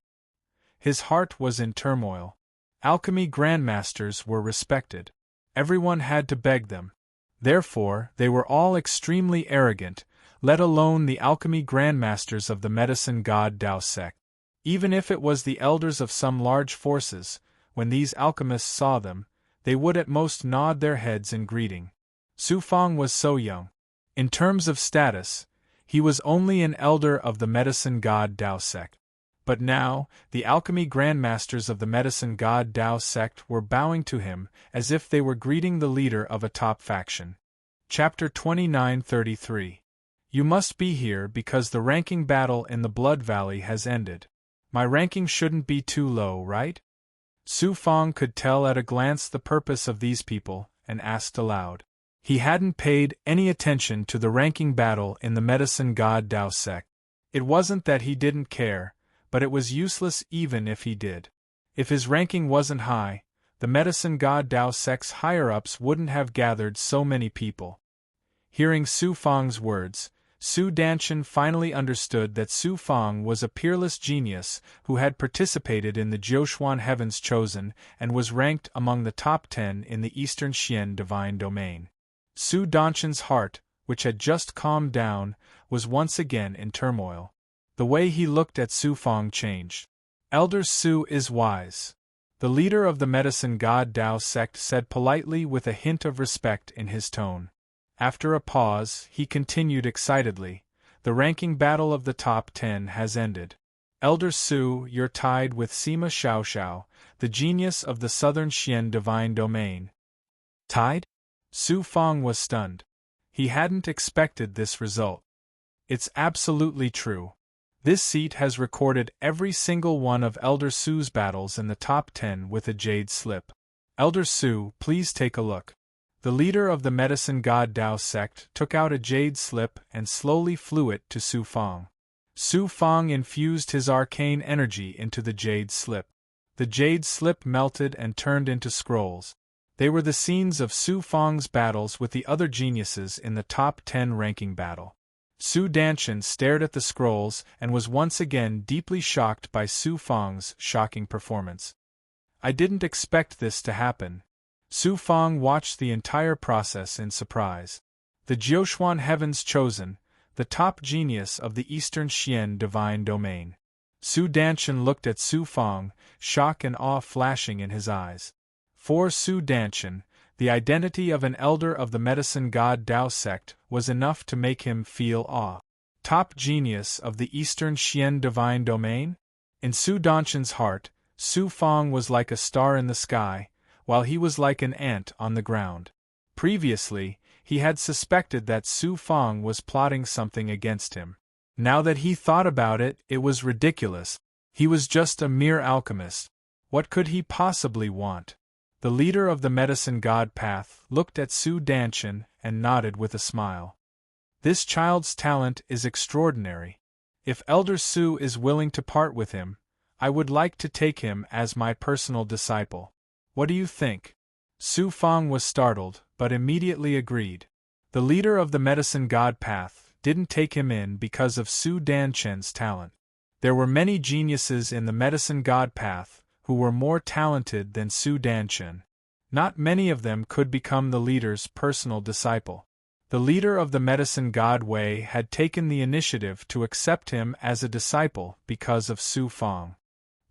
His heart was in turmoil. Alchemy grandmasters were respected. Everyone had to beg them. Therefore, they were all extremely arrogant, let alone the alchemy grandmasters of the medicine god Dao sect. Even if it was the elders of some large forces, when these alchemists saw them, they would at most nod their heads in greeting. Su Fang was so young. In terms of status, he was only an elder of the medicine god Dao sect. But now, the alchemy grandmasters of the medicine god Dao sect were bowing to him as if they were greeting the leader of a top faction. Chapter 2933. You must be here because the ranking battle in the Blood Valley has ended. My ranking shouldn't be too low, right? Su Fang could tell at a glance the purpose of these people, and asked aloud. He hadn't paid any attention to the ranking battle in the medicine god Dao sect. It wasn't that he didn't care, but it was useless even if he did. If his ranking wasn't high, the medicine god Dao sect's higher-ups wouldn't have gathered so many people. Hearing Su Fang's words, Su Danshan finally understood that Su Fang was a peerless genius who had participated in the Jiuxuan Heavens Chosen and was ranked among the top 10 in the Eastern Xian Divine Domain. Su Danshan's heart, which had just calmed down, was once again in turmoil. The way he looked at Su Fang changed. Elder Su is wise. The leader of the medicine god Dao sect said politely with a hint of respect in his tone. After a pause, he continued excitedly, the ranking battle of the top 10 has ended. Elder Su, you're tied with Sima Xiaoxiao, the genius of the Southern Xian divine domain. Tied? Su Fang was stunned. He hadn't expected this result. It's absolutely true. This seat has recorded every single one of Elder Su's battles in the top 10 with a jade slip. Elder Su, please take a look. The leader of the medicine god Dao sect took out a jade slip and slowly flew it to Su Fang. Su Fang infused his arcane energy into the jade slip. The jade slip melted and turned into scrolls. They were the scenes of Su Fang's battles with the other geniuses in the top 10 ranking battle. Su Danshan stared at the scrolls and was once again deeply shocked by Su Fang's shocking performance. I didn't expect this to happen. Su Fang watched the entire process in surprise. The Jiuxuan Heavens Chosen, the top genius of the Eastern Xian divine domain. Su Danshan looked at Su Fang, shock and awe flashing in his eyes. For Su Danshan, the identity of an elder of the medicine god Dao sect was enough to make him feel awe. Top genius of the Eastern Xian divine domain? In Su Danshan's heart, Su Fang was like a star in the sky, while he was like an ant on the ground. Previously, he had suspected that Su Fang was plotting something against him. Now that he thought about it, it was ridiculous. He was just a mere alchemist. What could he possibly want? The leader of the medicine god path looked at Su Danshan and nodded with a smile. This child's talent is extraordinary. If Elder Su is willing to part with him, I would like to take him as my personal disciple. What do you think? Su Fang was startled, but immediately agreed. The leader of the medicine god path didn't take him in because of Su Danshan's talent. There were many geniuses in the medicine god path who were more talented than Su Danshan. Not many of them could become the leader's personal disciple. The leader of the medicine god Wei had taken the initiative to accept him as a disciple because of Su Fang.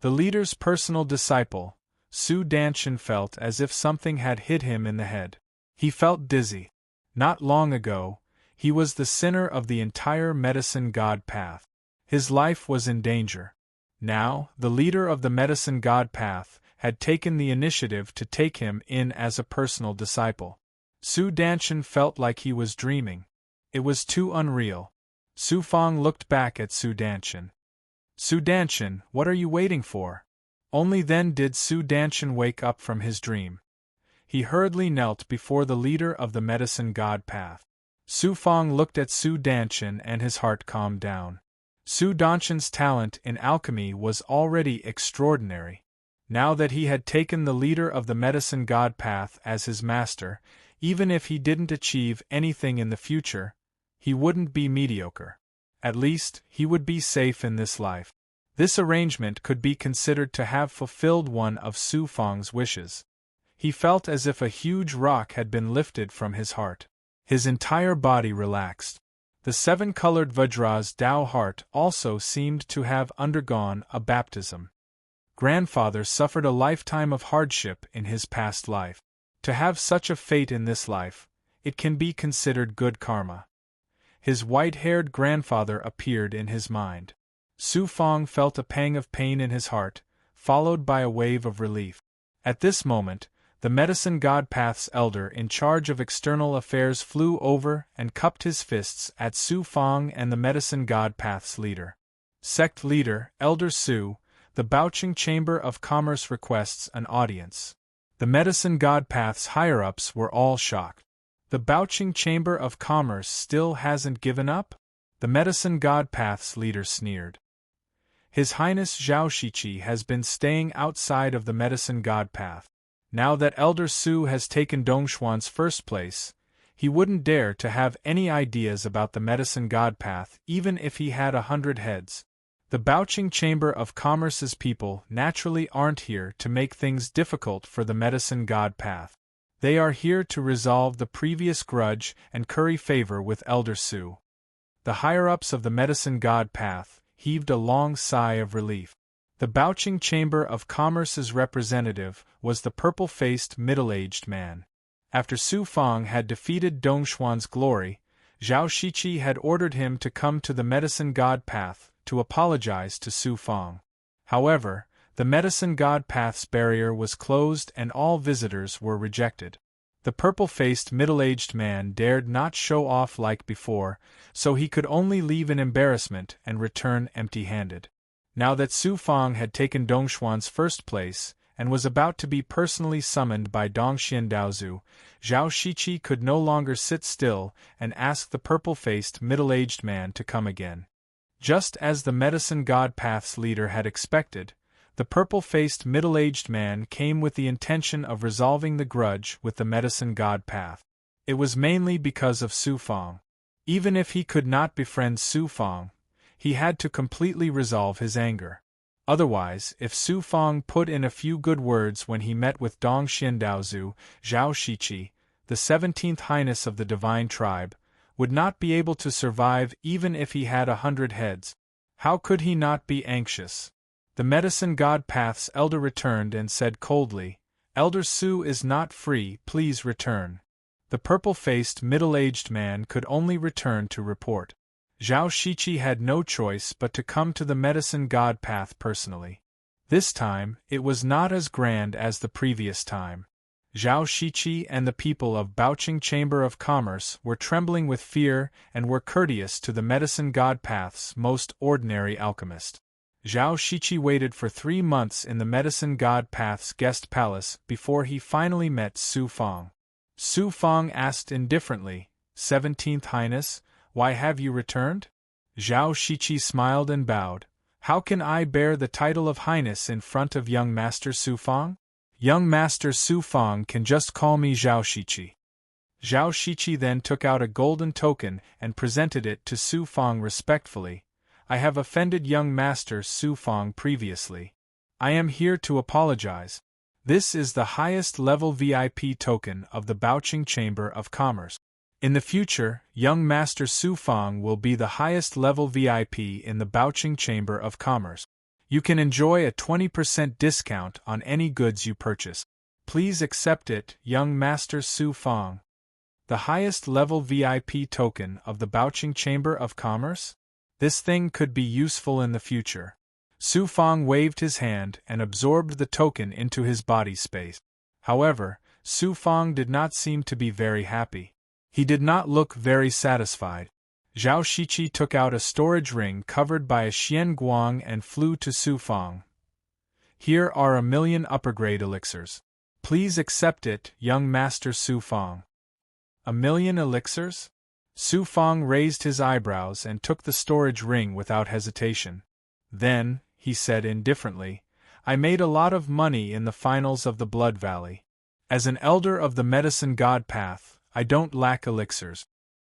The leader's personal disciple, Su Danshan felt as if something had hit him in the head. He felt dizzy. Not long ago, he was the center of the entire medicine god path. His life was in danger. Now, the leader of the medicine god path had taken the initiative to take him in as a personal disciple. Su Danshan felt like he was dreaming. It was too unreal. Su Fang looked back at Su Danshan. Su Danshan, what are you waiting for? Only then did Su Danshan wake up from his dream. He hurriedly knelt before the leader of the medicine god path. Su Fang looked at Su Danshan and his heart calmed down. Su Danshan's talent in alchemy was already extraordinary. Now that he had taken the leader of the medicine god path as his master, even if he didn't achieve anything in the future, he wouldn't be mediocre. At least, he would be safe in this life. This arrangement could be considered to have fulfilled one of Su Fang's wishes. He felt as if a huge rock had been lifted from his heart. His entire body relaxed. The seven-colored Vajra's Dao heart also seemed to have undergone a baptism. Grandfather suffered a lifetime of hardship in his past life. To have such a fate in this life, it can be considered good karma. His white-haired grandfather appeared in his mind. Su Fang felt a pang of pain in his heart, followed by a wave of relief. At this moment, the medicine god path's elder in charge of external affairs flew over and cupped his fists at Su Fang and the medicine god path's leader. Sect leader, Elder Su, the Baoqing Chamber of Commerce requests an audience. The medicine god path's higher-ups were all shocked. The Baoqing Chamber of Commerce still hasn't given up? The medicine god path's leader sneered. His Highness Zhao Shiqi has been staying outside of the medicine god path. Now that Elder Su has taken Dongshuan's first place, he wouldn't dare to have any ideas about the medicine god path even if he had 100 heads. The Baoqing Chamber of Commerce's people naturally aren't here to make things difficult for the medicine god path. They are here to resolve the previous grudge and curry favor with Elder Su. The higher-ups of the medicine god path heaved a long sigh of relief. The Baoqing Chamber of Commerce's representative was the purple-faced middle-aged man. After Su Fang had defeated Dongshuan's glory, Zhao Shiqi had ordered him to come to the medicine god path to apologize to Su Fang. However, the medicine god path's barrier was closed and all visitors were rejected. The purple-faced middle-aged man dared not show off like before, so he could only leave in embarrassment and return empty-handed. Now that Su Fang had taken Dongxuan's first place, and was about to be personally summoned by Dongxian Daozu, Zhao Shiqi could no longer sit still and ask the purple-faced middle-aged man to come again. Just as the medicine god path's leader had expected, the purple-faced middle-aged man came with the intention of resolving the grudge with the medicine god path. It was mainly because of Su Fang. Even if he could not befriend Su Fang, he had to completely resolve his anger. Otherwise, if Su Fang put in a few good words when he met with Dongxian Daozu, Zhao Shiqi, the 17th highness of the divine tribe, would not be able to survive even if he had 100 heads. How could he not be anxious? The medicine god path's elder returned and said coldly, "Elder Su is not free, please return." The purple-faced middle-aged man could only return to report. Zhao Shiqi had no choice but to come to the medicine god path personally. This time, it was not as grand as the previous time. Zhao Shiqi and the people of Baoqing Chamber of Commerce were trembling with fear and were courteous to the medicine god path's most ordinary alchemist. Zhao Shiqi waited for 3 months in the medicine god path's guest palace before he finally met Su Fang. Su Fang asked indifferently, "17th Highness, why have you returned?" Zhao Shiqi smiled and bowed. "How can I bear the title of Highness in front of young Master Su Fang? Young Master Su Fang can just call me Zhao Shiqi." Zhao Shiqi then took out a golden token and presented it to Su Fang respectfully. "I have offended young Master Su Fang previously. I am here to apologize. This is the highest level VIP token of the Baoqing Chamber of Commerce. In the future, young Master Su Fang will be the highest level VIP in the Baoqing Chamber of Commerce. You can enjoy a 20% discount on any goods you purchase. Please accept it, young Master Su Fang." The highest level VIP token of the Baoqing Chamber of Commerce? This thing could be useful in the future. Su Fang waved his hand and absorbed the token into his body space. However, Su Fang did not seem to be very happy. He did not look very satisfied. Zhao Shiqi took out a storage ring covered by a xian guang and flew to Su Fang. "Here are 1,000,000 upper-grade elixirs. Please accept it, young Master Su Fang." 1,000,000 elixirs? Su Fang raised his eyebrows and took the storage ring without hesitation. "Then," he said indifferently, "I made a lot of money in the finals of the Blood Valley. As an elder of the medicine god path, I don't lack elixirs."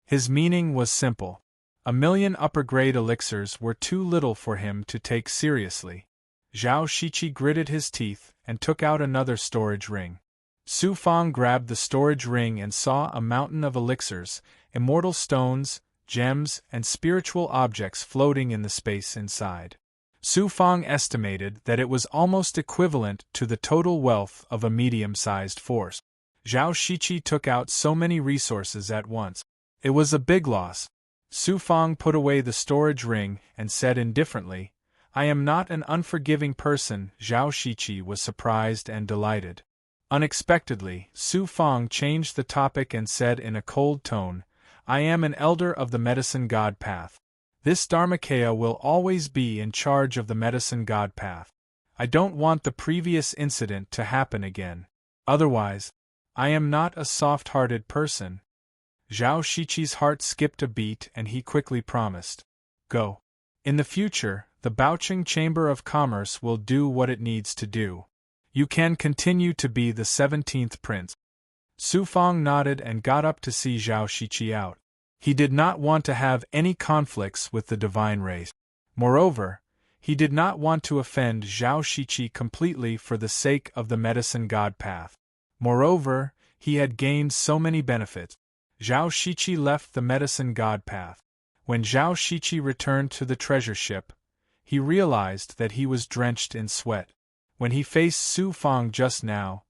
His meaning was simple. 1,000,000 upper-grade elixirs were too little for him to take seriously. Zhao Shiqi gritted his teeth and took out another storage ring. Su Fang grabbed the storage ring and saw a mountain of elixirs, immortal stones, gems, and spiritual objects floating in the space inside. Su Fang estimated that it was almost equivalent to the total wealth of a medium-sized force. Zhao Shiqi took out so many resources at once. It was a big loss. Su Fang put away the storage ring and said indifferently, "I am not an unforgiving person." Zhao Shiqi was surprised and delighted. Unexpectedly, Su Fang changed the topic and said in a cold tone, "I am an elder of the medicine god path. This Dharmakaya will always be in charge of the medicine god path. I don't want the previous incident to happen again. Otherwise, I am not a soft-hearted person." Zhao Shiqi's heart skipped a beat and he quickly promised, "Go. In the future, the Baoqing Chamber of Commerce will do what it needs to do. You can continue to be the 17th prince." Su Fang nodded and got up to see Zhao Shiqi out. He did not want to have any conflicts with the divine race. Moreover, he did not want to offend Zhao Shiqi completely for the sake of the medicine god path. Moreover, he had gained so many benefits. Zhao Shiqi left the medicine god path. When Zhao Shiqi returned to the treasure ship, he realized that he was drenched in sweat. When he faced Su Fang just now,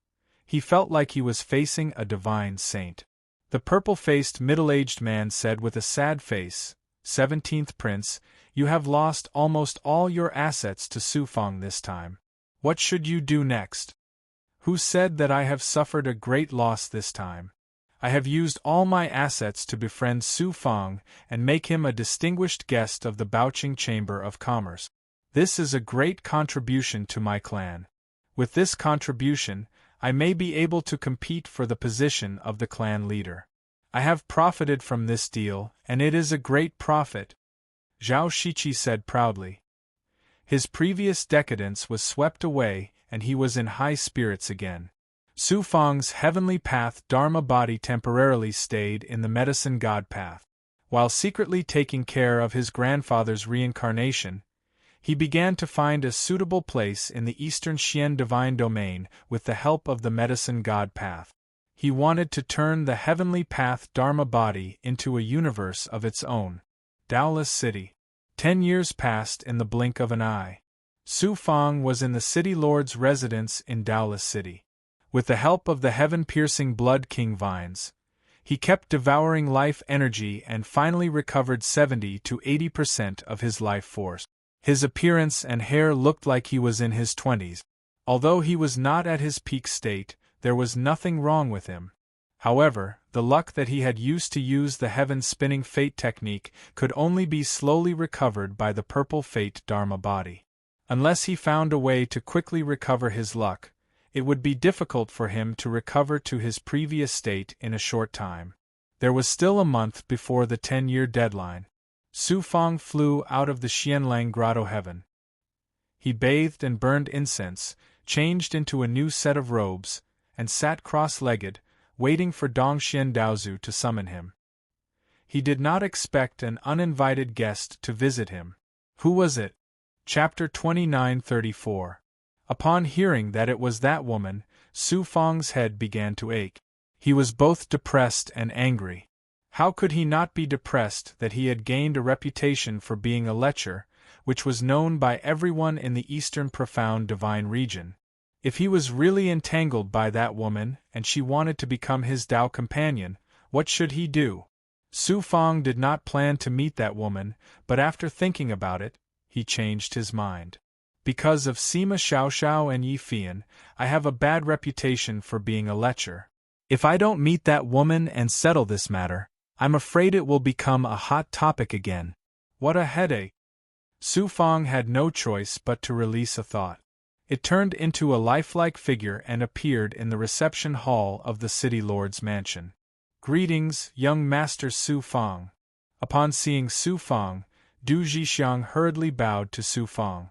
he felt like he was facing a divine saint. The purple-faced middle-aged man said with a sad face, 17th prince, You have lost almost all your assets to Su Fang this time. What should you do next? Who said that I have suffered a great loss this time? I have used all my assets to befriend Su Fang and make him a distinguished guest of the Baoqing Chamber of Commerce. This is a great contribution to my clan. With this contribution, I may be able to compete for the position of the clan leader. I have profited from this deal, and it is a great profit, Zhao Shiqi said proudly. His previous decadence was swept away, and he was in high spirits again. Su Fang's heavenly path Dharma body temporarily stayed in the medicine god path. While secretly taking care of his grandfather's reincarnation, he began to find a suitable place in the Eastern Xian divine domain with the help of the medicine god path. He wanted to turn the heavenly path Dharma body into a universe of its own. Daolis City. 10 years passed in the blink of an eye. Su Fang was in the city lord's residence in Daolis City. With the help of the heaven-piercing blood king vines, he kept devouring life energy and finally recovered 70 to 80% of his life force. His appearance and hair looked like he was in his 20s. Although he was not at his peak state, there was nothing wrong with him. However, the luck that he had used to use the heaven-spinning fate technique could only be slowly recovered by the purple fate Dharma body. Unless he found a way to quickly recover his luck, it would be difficult for him to recover to his previous state in a short time. There was still a month before the 10-year deadline. Su Fang flew out of the Xianlang grotto heaven. He bathed and burned incense, changed into a new set of robes, and sat cross-legged, waiting for Dongxian Daozu to summon him. He did not expect an uninvited guest to visit him. Who was it? Chapter 29:34. Upon hearing that it was that woman, Su Fang's head began to ache. He was both depressed and angry. How could he not be depressed that he had gained a reputation for being a lecher, which was known by everyone in the Eastern Profound Divine region? If he was really entangled by that woman and she wanted to become his Tao companion, what should he do? Su Fang did not plan to meet that woman, but after thinking about it, he changed his mind. Because of Sima Xiaoxiao and Yi Fian, I have a bad reputation for being a lecher. If I don't meet that woman and settle this matter, I'm afraid it will become a hot topic again. What a headache! Su Fang had no choice but to release a thought. It turned into a lifelike figure and appeared in the reception hall of the city lord's mansion. Greetings, young Master Su Fang. Upon seeing Su Fang, Du Zhixiang hurriedly bowed to Su Fang.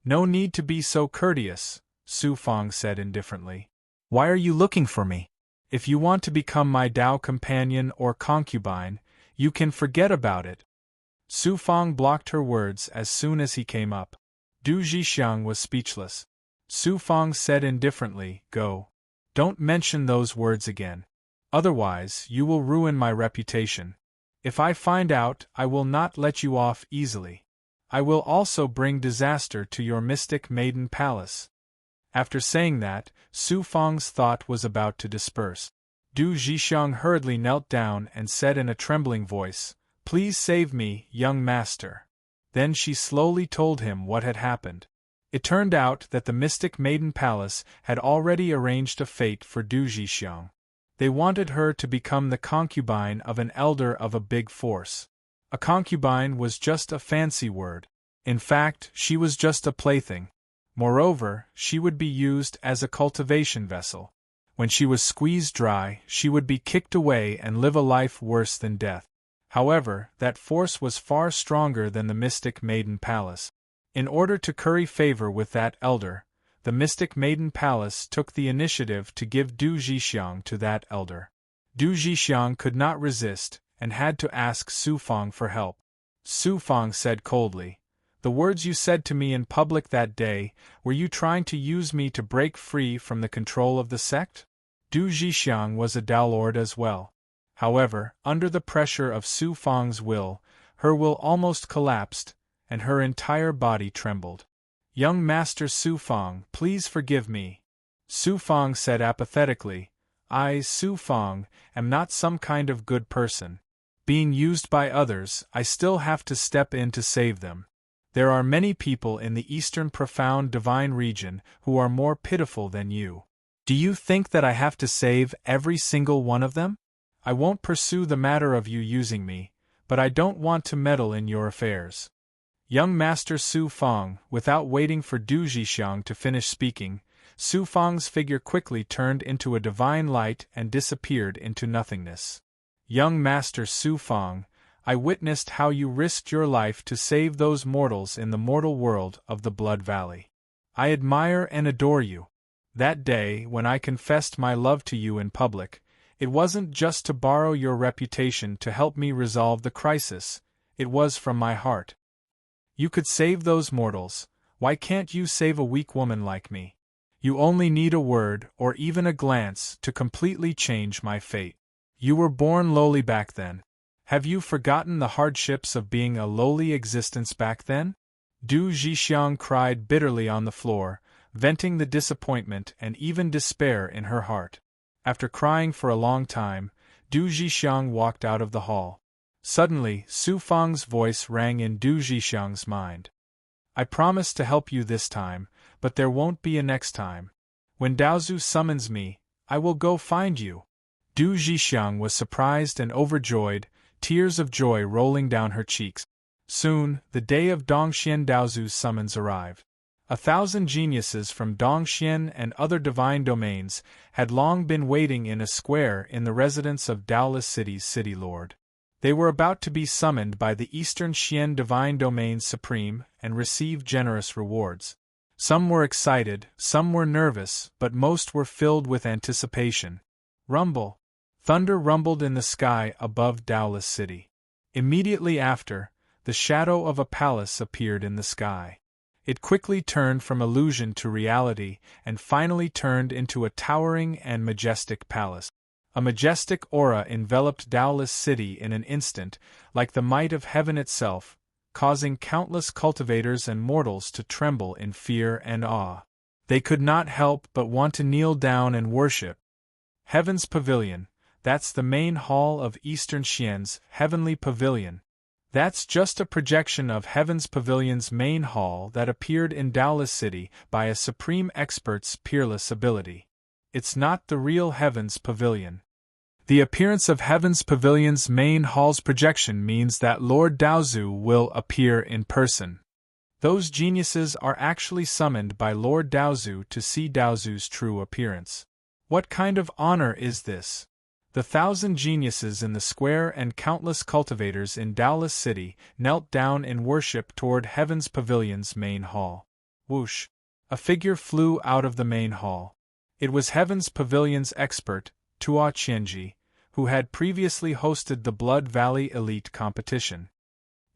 No need to be so courteous, Su Fang said indifferently. Why are you looking for me? If you want to become my Tao companion or concubine, you can forget about it. Su Fang blocked her words as soon as he came up. Du Zhixiang was speechless. Su Fang said indifferently, Go. Don't mention those words again. Otherwise, you will ruin my reputation. If I find out, I will not let you off easily. I will also bring disaster to your mystic maiden palace. After saying that, Su Fang's thought was about to disperse. Du Zhixiang hurriedly knelt down and said in a trembling voice, Please save me, young master. Then she slowly told him what had happened. It turned out that the mystic maiden palace had already arranged a fate for Du Zhixiang. They wanted her to become the concubine of an elder of a big force. A concubine was just a fancy word. In fact, she was just a plaything. Moreover, she would be used as a cultivation vessel. When she was squeezed dry, she would be kicked away and live a life worse than death. However, that force was far stronger than the mystic maiden palace. In order to curry favor with that elder, the mystic maiden palace took the initiative to give Du Zhixiang to that elder. Du Zhixiang could not resist, and had to ask Su Fang for help. Su Fang said coldly, The words you said to me in public that day, were you trying to use me to break free from the control of the sect? Du Zhixiang was a Tao Lord as well. However, under the pressure of Su Fang's will, her will almost collapsed, and her entire body trembled. Young Master Su Fang, please forgive me. Su Fang said apathetically, I, Su Fang, am not some kind of good person. being used by others, I still have to step in to save them. There are many people in the eastern profound divine region who are more pitiful than you. Do you think that I have to save every single one of them? I won't pursue the matter of you using me, but I don't want to meddle in your affairs. Young Master Su Fang, without waiting for Du Zhixiang to finish speaking, Su Fang's figure quickly turned into a divine light and disappeared into nothingness. Young Master Su Fang, I witnessed how you risked your life to save those mortals in the mortal world of the Blood Valley. I admire and adore you. That day, when I confessed my love to you in public, it wasn't just to borrow your reputation to help me resolve the crisis, it was from my heart. You could save those mortals, why can't you save a weak woman like me? You only need a word or even a glance to completely change my fate. You were born lowly back then. Have you forgotten the hardships of being a lowly existence back then? Du Zhixiang cried bitterly on the floor, venting the disappointment and even despair in her heart. After crying for a long time, Du Zhixiang walked out of the hall. Suddenly, Su Fang's voice rang in Du Zhixiang's mind. I promise to help you this time, but there won't be a next time. When Daozu summons me, I will go find you. Du Zhixiang was surprised and overjoyed, tears of joy rolling down her cheeks. Soon, the day of Dongxian Daozu's summons arrived. 1,000 geniuses from Dongxian and other divine domains had long been waiting in a square in the residence of Daoless City's city lord. They were about to be summoned by the Eastern Xian Divine Domains Supreme and receive generous rewards. Some were excited, some were nervous, but most were filled with anticipation. Rumble! Thunder rumbled in the sky above Daoless City. Immediately after, the shadow of a palace appeared in the sky. It quickly turned from illusion to reality and finally turned into a towering and majestic palace. A majestic aura enveloped Daoless City in an instant, like the might of heaven itself, causing countless cultivators and mortals to tremble in fear and awe. They could not help but want to kneel down and worship. Heaven's Pavilion, that's the main hall of Eastern Xian's Heavenly Pavilion. That's just a projection of Heaven's Pavilion's main hall that appeared in Daoless City by a supreme expert's peerless ability. It's not the real Heaven's Pavilion. The appearance of Heaven's Pavilion's main hall's projection means that Lord Daozu will appear in person. Those geniuses are actually summoned by Lord Daozu to see Daozu's true appearance. What kind of honor is this? The 1,000 geniuses in the square and countless cultivators in Daoless City knelt down in worship toward Heaven's Pavilion's main hall. Whoosh! A figure flew out of the main hall. It was Heaven's Pavilion's expert, Tua Qianji, who had previously hosted the Blood Valley Elite competition.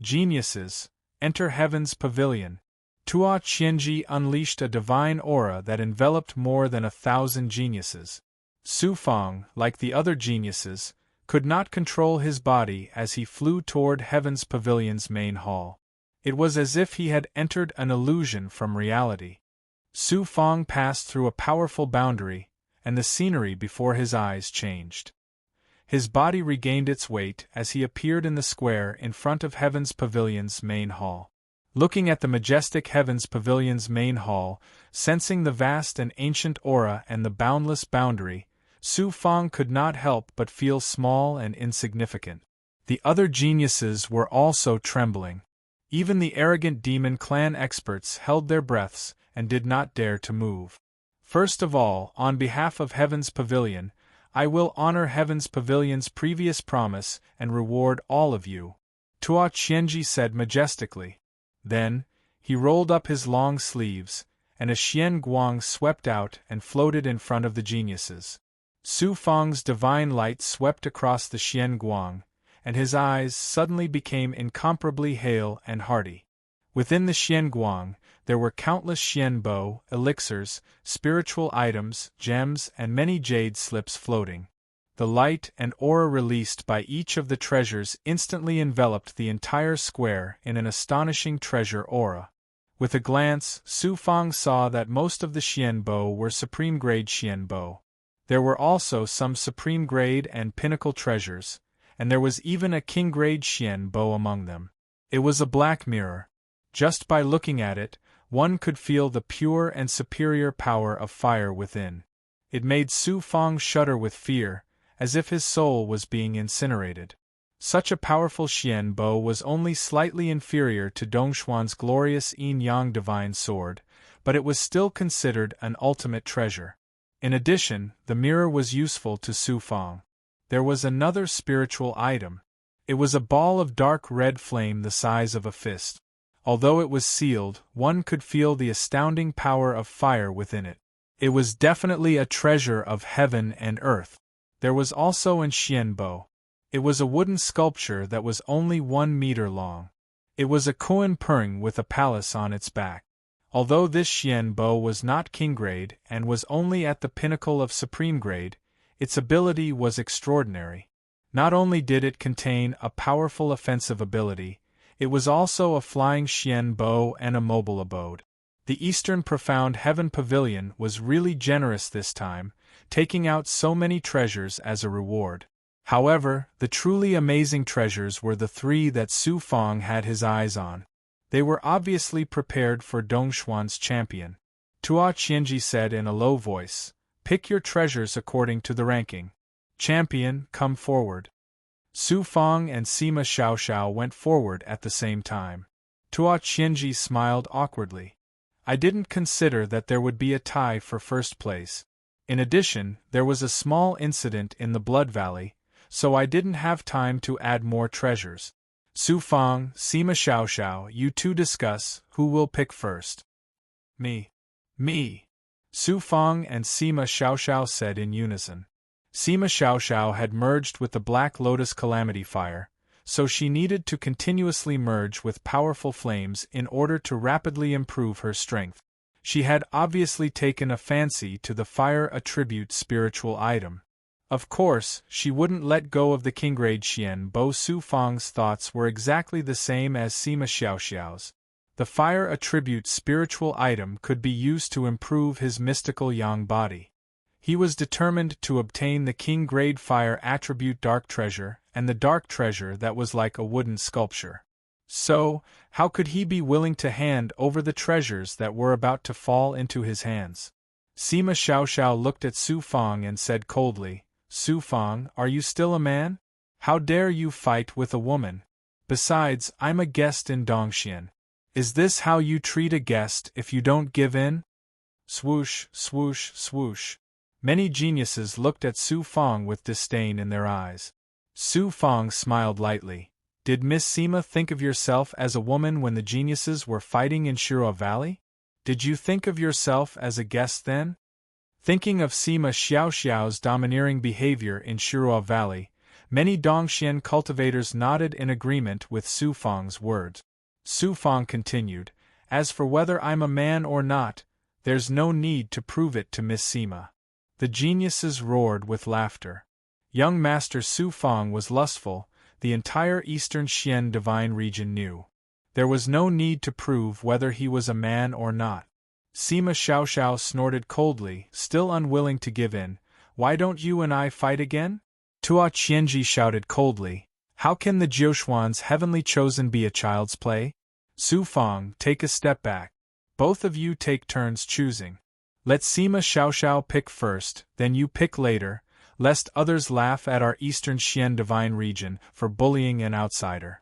Geniuses, enter Heaven's Pavilion. Tua Qianji unleashed a divine aura that enveloped more than 1,000 geniuses. Su Fang, like the other geniuses, could not control his body as he flew toward Heaven's Pavilion's main hall. It was as if he had entered an illusion from reality. Su Fang passed through a powerful boundary, and the scenery before his eyes changed. His body regained its weight as he appeared in the square in front of Heaven's Pavilion's main hall. Looking at the majestic Heaven's Pavilion's main hall, sensing the vast and ancient aura and the boundless boundary, Su Fang could not help but feel small and insignificant. The other geniuses were also trembling. Even the arrogant demon clan experts held their breaths and did not dare to move. First of all, on behalf of Heaven's Pavilion, I will honor Heaven's Pavilion's previous promise and reward all of you, Tua Qianji said majestically. Then, he rolled up his long sleeves, and a Xian Guang swept out and floated in front of the geniuses. Su Fang's divine light swept across the Xian Guang, and his eyes suddenly became incomparably hale and hearty. Within the Xian Guang, there were countless Xian Bo, elixirs, spiritual items, gems, and many jade slips floating. The light and aura released by each of the treasures instantly enveloped the entire square in an astonishing treasure aura. With a glance, Su Fang saw that most of the Xian Bo were supreme-grade Xian Bo. There were also some supreme-grade and pinnacle treasures, and there was even a king-grade Xian bow among them. It was a black mirror. Just by looking at it, one could feel the pure and superior power of fire within. It made Su Fang shudder with fear, as if his soul was being incinerated. Such a powerful Xian bow was only slightly inferior to Dongxuan's glorious yin-yang divine sword, but it was still considered an ultimate treasure. In addition, the mirror was useful to Su Fang. There was another spiritual item. It was a ball of dark red flame the size of a fist. Although it was sealed, one could feel the astounding power of fire within it. It was definitely a treasure of heaven and earth. There was also an Xian bow. It was a wooden sculpture that was only 1 meter long. It was a koan purring with a palace on its back. Although this Xian bow was not king grade and was only at the pinnacle of supreme grade, its ability was extraordinary. Not only did it contain a powerful offensive ability, it was also a flying Xian bow and a mobile abode. The Eastern Profound Heaven Pavilion was really generous this time, taking out so many treasures as a reward. However, the truly amazing treasures were the 3 that Su Fang had his eyes on. They were obviously prepared for Dongxuan's champion. Tua Qianji said in a low voice, "Pick your treasures according to the ranking. Champion, come forward." Su Fang and Sima Xiaoxiao went forward at the same time. Tua Qianji smiled awkwardly. "I didn't consider that there would be a tie for first place. In addition, there was a small incident in the Blood Valley, so I didn't have time to add more treasures. Su Fang, Sima Xiaoxiao, you two discuss who will pick first." Me. Su Fang and Sima Xiaoxiao said in unison. Sima Xiaoxiao had merged with the Black Lotus Calamity Fire, so she needed to continuously merge with powerful flames in order to rapidly improve her strength. She had obviously taken a fancy to the fire attribute spiritual item. Of course, she wouldn't let go of the king-grade Xian bow. Su Fang's thoughts were exactly the same as Sima Xiaoxiao's. The fire attribute spiritual item could be used to improve his mystical yang body. He was determined to obtain the king-grade fire attribute dark treasure and the dark treasure that was like a wooden sculpture. So, how could he be willing to hand over the treasures that were about to fall into his hands? Sima Xiaoxiao looked at Su Fang and said coldly, "Su Fang, are you still a man? How dare you fight with a woman? Besides, I'm a guest in Dongxian. Is this how you treat a guest if you don't give in?" Swoosh, swoosh, swoosh. Many geniuses looked at Su Fang with disdain in their eyes. Su Fang smiled lightly. "Did Miss Sima think of yourself as a woman when the geniuses were fighting in Shiro Valley? Did you think of yourself as a guest then?" Thinking of Sima Xiaoxiao's domineering behavior in Shiro Valley, many Dongxian cultivators nodded in agreement with Su Fang's words. Su Fang continued, "As for whether I'm a man or not, there's no need to prove it to Miss Sima." The geniuses roared with laughter. Young Master Su Fang was lustful, the entire Eastern Xian divine region knew. There was no need to prove whether he was a man or not. Sima Xiaoxiao snorted coldly, still unwilling to give in. "Why don't you and I fight again?" Tua Qianji shouted coldly, "How can the Jiuxuan's heavenly chosen be a child's play? Su Fang, take a step back. Both of you take turns choosing. Let Sima Xiaoxiao pick first, then you pick later, lest others laugh at our Eastern Xian divine region for bullying an outsider."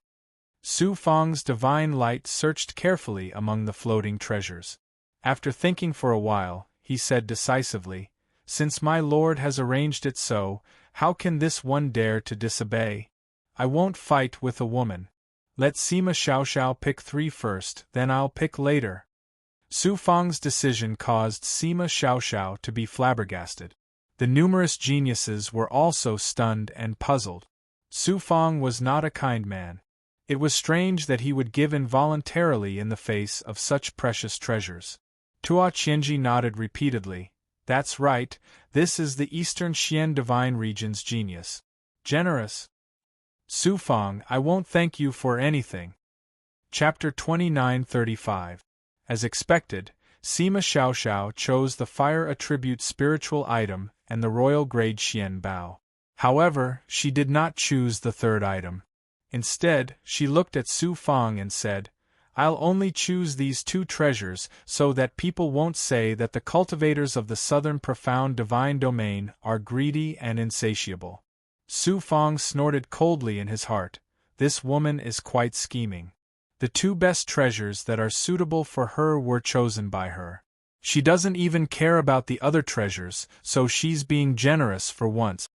Su Fang's divine light searched carefully among the floating treasures. After thinking for a while, he said decisively, "Since my lord has arranged it so, how can this one dare to disobey? I won't fight with a woman. Let Sima Xiaoxiao pick 3 first, then I'll pick later." Su Fang's decision caused Sima Xiaoxiao to be flabbergasted. The numerous geniuses were also stunned and puzzled. Su Fang was not a kind man. It was strange that he would give in voluntarily in the face of such precious treasures. Tua Qianji nodded repeatedly. "That's right, this is the Eastern Xian divine region's genius. Generous. Su Fang, I won't thank you for anything." Chapter 29:35. As expected, Sima Xiaoxiao chose the fire attribute spiritual item and the royal grade Xian Bao. However, she did not choose the third item. Instead, she looked at Su Fang and said, "I'll only choose these two treasures so that people won't say that the cultivators of the southern profound divine domain are greedy and insatiable." Su Fang snorted coldly in his heart. This woman is quite scheming. The two best treasures that are suitable for her were chosen by her. She doesn't even care about the other treasures, so she's being generous for once.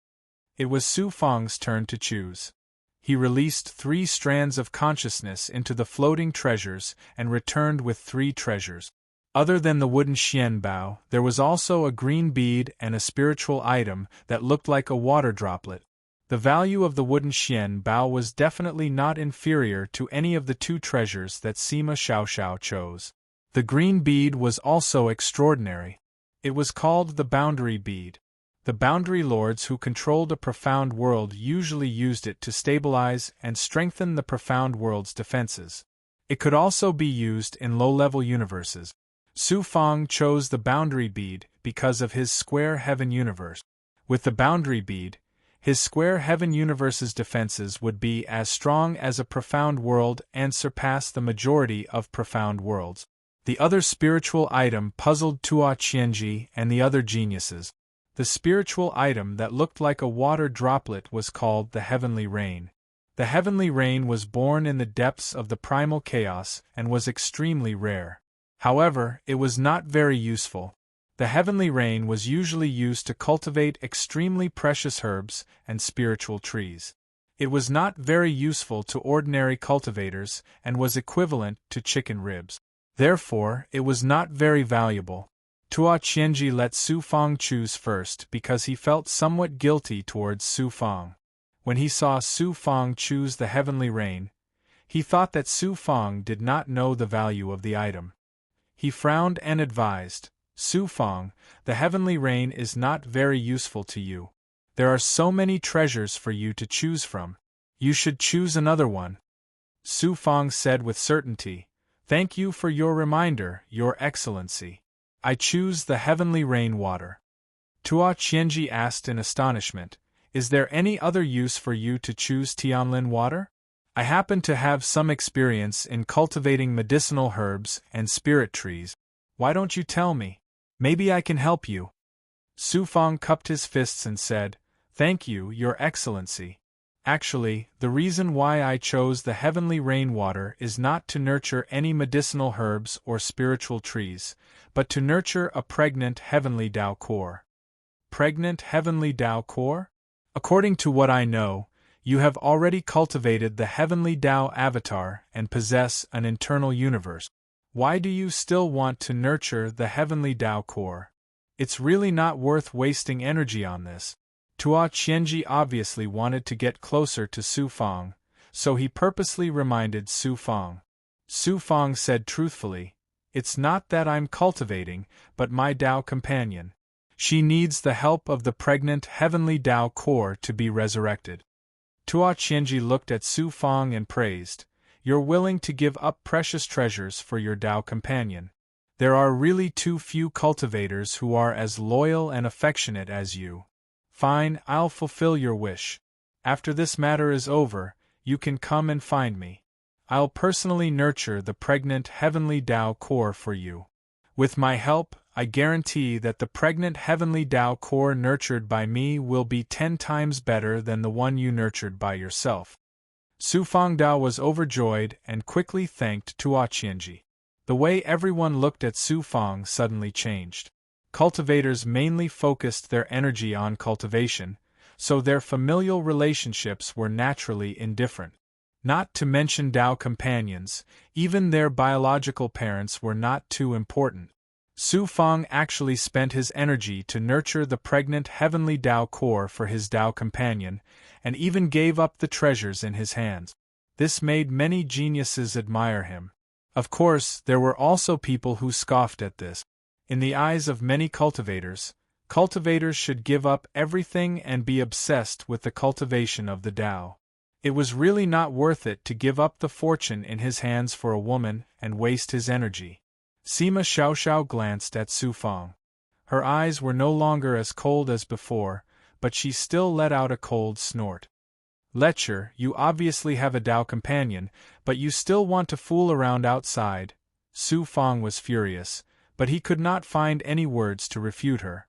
It was Su Fang's turn to choose. He released 3 strands of consciousness into the floating treasures and returned with 3 treasures. Other than the wooden xian bao, there was also a green bead and a spiritual item that looked like a water droplet. The value of the wooden xian bao was definitely not inferior to any of the 2 treasures that Sima Xiaoxiao chose. The green bead was also extraordinary. It was called the boundary bead. The boundary lords who controlled a profound world usually used it to stabilize and strengthen the profound world's defenses. It could also be used in low-level universes. Su Fang chose the boundary bead because of his square heaven universe. With the boundary bead, his square heaven universe's defenses would be as strong as a profound world and surpass the majority of profound worlds. The other spiritual item puzzled Tua Qianji and the other geniuses. The spiritual item that looked like a water droplet was called the heavenly rain. The heavenly rain was born in the depths of the primal chaos and was extremely rare. However, it was not very useful. The heavenly rain was usually used to cultivate extremely precious herbs and spiritual trees. It was not very useful to ordinary cultivators and was equivalent to chicken ribs. Therefore, it was not very valuable. Tua Qianji let Su Fang choose first because he felt somewhat guilty towards Su Fang. When he saw Su Fang choose the heavenly rain, he thought that Su Fang did not know the value of the item. He frowned and advised, "Su Fang, the heavenly rain is not very useful to you. There are so many treasures for you to choose from. You should choose another one." Su Fang said with certainty, "Thank you for your reminder, Your Excellency. I choose the heavenly rain water." Tua Qianji asked in astonishment, "Is there any other use for you to choose Tianlin water? I happen to have some experience in cultivating medicinal herbs and spirit trees. Why don't you tell me? Maybe I can help you." Su Fang cupped his fists and said, "Thank you, Your Excellency. Actually, the reason why I chose the heavenly rainwater is not to nurture any medicinal herbs or spiritual trees, but to nurture a pregnant heavenly Tao core." Pregnant heavenly Tao core? According to what I know, you have already cultivated the heavenly Tao avatar and possess an internal universe. Why do you still want to nurture the heavenly Tao core? It's really not worth wasting energy on this. Tua Qianji obviously wanted to get closer to Su Fang, so he purposely reminded Su Fang. Su Fang said truthfully, "It's not that I'm cultivating, but my Tao companion. She needs the help of the pregnant heavenly Tao core to be resurrected." Tua Qianji looked at Su Fang and praised, "You're willing to give up precious treasures for your Tao companion. There are really too few cultivators who are as loyal and affectionate as you. Fine, I'll fulfill your wish. After this matter is over, you can come and find me. I'll personally nurture the pregnant heavenly Tao core for you. With my help, I guarantee that the pregnant heavenly Tao core nurtured by me will be 10 times better than the one you nurtured by yourself." Su Fang Dao was overjoyed and quickly thanked Tua Qianji. The way everyone looked at Su Fang suddenly changed. Cultivators mainly focused their energy on cultivation, so their familial relationships were naturally indifferent. Not to mention Tao companions, even their biological parents were not too important. Su Fang actually spent his energy to nurture the pregnant heavenly Tao core for his Tao companion, and even gave up the treasures in his hands. This made many geniuses admire him. Of course, there were also people who scoffed at this. In the eyes of many cultivators should give up everything and be obsessed with the cultivation of the Tao. It was really not worth it to give up the fortune in his hands for a woman and waste his energy. Sima Xiaoxiao glanced at Su Fang. Her eyes were no longer as cold as before, but she still let out a cold snort. Lecher, you obviously have a Dao companion, but you still want to fool around outside. Su Fong was furious, but he could not find any words to refute her.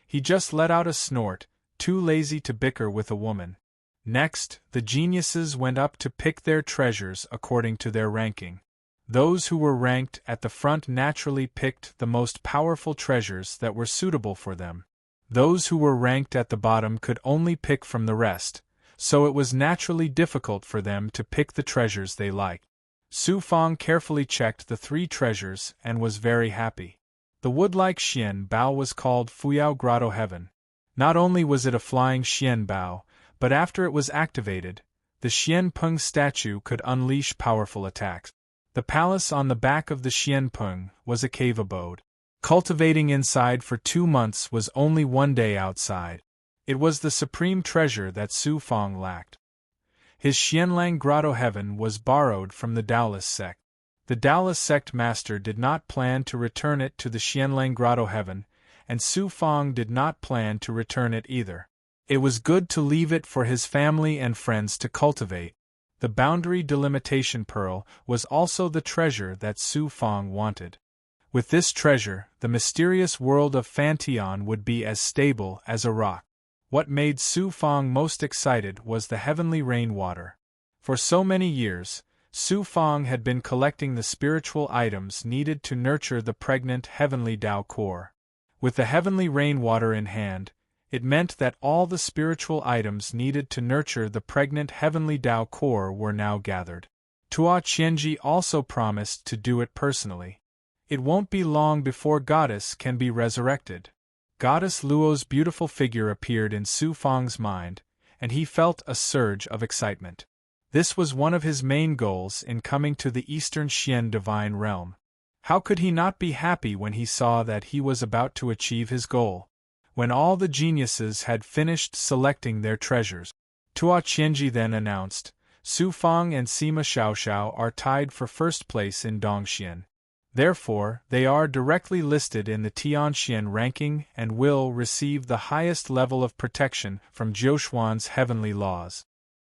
He just let out a snort, too lazy to bicker with a woman. Next, the geniuses went up to pick their treasures according to their ranking. Those who were ranked at the front naturally picked the most powerful treasures that were suitable for them. Those who were ranked at the bottom could only pick from the rest, so it was naturally difficult for them to pick the treasures they liked. Su Fong carefully checked the 3 treasures and was very happy. The wood-like Xian Bao was called Fuyao Grotto Heaven. Not only was it a flying Xian Bao, but after it was activated, the Xian Peng statue could unleash powerful attacks. The palace on the back of the Xian Peng was a cave abode. Cultivating inside for 2 months was only 1 day outside. It was the supreme treasure that Su Fong lacked. His Xianlang Grotto Heaven was borrowed from the Taoist sect. The Taoist sect master did not plan to return it to the Xianlang Grotto Heaven, and Su Fong did not plan to return it either. It was good to leave it for his family and friends to cultivate. The boundary delimitation pearl was also the treasure that Su Fong wanted. With this treasure, the mysterious world of Fantion would be as stable as a rock. What made Su Fong most excited was the heavenly rainwater. For so many years, Su Fong had been collecting the spiritual items needed to nurture the pregnant heavenly Tao core. With the heavenly rainwater in hand, it meant that all the spiritual items needed to nurture the pregnant heavenly Tao core were now gathered. Tua Qianji also promised to do it personally. It won't be long before Goddess can be resurrected. Goddess Luo's beautiful figure appeared in Su Fong's mind, and he felt a surge of excitement. This was one of his main goals in coming to the Eastern Xian divine realm. How could he not be happy when he saw that he was about to achieve his goal? When all the geniuses had finished selecting their treasures, Tua Qianji then announced, Su Fong and Sima Xiaoxiao are tied for first place in Dongxian. Therefore, they are directly listed in the Tianxian ranking and will receive the highest level of protection from Jiuxuan's heavenly laws.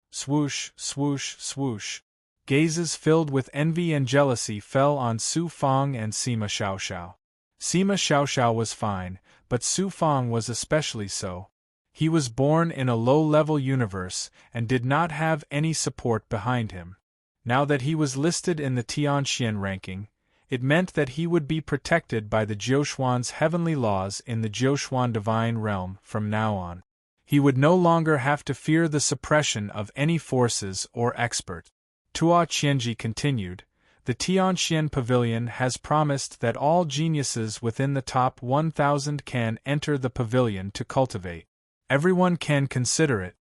Swoosh, swoosh, swoosh. Gazes filled with envy and jealousy fell on Su Fong and Sima Xiaoxiao. Sima Xiaoxiao was fine, but Su Fong was especially so. He was born in a low-level universe and did not have any support behind him. Now that he was listed in the Tianxian ranking, it meant that he would be protected by the Jiuxuan's heavenly laws in the Jiuxuan divine realm from now on. He would no longer have to fear the suppression of any forces or expert. Tua Qianji continued, the Tianxian Pavilion has promised that all geniuses within the top 1,000 can enter the pavilion to cultivate. Everyone can consider it.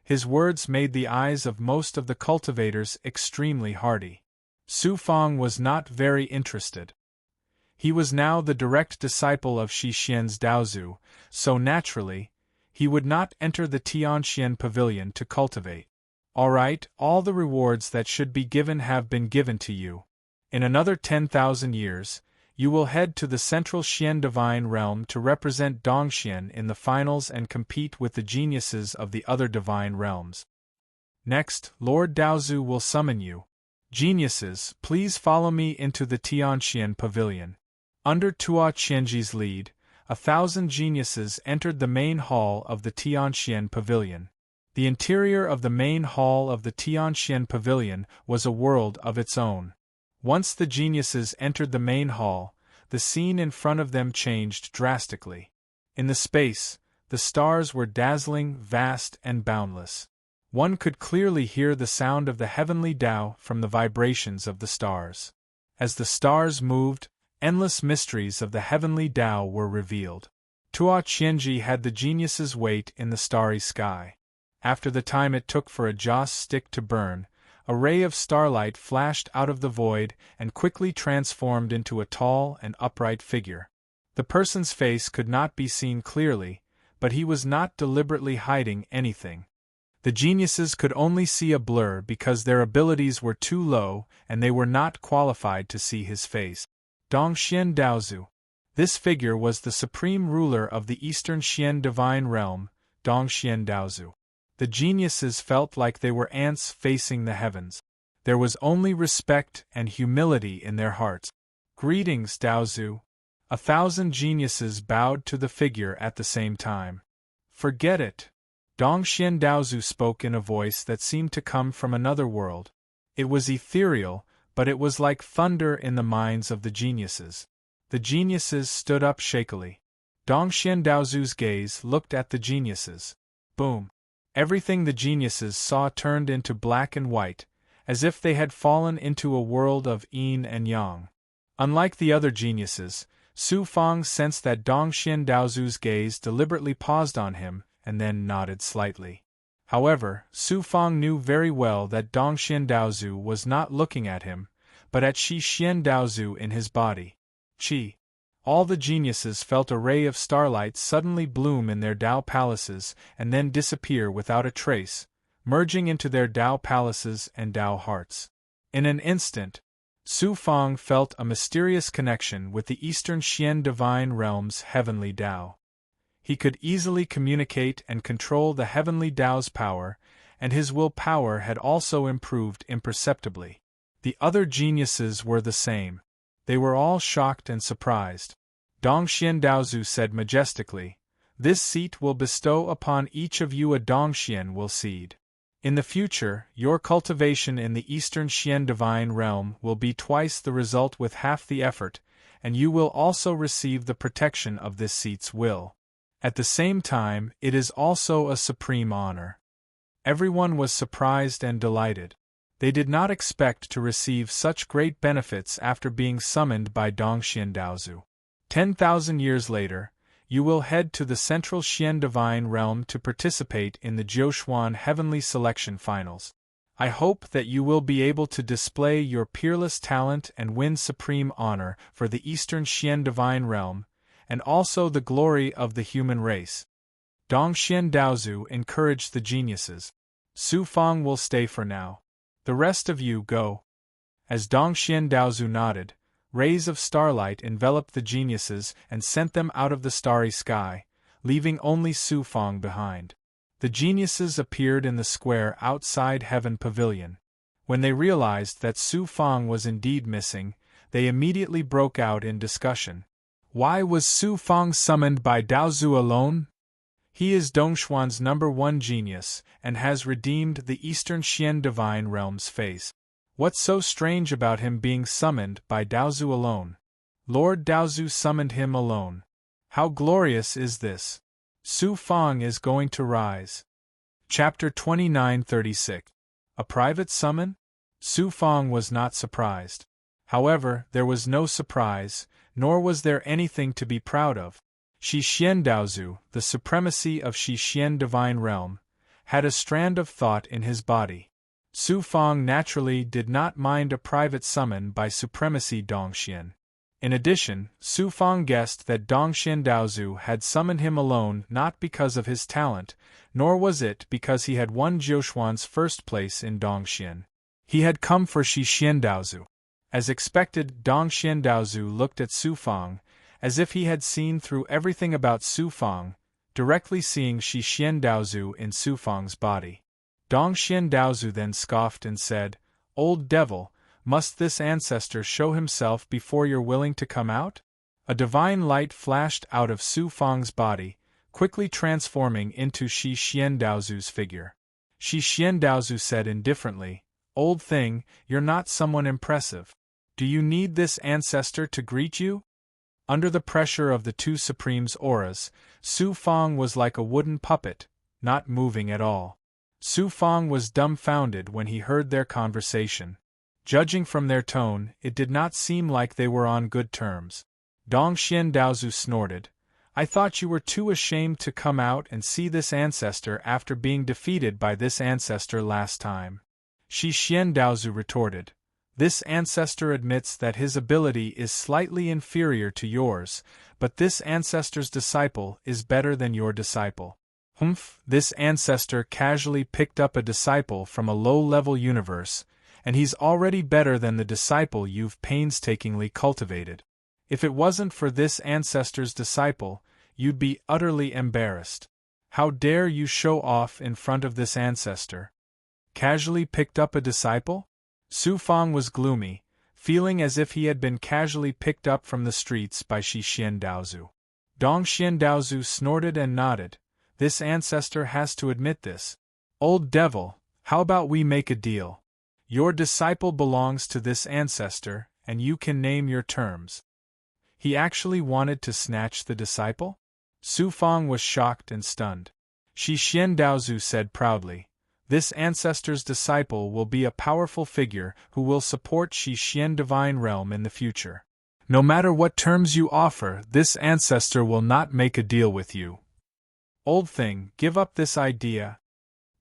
His words made the eyes of most of the cultivators extremely hardy. Su Fong was not very interested. He was now the direct disciple of Shi Xian's Daozu, so naturally, he would not enter the Tianxian Pavilion to cultivate. All right, all the rewards that should be given have been given to you. In another 10,000 years, you will head to the central Xian divine realm to represent Dongxian in the finals and compete with the geniuses of the other divine realms. Next, Lord Daozu will summon you. Geniuses, please follow me into the Tianxian Pavilion. Under Tua Qianji's lead, 1,000 geniuses entered the main hall of the Tianxian Pavilion. The interior of the main hall of the Tianxian Pavilion was a world of its own. Once the geniuses entered the main hall, the scene in front of them changed drastically. In the space, the stars were dazzling, vast, and boundless. One could clearly hear the sound of the heavenly Tao from the vibrations of the stars. As the stars moved, endless mysteries of the heavenly Tao were revealed. Tua Qianji had the geniuses wait in the starry sky. After the time it took for a joss stick to burn, a ray of starlight flashed out of the void and quickly transformed into a tall and upright figure. The person's face could not be seen clearly, but he was not deliberately hiding anything. The geniuses could only see a blur because their abilities were too low and they were not qualified to see his face. Dongxian Daozu. This figure was the supreme ruler of the Eastern Xian divine realm, Dongxian Daozu. The geniuses felt like they were ants facing the heavens. There was only respect and humility in their hearts. "Greetings, Daozu." 1,000 geniuses bowed to the figure at the same time. "Forget it." Dongxian Daozu spoke in a voice that seemed to come from another world. It was ethereal, but it was like thunder in the minds of the geniuses. The geniuses stood up shakily. Dongxian Daozu's gaze looked at the geniuses. Boom! Everything the geniuses saw turned into black and white, as if they had fallen into a world of yin and yang. Unlike the other geniuses, Su Fang sensed that Dongxian Daozu's gaze deliberately paused on him, and then nodded slightly. However, Su Fang knew very well that Dongxian Daozu was not looking at him, but at Shi Xian Daozu in his body. Qi. All the geniuses felt a ray of starlight suddenly bloom in their Dao palaces and then disappear without a trace, merging into their Dao palaces and Dao hearts. In an instant, Su Fang felt a mysterious connection with the Eastern Xian divine realm's heavenly Dao. He could easily communicate and control the heavenly Dao's power, and his will power had also improved imperceptibly. The other geniuses were the same. They were all shocked and surprised. Dongxian Daozu said majestically, "This seat will bestow upon each of you a Dongxian will seed. In the future, your cultivation in the Eastern Xian divine realm will be twice the result with half the effort, and you will also receive the protection of this seat's will. At the same time, it is also a supreme honor." Everyone was surprised and delighted. They did not expect to receive such great benefits after being summoned by Dongxian Daozu. 10,000 years later, you will head to the Central Xian Divine Realm to participate in the Jiuxuan Heavenly Selection Finals. I hope that you will be able to display your peerless talent and win supreme honor for the Eastern Xian Divine Realm, and also the glory of the human race. Dongxian Daozu encouraged the geniuses. Su Fang will stay for now. The rest of you go. As Dongxian Daozu nodded, rays of starlight enveloped the geniuses and sent them out of the starry sky, leaving only Su Fang behind. The geniuses appeared in the square outside Heaven Pavilion. When they realized that Su Fang was indeed missing, they immediately broke out in discussion. Why was Su Fang summoned by Daozu alone? He is Dongxuan's #1 genius, and has redeemed the Eastern Xian Divine Realm's face. What's so strange about him being summoned by Daozu alone? Lord Daozu summoned him alone. How glorious is this! Su Fang is going to rise. Chapter 2936. A private summon? Su Fang was not surprised. However, there was no surprise, nor was there anything to be proud of. Shi Xian Daozu, the supremacy of Shi Xian Divine Realm, had a strand of thought in his body. Su Fang naturally did not mind a private summon by supremacy Dongxian. In addition, Su Fang guessed that Dongxian Daozu had summoned him alone not because of his talent, nor was it because he had won Jiuxuan's first place in Dongxian. He had come for Shi Xian Daozu. As expected, Dongxian Daozu looked at Su Fang, as if he had seen through everything about Su Fang, directly seeing Shi Xian Daozu in Su Fang's body. Dongxian Daozu then scoffed and said, "Old devil, must this ancestor show himself before you're willing to come out?" A divine light flashed out of Su Fang's body, quickly transforming into Shi Xian Daozu's figure. Shi Xian Daozu said indifferently, "Old thing, you're not someone impressive. Do you need this ancestor to greet you?" Under the pressure of the two supremes' auras, Su Fang was like a wooden puppet, not moving at all. Su Fang was dumbfounded when he heard their conversation. Judging from their tone, it did not seem like they were on good terms. Dongxian Daozu snorted, "I thought you were too ashamed to come out and see this ancestor after being defeated by this ancestor last time." Shi Xian Daozu retorted, "This ancestor admits that his ability is slightly inferior to yours, but this ancestor's disciple is better than your disciple." Humph, this ancestor casually picked up a disciple from a low-level universe, and he's already better than the disciple you've painstakingly cultivated. If it wasn't for this ancestor's disciple, you'd be utterly embarrassed. How dare you show off in front of this ancestor? Casually picked up a disciple? Su Fang was gloomy, feeling as if he had been casually picked up from the streets by Shi Xian Daozu. Dong Xian Daozu snorted and nodded. This ancestor has to admit this. Old devil, how about we make a deal? Your disciple belongs to this ancestor, and you can name your terms. He actually wanted to snatch the disciple? Su Fang was shocked and stunned. Shi Xian Daozu said proudly, "This ancestor's disciple will be a powerful figure who will support Shi Xian Divine Realm in the future. No matter what terms you offer, this ancestor will not make a deal with you." Old thing, give up this idea.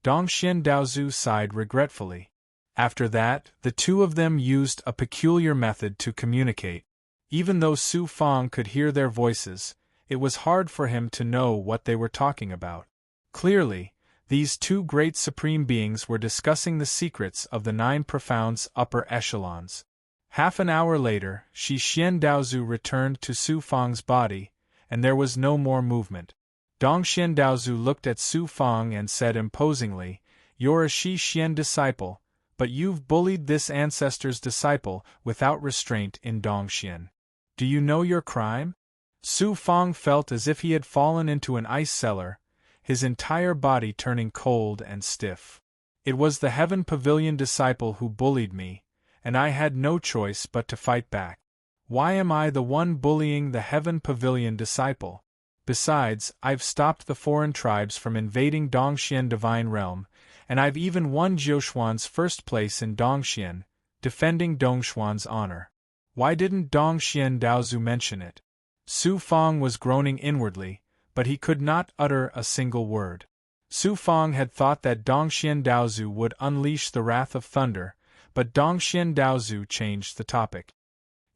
Dong Xian Daozu sighed regretfully. After that, the two of them used a peculiar method to communicate. Even though Su Fang could hear their voices, it was hard for him to know what they were talking about. Clearly, these two great supreme beings were discussing the secrets of the 9 profounds upper echelons. Half an hour later, Shi Xian Daozu returned to Su Fang's body, and there was no more movement. Dong Xian Daozu looked at Su Fang and said imposingly, "You're a Shi Xian disciple, but you've bullied this ancestor's disciple without restraint in Dongxian. Do you know your crime?" Su Fang felt as if he had fallen into an ice cellar, his entire body turning cold and stiff. "It was the Heaven Pavilion disciple who bullied me, and I had no choice but to fight back. Why am I the one bullying the Heaven Pavilion disciple? Besides, I've stopped the foreign tribes from invading Dongxian Divine Realm, and I've even won Jiuxuan's first place in Dongxian, defending Dongxuan's honor. Why didn't Dongxian Daozu mention it?" Su Fang was groaning inwardly, but he could not utter a single word. Su Fang had thought that Dongxian Daozu would unleash the wrath of thunder, but Dongxian Daozu changed the topic.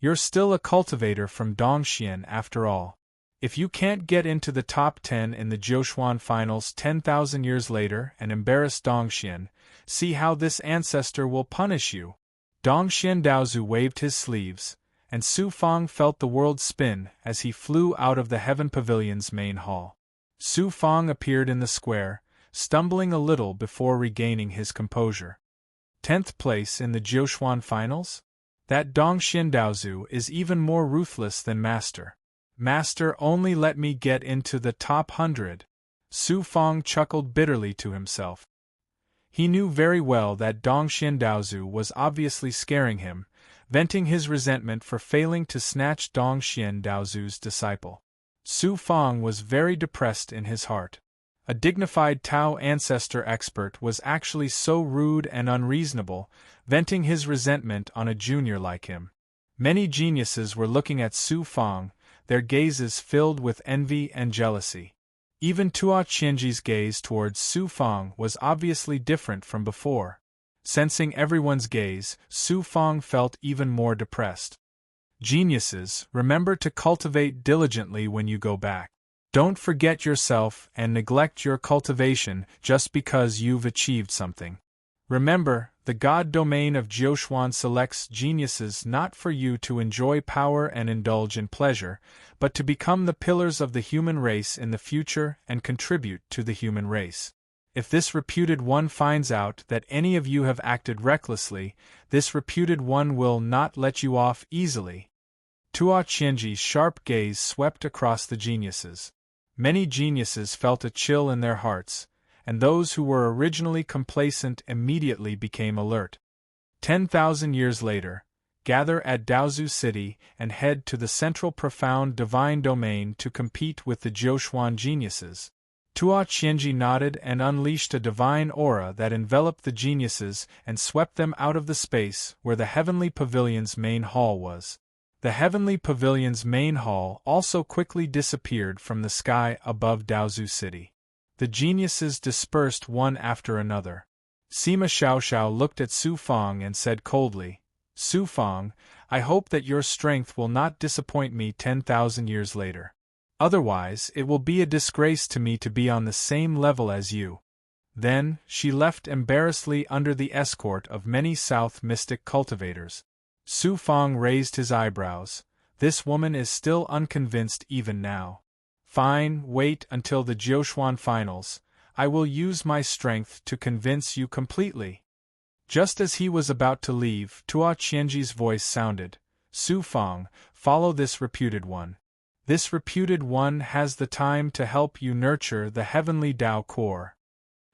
"You're still a cultivator from Dongxian after all. If you can't get into the top 10 in the Jiuxuan finals 10,000 years later and embarrass Dongxian, see how this ancestor will punish you." Dongxian Daozu waved his sleeves, and Su Fang felt the world spin as he flew out of the Heaven Pavilion's main hall. Su Fang appeared in the square, stumbling a little before regaining his composure. 10th place in the Jiuxuan finals? That Dongxian Daozu is even more ruthless than Master. Master only let me get into the top 100. Su Fang chuckled bitterly to himself. He knew very well that Dongxian Daozu was obviously scaring him, venting his resentment for failing to snatch Dongxian Daozu's disciple. Su Fang was very depressed in his heart. A dignified Tao ancestor expert was actually so rude and unreasonable, venting his resentment on a junior like him. Many geniuses were looking at Su Fang, their gazes filled with envy and jealousy. Even Tuo Qianji's gaze towards Su Fang was obviously different from before. Sensing everyone's gaze, Su Fang felt even more depressed. Geniuses, remember to cultivate diligently when you go back. Don't forget yourself and neglect your cultivation just because you've achieved something. Remember, the God domain of Jiuxuan selects geniuses not for you to enjoy power and indulge in pleasure, but to become the pillars of the human race in the future and contribute to the human race. If this reputed one finds out that any of you have acted recklessly, this reputed one will not let you off easily. Tuo Qianji's sharp gaze swept across the geniuses. Many geniuses felt a chill in their hearts, and those who were originally complacent immediately became alert. 10,000 years later, gather at Daozu City and head to the central profound divine domain to compete with the Jiuxuan geniuses. Tuo Qianji nodded and unleashed a divine aura that enveloped the geniuses and swept them out of the space where the Heavenly Pavilion's main hall was. The Heavenly Pavilion's main hall also quickly disappeared from the sky above Daozu City. The geniuses dispersed one after another. Sima Xiaoxiao looked at Su Fang and said coldly, "Su Fang, I hope that your strength will not disappoint me 10,000 years later. Otherwise, it will be a disgrace to me to be on the same level as you." Then, she left embarrassedly under the escort of many South mystic cultivators. Su Fang raised his eyebrows, This woman is still unconvinced even now. Fine, wait until the Jiuquan finals. I will use my strength to convince you completely. Just as he was about to leave, Tua Qianji's voice sounded. Su Fang, follow this reputed one. This reputed one has the time to help you nurture the heavenly Tao core.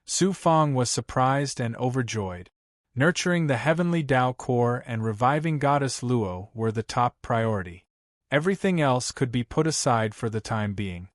Su Fang was surprised and overjoyed. Nurturing the heavenly Tao core and reviving Goddess Luo were the top priority. Everything else could be put aside for the time being.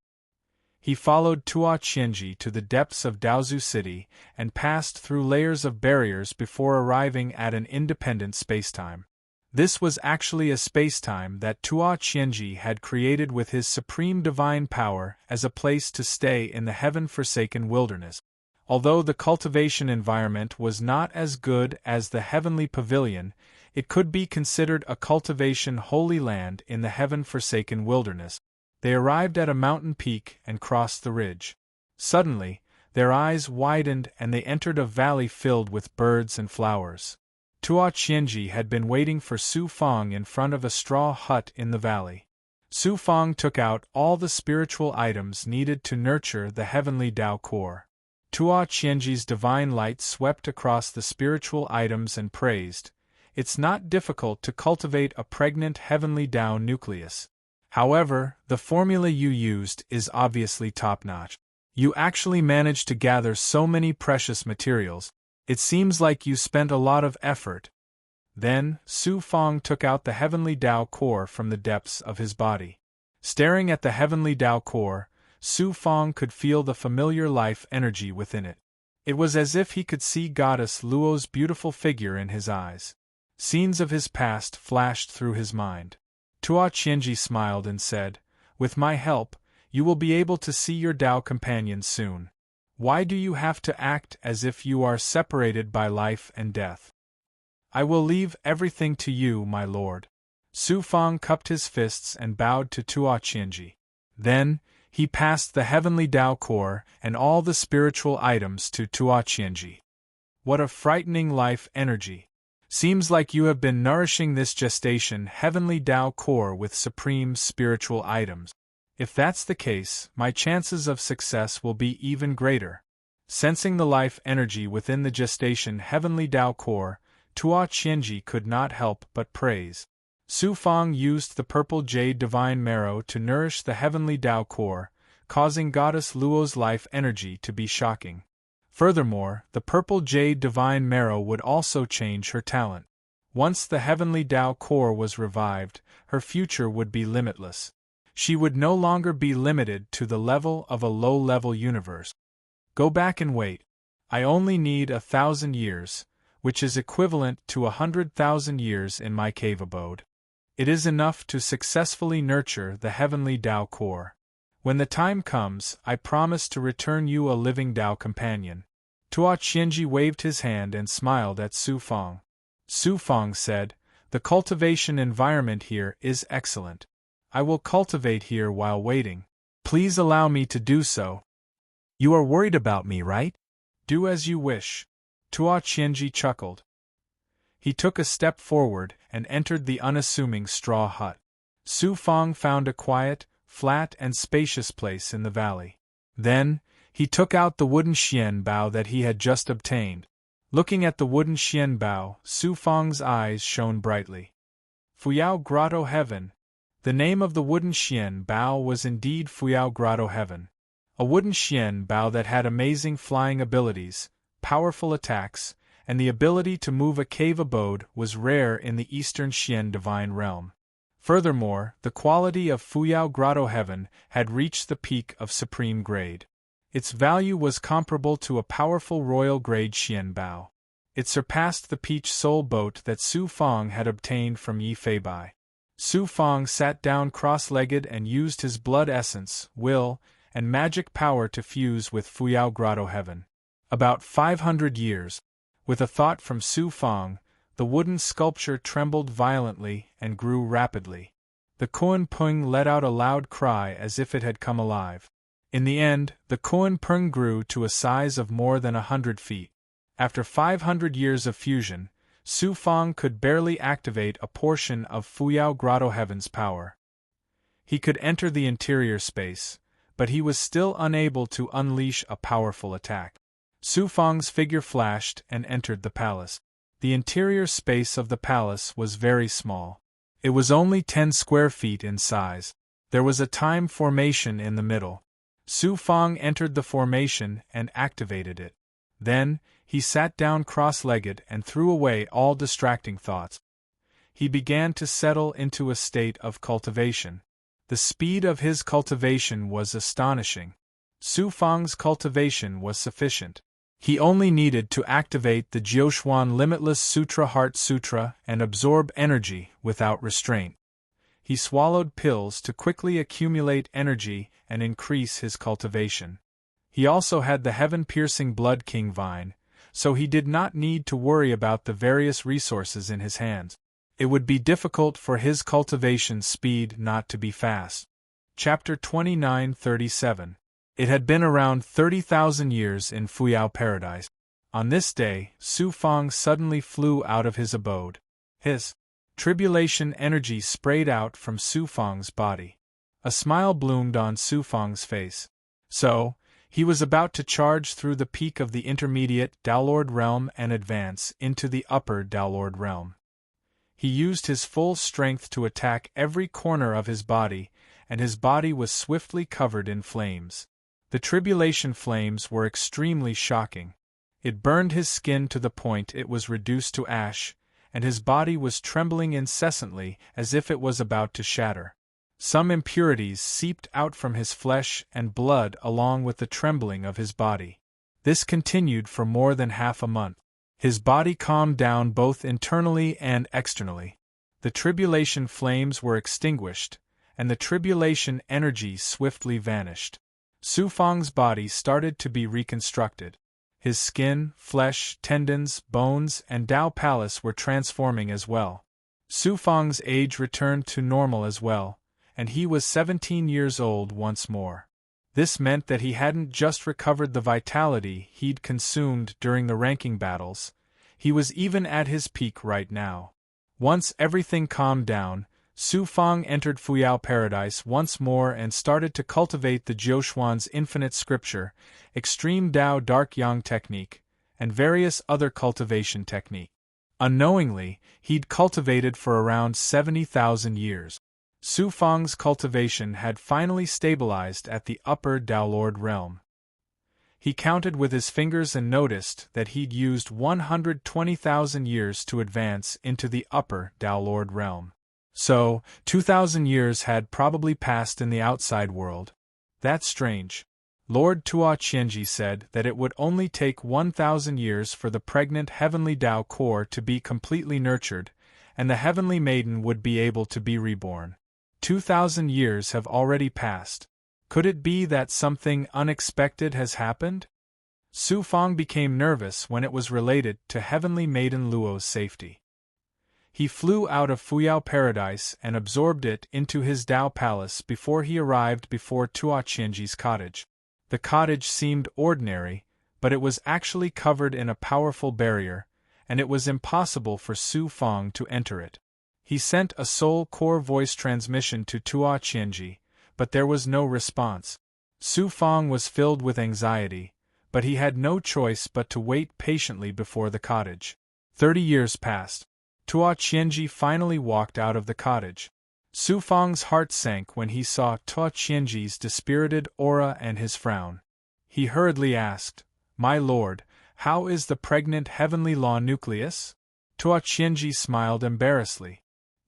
He followed Tua Qianji to the depths of Daozu City and passed through layers of barriers before arriving at an independent spacetime. This was actually a spacetime that Tua Qianji had created with his supreme divine power as a place to stay in the heaven-forsaken wilderness. Although the cultivation environment was not as good as the heavenly pavilion, it could be considered a cultivation holy land in the heaven-forsaken wilderness. They arrived at a mountain peak and crossed the ridge. Suddenly, their eyes widened and they entered a valley filled with birds and flowers. Tua Qianji had been waiting for Su Fang in front of a straw hut in the valley. Su Fang took out all the spiritual items needed to nurture the heavenly Tao core. Tua Qianji's divine light swept across the spiritual items and praised, "It's not difficult to cultivate a pregnant heavenly Tao nucleus. However, the formula you used is obviously top-notch. You actually managed to gather so many precious materials. It seems like you spent a lot of effort." Then, Su Fang took out the heavenly Tao core from the depths of his body. Staring at the heavenly Tao core, Su Fang could feel the familiar life energy within it. It was as if he could see Goddess Luo's beautiful figure in his eyes. Scenes of his past flashed through his mind. Tua Qianji smiled and said, "With my help, you will be able to see your Tao companion soon. Why do you have to act as if you are separated by life and death? I will leave everything to you, my lord." Su Fang cupped his fists and bowed to Tua Qianji. Then, he passed the heavenly Tao core and all the spiritual items to Tua Qianji. "What a frightening life energy! Seems like you have been nourishing this gestation heavenly Tao core with supreme spiritual items. If that's the case, my chances of success will be even greater." Sensing the life energy within the gestation heavenly Tao core, Tua Qianji could not help but praise. Su Fang used the purple jade divine marrow to nourish the heavenly Tao core, causing Goddess Luo's life energy to be shocking. Furthermore, the purple jade divine marrow would also change her talent. Once the heavenly Tao core was revived, her future would be limitless. She would no longer be limited to the level of a low-level universe. Go back and wait. I only need 1,000 years, which is equivalent to 100,000 years in my cave abode. It is enough to successfully nurture the heavenly Tao core. When the time comes, I promise to return you a living Tao companion. Tua Qianji waved his hand and smiled at Su Fang. Su Fang said, "The cultivation environment here is excellent. I will cultivate here while waiting. Please allow me to do so." "You are worried about me, right?" "Do as you wish." Tua Qianji chuckled. He took a step forward and entered the unassuming straw hut. Su Fang found a quiet, flat and spacious place in the valley. Then, he took out the wooden xian bao that he had just obtained. Looking at the wooden xian bao, Su Fang's eyes shone brightly. Fuyao Grotto Heaven. The name of the wooden xian bao was indeed Fuyao Grotto Heaven. A wooden xian bao that had amazing flying abilities, powerful attacks, and the ability to move a cave abode was rare in the Eastern Xian divine realm. Furthermore, the quality of Fuyao Grotto Heaven had reached the peak of supreme grade. Its value was comparable to a powerful royal grade xian bao. It surpassed the peach soul boat that Su Fang had obtained from Yi Feibai. Su Fang sat down cross-legged and used his blood essence, will, and magic power to fuse with Fuyao Grotto Heaven. About 500 years. With a thought from Su Fang, the wooden sculpture trembled violently and grew rapidly. The Koan Pung let out a loud cry as if it had come alive. In the end, the Koan Pung grew to a size of more than 100 feet. After 500 years of fusion, Su Fang could barely activate a portion of Fuyao Grotto Heaven's power. He could enter the interior space, but he was still unable to unleash a powerful attack. Su Fang's figure flashed and entered the palace. The interior space of the palace was very small. It was only 10 square feet in size. There was a time formation in the middle. Su Fang entered the formation and activated it. Then, he sat down cross-legged and threw away all distracting thoughts. He began to settle into a state of cultivation. The speed of his cultivation was astonishing. Su Fang's cultivation was sufficient. He only needed to activate the Jiuxuan Limitless Sutra Heart Sutra and absorb energy without restraint. He swallowed pills to quickly accumulate energy and increase his cultivation. He also had the heaven-piercing Blood King Vine, so he did not need to worry about the various resources in his hands. It would be difficult for his cultivation speed not to be fast. Chapter 29:37. It had been around 30,000 years in Fuyao Paradise. On this day, Su Fang suddenly flew out of his abode. His tribulation energy sprayed out from Su Fang's body. A smile bloomed on Su Fang's face. So, he was about to charge through the peak of the intermediate Daolord realm and advance into the upper Daolord realm. He used his full strength to attack every corner of his body, and his body was swiftly covered in flames. The tribulation flames were extremely shocking. It burned his skin to the point it was reduced to ash, and his body was trembling incessantly as if it was about to shatter. Some impurities seeped out from his flesh and blood along with the trembling of his body. This continued for more than half a month. His body calmed down both internally and externally. The tribulation flames were extinguished, and the tribulation energy swiftly vanished. Su Fang's body started to be reconstructed. His skin, flesh, tendons, bones, and Dao Palace were transforming as well. Su Fang's age returned to normal as well, and he was 17 years old once more. This meant that he hadn't just recovered the vitality he'd consumed during the ranking battles, he was even at his peak right now. Once everything calmed down, Su Fang entered Fuyao Paradise once more and started to cultivate the Jiuxuan's infinite scripture, extreme Dao Dark Yang technique, and various other cultivation techniques. Unknowingly, he'd cultivated for around 70,000 years. Su Fang's cultivation had finally stabilized at the upper Daolord realm. He counted with his fingers and noticed that he'd used 120,000 years to advance into the upper Daolord realm. So, 2,000 years had probably passed in the outside world. That's strange. Lord Tua Qianji said that it would only take 1,000 years for the pregnant heavenly Dao core to be completely nurtured, and the heavenly maiden would be able to be reborn. 2,000 years have already passed. Could it be that something unexpected has happened? Su Fang became nervous when it was related to heavenly maiden Luo's safety. He flew out of Fuyao Paradise and absorbed it into his Dao Palace before he arrived before Tua Qianji's cottage. The cottage seemed ordinary, but it was actually covered in a powerful barrier, and it was impossible for Su Fang to enter it. He sent a soul core voice transmission to Tua Qianji, but there was no response. Su Fang was filled with anxiety, but he had no choice but to wait patiently before the cottage. 30 years passed. Tua Qianji finally walked out of the cottage. Su Fang's heart sank when he saw Tua Qianji's dispirited aura and his frown. He hurriedly asked, "My lord, how is the pregnant heavenly law nucleus?" Tua Qianji smiled embarrassedly.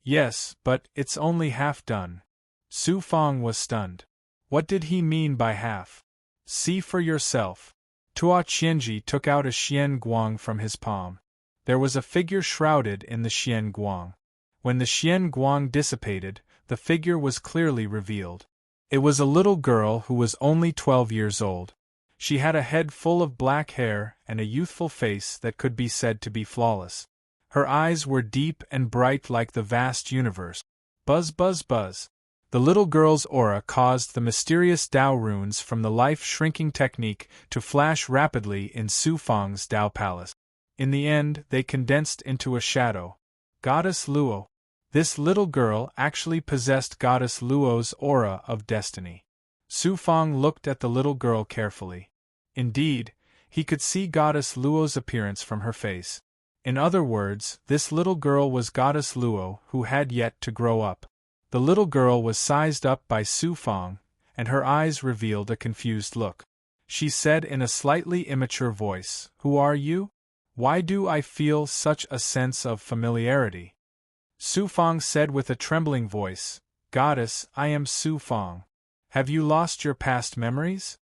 "Yes, but it's only half done." Su Fang was stunned. What did he mean by half? "See for yourself." Tua Qianji took out a xian guang from his palm. There was a figure shrouded in the xian guang. When the xian guang dissipated, the figure was clearly revealed. It was a little girl who was only 12 years old. She had a head full of black hair and a youthful face that could be said to be flawless. Her eyes were deep and bright like the vast universe. Buzz, buzz, buzz. The little girl's aura caused the mysterious Dao runes from the life-shrinking technique to flash rapidly in Su Fang's Dao Palace. In the end, they condensed into a shadow. Goddess Luo. This little girl actually possessed Goddess Luo's aura of destiny. Su Fang looked at the little girl carefully. Indeed, he could see Goddess Luo's appearance from her face. In other words, this little girl was Goddess Luo who had yet to grow up. The little girl was sized up by Su Fang, and her eyes revealed a confused look. She said in a slightly immature voice, "Who are you? Why do I feel such a sense of familiarity?" Su Fang said with a trembling voice, "Goddess, I am Su Fang. Have you lost your past memories?"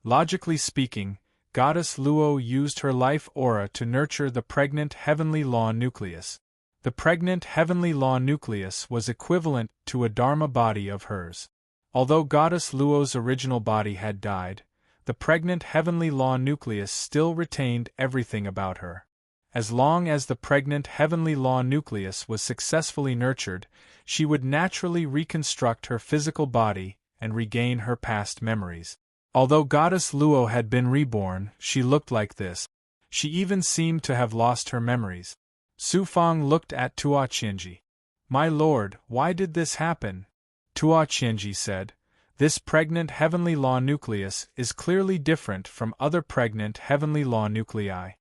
Logically speaking, Goddess Luo used her life aura to nurture the pregnant heavenly law nucleus. The pregnant heavenly law nucleus was equivalent to a Dharma body of hers. Although Goddess Luo's original body had died, the pregnant heavenly law nucleus still retained everything about her. As long as the pregnant heavenly law nucleus was successfully nurtured, she would naturally reconstruct her physical body and regain her past memories. Although Goddess Luo had been reborn, she looked like this. She even seemed to have lost her memories. Su Fang looked at Tua Qianji. "My lord, why did this happen?" Tua Qianji said, "This pregnant heavenly law nucleus is clearly different from other pregnant heavenly law nuclei.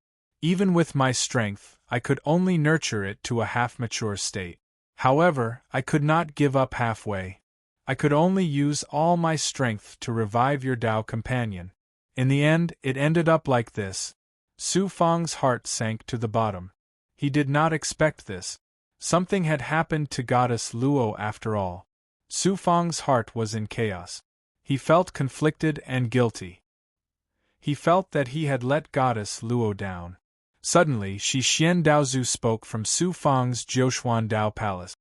Even with my strength, I could only nurture it to a half-mature state. However, I could not give up halfway. I could only use all my strength to revive your Tao companion. In the end, it ended up like this." Su Fang's heart sank to the bottom. He did not expect this. Something had happened to Goddess Luo after all. Su Fang's heart was in chaos. He felt conflicted and guilty. He felt that he had let Goddess Luo down. Suddenly, Shi Xian Daozu spoke from Su Fang's Jiuxuan Dao Palace.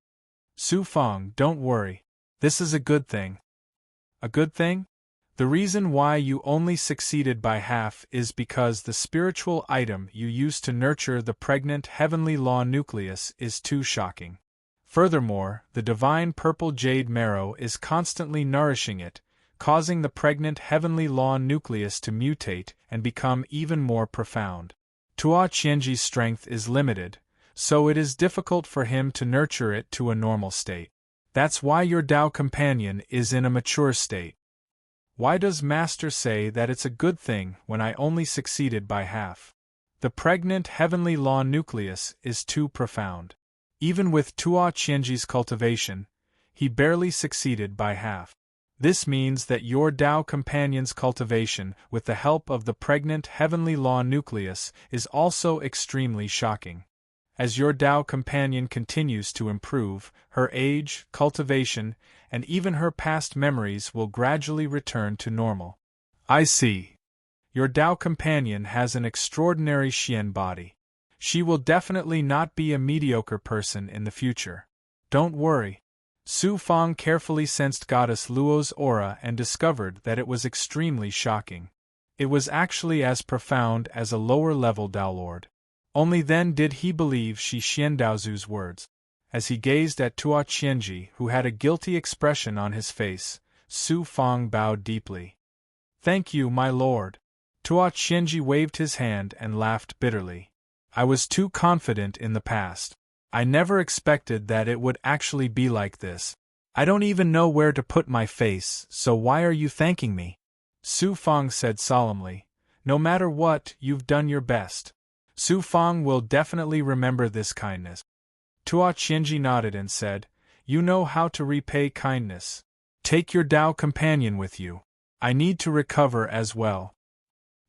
"Su Fang, don't worry. This is a good thing." "A good thing?" "The reason why you only succeeded by half is because the spiritual item you used to nurture the pregnant heavenly law nucleus is too shocking. Furthermore, the divine purple jade marrow is constantly nourishing it, causing the pregnant heavenly law nucleus to mutate and become even more profound. Tua Qianji's strength is limited, so it is difficult for him to nurture it to a normal state. That's why your Tao companion is in a mature state." "Why does Master say that it's a good thing when I only succeeded by half?" "The pregnant heavenly law nucleus is too profound. Even with Tua Qianji's cultivation, he barely succeeded by half. This means that your Tao companion's cultivation with the help of the pregnant heavenly law nucleus is also extremely shocking. As your Tao companion continues to improve, her age, cultivation, and even her past memories will gradually return to normal." "I see. Your Tao companion has an extraordinary Xian body. She will definitely not be a mediocre person in the future. Don't worry." Su Fang carefully sensed Goddess Luo's aura and discovered that it was extremely shocking. It was actually as profound as a lower-level Tao Lord. Only then did he believe Shi Xian Daozu's words. As he gazed at Tua Qianji, who had a guilty expression on his face, Su Fang bowed deeply. "Thank you, my lord." Tua Qianji waved his hand and laughed bitterly. "I was too confident in the past. I never expected that it would actually be like this. I don't even know where to put my face, so why are you thanking me?" Su Fang said solemnly, "No matter what, you've done your best. Su Fang will definitely remember this kindness." Tua Qianji nodded and said, "You know how to repay kindness. Take your Tao companion with you. I need to recover as well."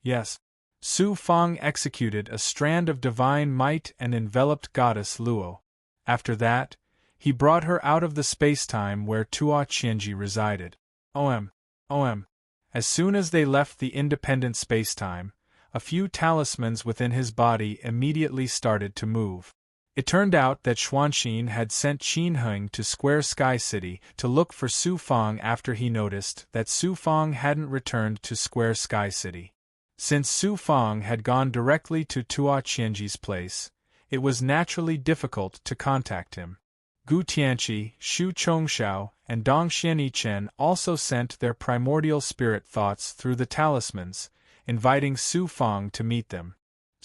"Yes." Su Fang executed a strand of divine might and enveloped Goddess Luo. After that, he brought her out of the space-time where Tua Qianji resided. OM. As soon as they left the independent space-time, a few talismans within his body immediately started to move. It turned out that Xuanxin had sent Qin Heng to Square Sky City to look for Su Fang after he noticed that Su Fang hadn't returned to Square Sky City. Since Su Fang had gone directly to Tua Qianji's place, it was naturally difficult to contact him. Gu Tianqi, Xu Chongxiao, and Dong Xianichen also sent their primordial spirit thoughts through the talismans, inviting Su Fang to meet them.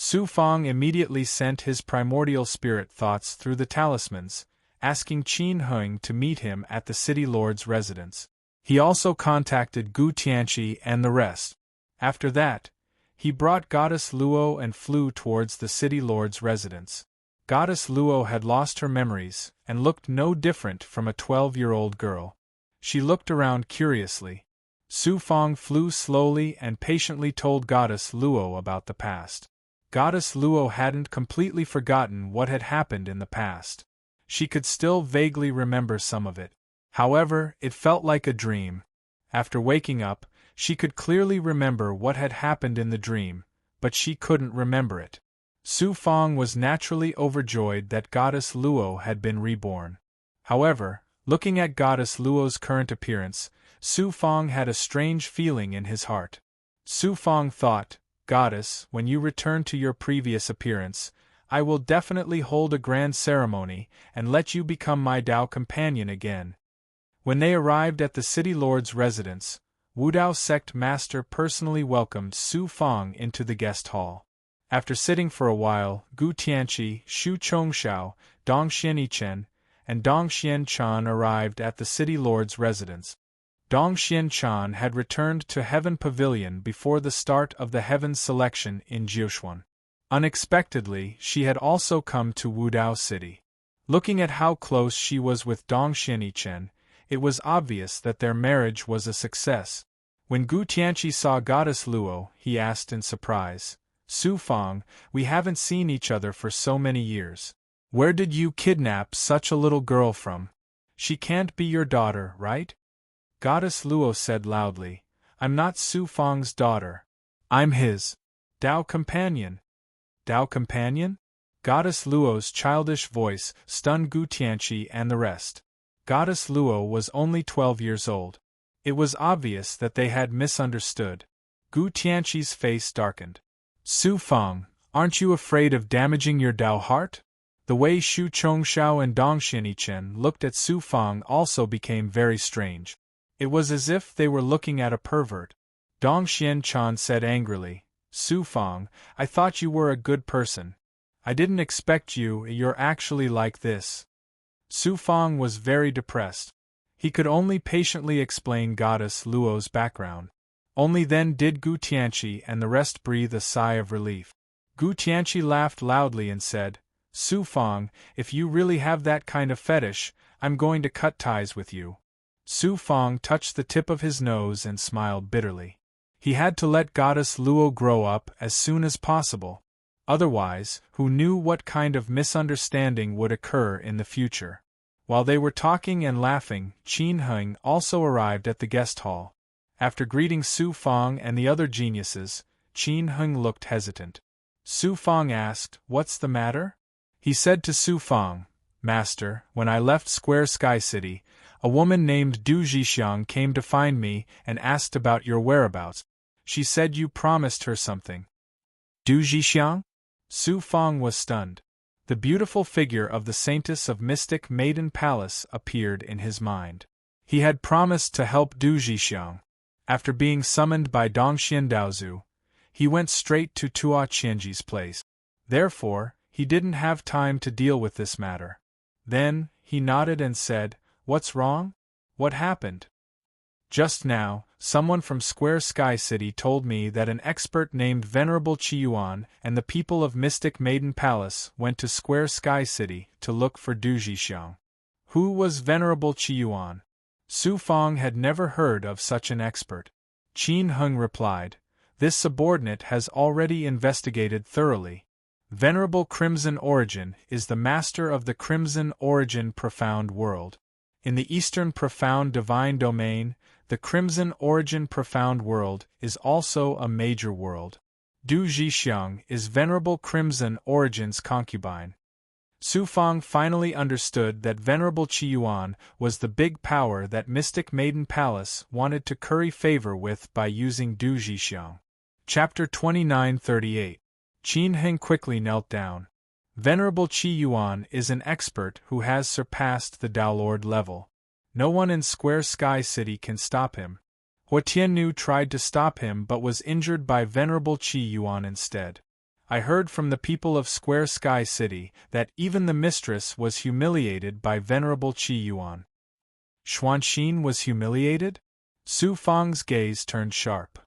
Su Fang immediately sent his primordial spirit thoughts through the talismans, asking Qin Heng to meet him at the city lord's residence. He also contacted Gu Tianqi and the rest. After that, he brought Goddess Luo and flew towards the city lord's residence. Goddess Luo had lost her memories and looked no different from a 12-year-old girl. She looked around curiously. Su Fang flew slowly and patiently told Goddess Luo about the past. Goddess Luo hadn't completely forgotten what had happened in the past. She could still vaguely remember some of it. However, it felt like a dream. After waking up, she could clearly remember what had happened in the dream, but she couldn't remember it. Su Fang was naturally overjoyed that Goddess Luo had been reborn. However, looking at Goddess Luo's current appearance, Su Fang had a strange feeling in his heart. Su Fang thought, "Goddess, when you return to your previous appearance, I will definitely hold a grand ceremony and let you become my Dao companion again." When they arrived at the city lord's residence, Wudao sect master personally welcomed Su Fang into the guest hall. After sitting for a while, Gu Tianqi, Shu Chongshao, Dong Xianichen, and Dong Xianchan arrived at the city lord's residence. Dong Xianchan had returned to Heaven Pavilion before the start of the Heaven selection in Jiuquan. Unexpectedly, she had also come to Wudao City. Looking at how close she was with Dong Xianichen, it was obvious that their marriage was a success. When Gu Tianqi saw Goddess Luo, he asked in surprise, "Su Fang, we haven't seen each other for so many years. Where did you kidnap such a little girl from? She can't be your daughter, right?" Goddess Luo said loudly, "I'm not Su Fang's daughter. I'm his Dao companion." "Dao companion?" Goddess Luo's childish voice stunned Gu Tianqi and the rest. Goddess Luo was only 12 years old. It was obvious that they had misunderstood. Gu Tianqi's face darkened. "Su Fang, aren't you afraid of damaging your Dao heart?" The way Shu Chongshao and Dong Xianichen looked at Su Fang also became very strange. It was as if they were looking at a pervert. Dong Xianchan said angrily, "Su Fang, I thought you were a good person. I didn't expect you're actually like this." Su Fang was very depressed. He could only patiently explain Goddess Luo's background. Only then did Gu Tianqi and the rest breathe a sigh of relief. Gu Tianqi laughed loudly and said, "Su Fang, if you really have that kind of fetish, I'm going to cut ties with you." Su Fang touched the tip of his nose and smiled bitterly. He had to let Goddess Luo grow up as soon as possible. Otherwise, who knew what kind of misunderstanding would occur in the future? While they were talking and laughing, Qin Heng also arrived at the guest hall. After greeting Su Fang and the other geniuses, Qin Heng looked hesitant. Su Fang asked, "What's the matter?" He said to Su Fang, "Master, when I left Square Sky City, a woman named Du Jixiang came to find me and asked about your whereabouts. She said you promised her something." "Du Jixiang?" Su Fang was stunned. The beautiful figure of the Saintess of Mystic Maiden Palace appeared in his mind. He had promised to help Du Jixiang. After being summoned by Dong Xiandaozu, he went straight to Tua Qianji's place. Therefore, he didn't have time to deal with this matter. Then, he nodded and said, "What's wrong? What happened?" "Just now, someone from Square Sky City told me that an expert named Venerable Qiyuan and the people of Mystic Maiden Palace went to Square Sky City to look for Du Jixiang." Who was Venerable Qiyuan? Su Fang had never heard of such an expert. Qin Heng replied, "This subordinate has already investigated thoroughly. Venerable Crimson Origin is the master of the Crimson Origin Profound World. In the Eastern Profound Divine Domain, the Crimson Origin Profound World is also a major world. Du Jixiang is Venerable Crimson Origin's concubine." Su Fang finally understood that Venerable Qiyuan was the big power that Mystic Maiden Palace wanted to curry favor with by using Du Jixiang. Chapter 2938. Qin Heng quickly knelt down. Venerable Qiyuan is an expert who has surpassed the Dao Lord level. No one in Square Sky City can stop him. Hua Tiannu tried to stop him but was injured by Venerable Qiyuan instead. I heard from the people of Square Sky City that even the mistress was humiliated by Venerable Qi Yuan. Xuanxin was humiliated? Su Fang's gaze turned sharp.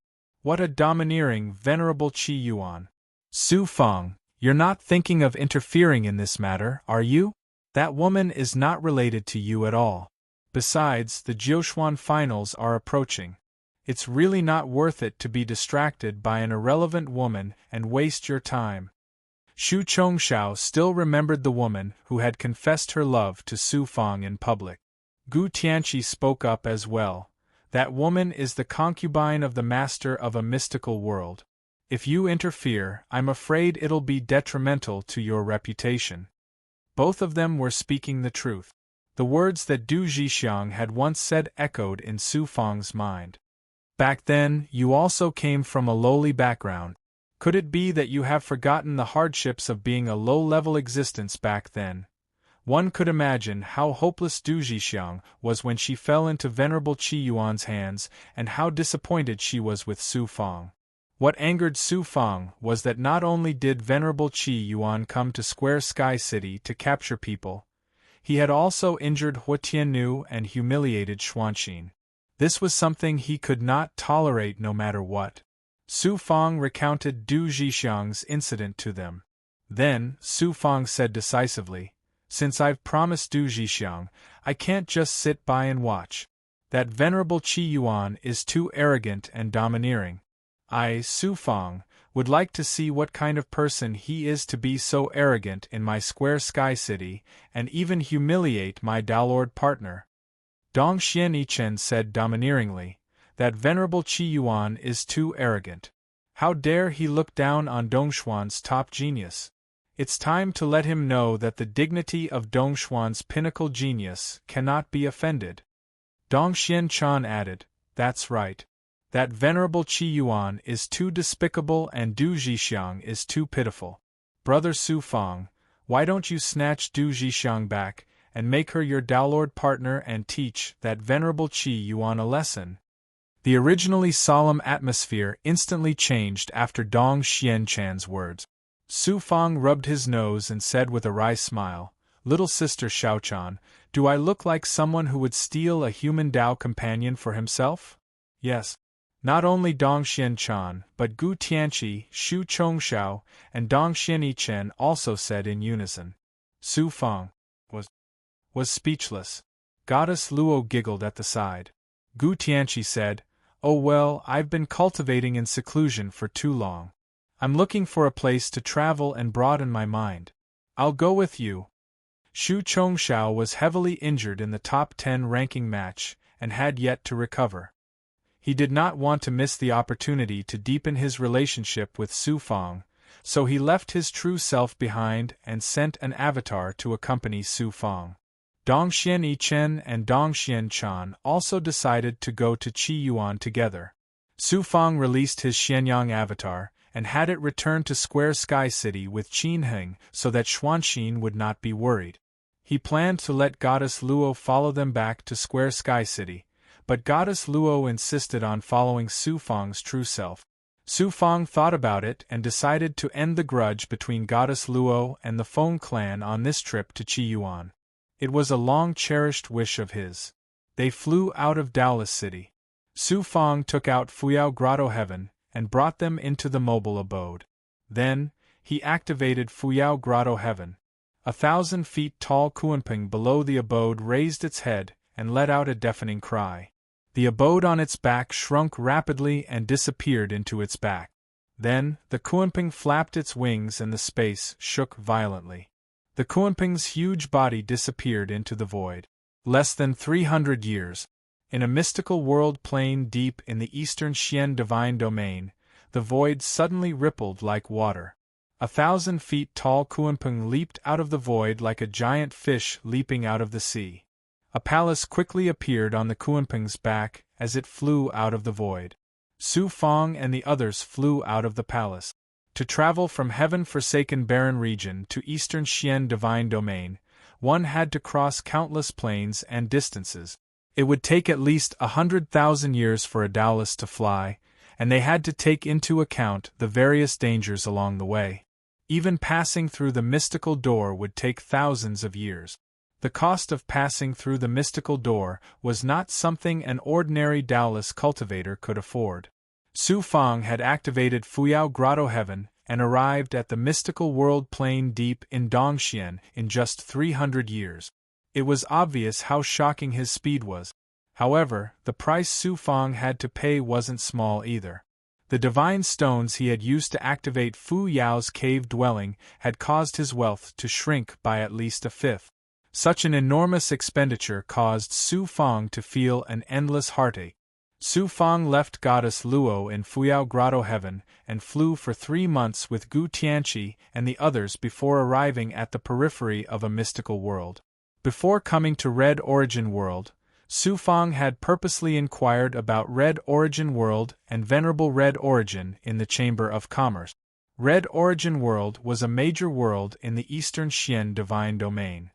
What a domineering, Venerable Qi Yuan. Su Fang, you're not thinking of interfering in this matter, are you? That woman is not related to you at all. Besides, the Jiuquan finals are approaching. It's really not worth it to be distracted by an irrelevant woman and waste your time. Xu Chongshao still remembered the woman who had confessed her love to Su Fang in public. Gu Tianqi spoke up as well. That woman is the concubine of the master of a mystical world. If you interfere, I'm afraid it'll be detrimental to your reputation. Both of them were speaking the truth. The words that Du Zhixiang had once said echoed in Su Fang's mind. Back then, you also came from a lowly background. Could it be that you have forgotten the hardships of being a low-level existence back then? One could imagine how hopeless Du Zhixiang was when she fell into Venerable Qi Yuan's hands, and how disappointed she was with Su Fang. What angered Su Fang was that not only did Venerable Qi Yuan come to Square Sky City to capture people, he had also injured Hua Tiannu and humiliated Xuanxin. This was something he could not tolerate no matter what. Su Fang recounted Du Zhixiang's incident to them. Then, Su Fang said decisively, "Since I've promised Du Zhixiang, I can't just sit by and watch. That Venerable Qi Yuan is too arrogant and domineering. I, Su Fang, would like to see what kind of person he is to be so arrogant in my Square Sky City, and even humiliate my Daolord partner." Dong Xianichen said domineeringly, "That Venerable Qi Yuan is too arrogant. How dare he look down on Dongshuan's top genius? It's time to let him know that the dignity of Dongshuan's pinnacle genius cannot be offended." Dong Xianchan added, "That's right. That Venerable Qi Yuan is too despicable and Du Zhixiang is too pitiful. Brother Su Fang, why don't you snatch Du Zhixiang back, and make her your Daolord partner and teach that Venerable Qi Yuan a lesson?" The originally solemn atmosphere instantly changed after Dong Xianchan's words. Su Fang rubbed his nose and said with a wry smile, "Little sister Xiaochan, do I look like someone who would steal a human Dao companion for himself?" Yes. Not only Dong Xianchan, but Gu Tianqi, Xu Chongshao, and Dong Xianichen also said in unison. Su Fang was speechless. Goddess Luo giggled at the side. Gu Tianqi said, "Oh well, I've been cultivating in seclusion for too long. I'm looking for a place to travel and broaden my mind. I'll go with you." Xu Chongshao was heavily injured in the top 10 ranking match, and had yet to recover. He did not want to miss the opportunity to deepen his relationship with Su Fang, so he left his true self behind and sent an avatar to accompany Su Fang. Dong Xianichen and Dong Xianchan also decided to go to Qi Yuan together. Su Fang released his Xianyang avatar, and had it return to Square Sky City with Qin Heng so that Xuanxin would not be worried. He planned to let Goddess Luo follow them back to Square Sky City, but Goddess Luo insisted on following Su Fang's true self. Su Fang thought about it and decided to end the grudge between Goddess Luo and the Feng clan on this trip to Qi Yuan. It was a long-cherished wish of his. They flew out of Daolist City. Su Fang took out Fuyao Grotto Heaven and brought them into the mobile abode. Then, he activated Fuyao Grotto Heaven. 1,000 feet tall Kuanping below the abode raised its head and let out a deafening cry. The abode on its back shrunk rapidly and disappeared into its back. Then, the Kuanping flapped its wings and the space shook violently. The Kuanping's huge body disappeared into the void. Less than 300 years. In a mystical world plane deep in the eastern Xian divine domain, the void suddenly rippled like water. 1,000 feet tall Kuanping leaped out of the void like a giant fish leaping out of the sea. A palace quickly appeared on the Kuanping's back as it flew out of the void. Su Fang and the others flew out of the palace. To travel from heaven-forsaken barren region to eastern Xian divine domain, one had to cross countless planes and distances. It would take at least 100,000 years for a Daolist to fly, and they had to take into account the various dangers along the way. Even passing through the mystical door would take thousands of years. The cost of passing through the mystical door was not something an ordinary Taoist cultivator could afford. Su Fang had activated Fuyao Grotto Heaven and arrived at the mystical world plane deep in Dongxian in just 300 years. It was obvious how shocking his speed was. However, the price Su Fang had to pay wasn't small either. The divine stones he had used to activate Fu Yao's cave dwelling had caused his wealth to shrink by at least a fifth. Such an enormous expenditure caused Su Fang to feel an endless heartache. Su Fang left goddess Luo in Fuyao Grotto Heaven and flew for 3 months with Gu Tianqi and the others before arriving at the periphery of a mystical world. Before coming to Red Origin World, Su Fang had purposely inquired about Red Origin World and Venerable Red Origin in the Chamber of Commerce. Red Origin World was a major world in the Eastern Xian divine domain.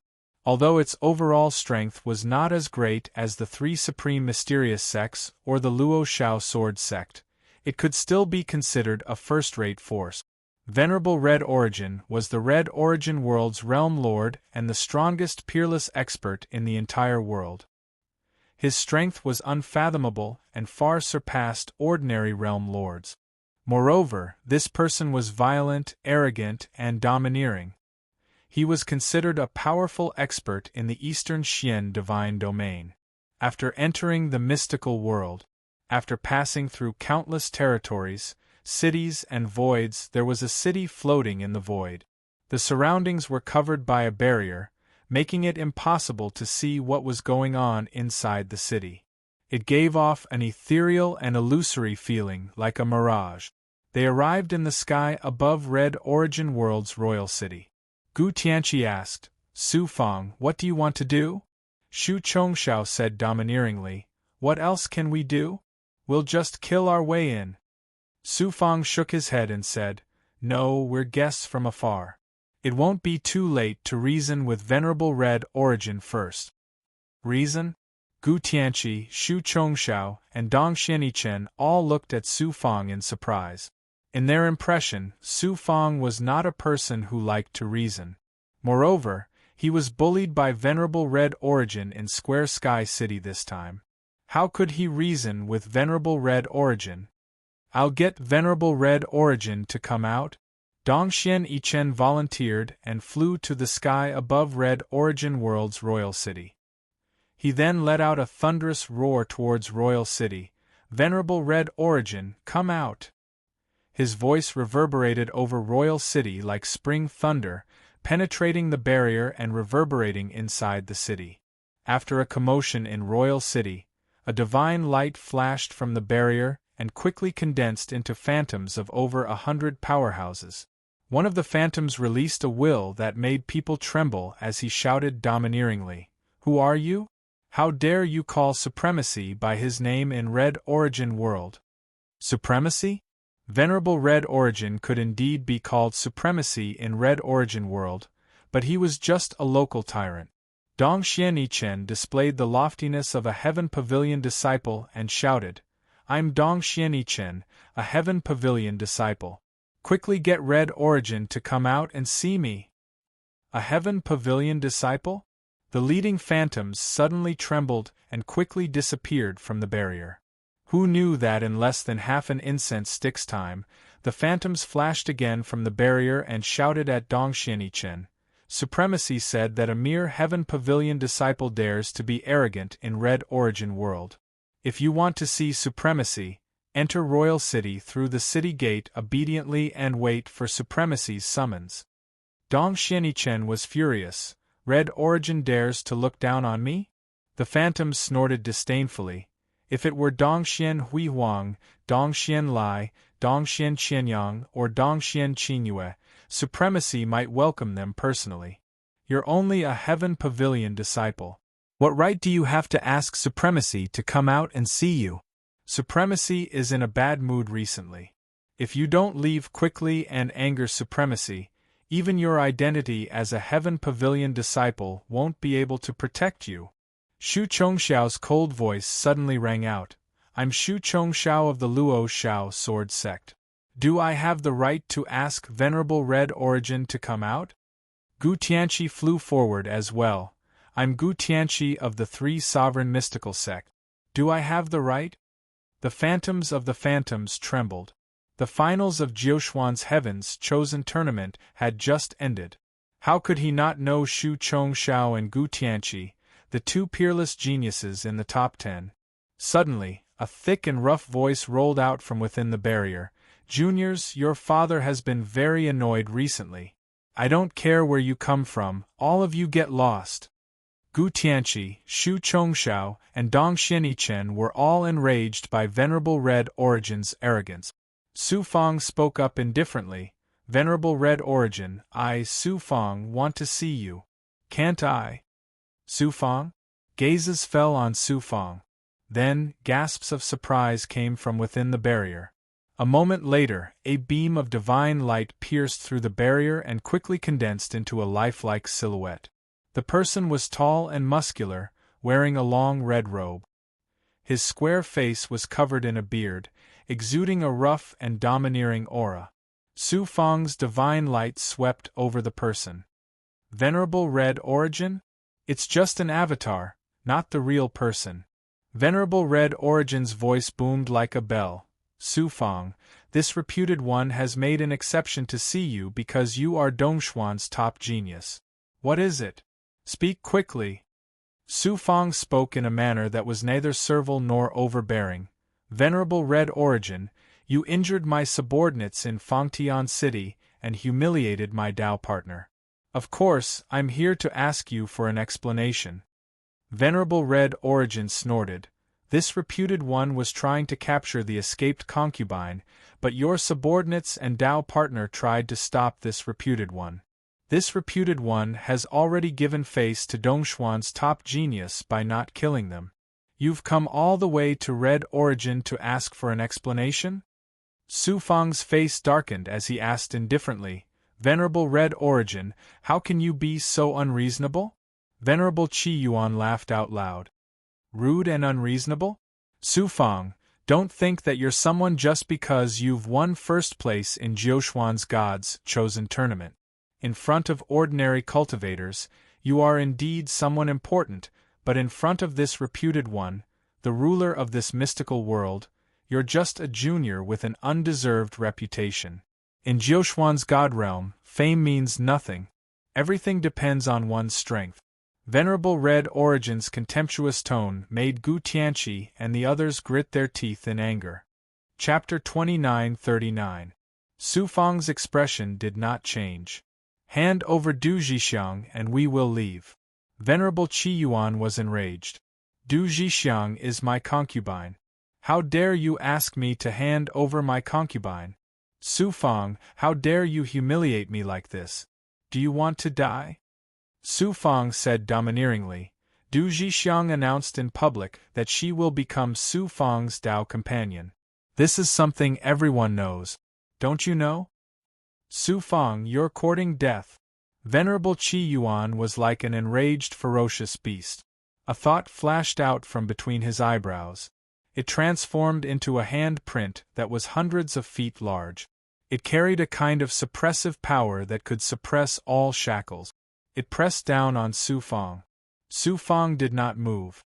Although its overall strength was not as great as the 3 supreme mysterious sects or the Luo Shao sword sect, it could still be considered a first-rate force. Venerable Red Origin was the Red Origin World's realm lord and the strongest peerless expert in the entire world. His strength was unfathomable and far surpassed ordinary realm lords. Moreover, this person was violent, arrogant, and domineering. He was considered a powerful expert in the Eastern Xian divine domain. After entering the mystical world, after passing through countless territories, cities, and voids, there was a city floating in the void. The surroundings were covered by a barrier, making it impossible to see what was going on inside the city. It gave off an ethereal and illusory feeling like a mirage. They arrived in the sky above Red Origin World's royal city. Gu Tianqi asked, Su Fang, what do you want to do? Shu Chongshao said domineeringly, what else can we do? We'll just kill our way in. Su Fang shook his head and said, no, we're guests from afar. It won't be too late to reason with Venerable Red Origin first. Reason? Gu Tianqi, Shu Chongshao, and Dong Xianichen all looked at Su Fang in surprise. In their impression, Su Fang was not a person who liked to reason. Moreover, he was bullied by Venerable Red Origin in Square Sky City this time. How could he reason with Venerable Red Origin? I'll get Venerable Red Origin to come out. Dongxian Yichen volunteered and flew to the sky above Red Origin World's royal city. He then let out a thunderous roar towards royal city. Venerable Red Origin, come out! His voice reverberated over royal city like spring thunder, penetrating the barrier and reverberating inside the city. After a commotion in royal city, a divine light flashed from the barrier and quickly condensed into phantoms of over 100 powerhouses. One of the phantoms released a will that made people tremble as he shouted domineeringly, "Who are you? How dare you call supremacy by his name in Red Origin World?" Supremacy? Venerable Red Origin could indeed be called supremacy in Red Origin World, but he was just a local tyrant. Dong Xianichen displayed the loftiness of a Heaven Pavilion disciple and shouted, "I'm Dong Xianichen, a Heaven Pavilion disciple. Quickly get Red Origin to come out and see me." A Heaven Pavilion disciple? The leading phantoms suddenly trembled and quickly disappeared from the barrier. Who knew that in less than half an incense stick's time, the phantoms flashed again from the barrier and shouted at Dong Xianichen. Supremacy said that a mere Heaven Pavilion disciple dares to be arrogant in Red Origin World. If you want to see supremacy, enter Royal City through the city gate obediently and wait for supremacy's summons. Dong Xianichen was furious. Red Origin dares to look down on me? The phantoms snorted disdainfully. If it were Dongxian Hui Huang, Dongxian Lai, Dongxian Qianyang, or Dongxian Qingyue, supremacy might welcome them personally. You're only a Heaven Pavilion disciple. What right do you have to ask supremacy to come out and see you? Supremacy is in a bad mood recently. If you don't leave quickly and anger supremacy, even your identity as a Heaven Pavilion disciple won't be able to protect you. Shu Chongxiao's cold voice suddenly rang out. I'm Shu Chongxiao of the Luo Shao sword sect. Do I have the right to ask Venerable Red Origin to come out? Gu Tianqi flew forward as well. I'm Gu Tianqi of the Three Sovereign Mystical Sect. Do I have the right? The phantoms of the phantoms trembled. The finals of Jiuxuan's Heaven's Chosen Tournament had just ended. How could he not know Xu Chongxiao and Gu Tianqi, the two peerless geniuses in the top 10? Suddenly, a thick and rough voice rolled out from within the barrier. Juniors, your father has been very annoyed recently. I don't care where you come from, all of you get lost. Gu Tianqi, Xu Chongxiao, and Dong Xianichen were all enraged by Venerable Red Origin's arrogance. Su Fang spoke up indifferently. Venerable Red Origin, I, Su Fang, want to see you. Can't I? Su Fang? Gazes fell on Su Fang. Then, gasps of surprise came from within the barrier. A moment later, a beam of divine light pierced through the barrier and quickly condensed into a lifelike silhouette. The person was tall and muscular, wearing a long red robe. His square face was covered in a beard, exuding a rough and domineering aura. Su Fang's divine light swept over the person. Venerable Red Origin? It's just an avatar, not the real person. Venerable Red Origin's voice boomed like a bell. Su Fang, this reputed one has made an exception to see you because you are Dongxuan's top genius. What is it? Speak quickly. Su Fang spoke in a manner that was neither servile nor overbearing. Venerable Red Origin, you injured my subordinates in Fangtian City and humiliated my Dao partner. Of course, I'm here to ask you for an explanation. Venerable Red Origin snorted. This reputed one was trying to capture the escaped concubine, but your subordinates and Dao partner tried to stop this reputed one. This reputed one has already given face to Dongxuan's top genius by not killing them. You've come all the way to Red Origin to ask for an explanation? Su Fang's face darkened as he asked indifferently, Venerable Red Origin, how can you be so unreasonable? Venerable Qi Yuan laughed out loud. Rude and unreasonable? Su Fang, don't think that you're someone just because you've won first place in Jiuxuan's God's Chosen Tournament. In front of ordinary cultivators, you are indeed someone important, but in front of this reputed one, the ruler of this mystical world, you're just a junior with an undeserved reputation. In Jiuxuan's God realm, fame means nothing. Everything depends on one's strength. Venerable Red Origin's contemptuous tone made Gu Tianqi and the others grit their teeth in anger. Chapter 2939. Su Fang's expression did not change. Hand over Du Zhixiang and we will leave. Venerable Qi Yuan was enraged. Du Zhixiang is my concubine. How dare you ask me to hand over my concubine? Su Fang, how dare you humiliate me like this? Do you want to die? Su Fang said domineeringly. Du Zhixiang announced in public that she will become Su Fang's Dao companion. This is something everyone knows. Don't you know? Su Fang, you're courting death. Venerable Qi Yuan was like an enraged ferocious beast. A thought flashed out from between his eyebrows. It transformed into a hand-print that was hundreds of feet large. It carried a kind of suppressive power that could suppress all shackles. It pressed down on Su Fang. Su Fang did not move.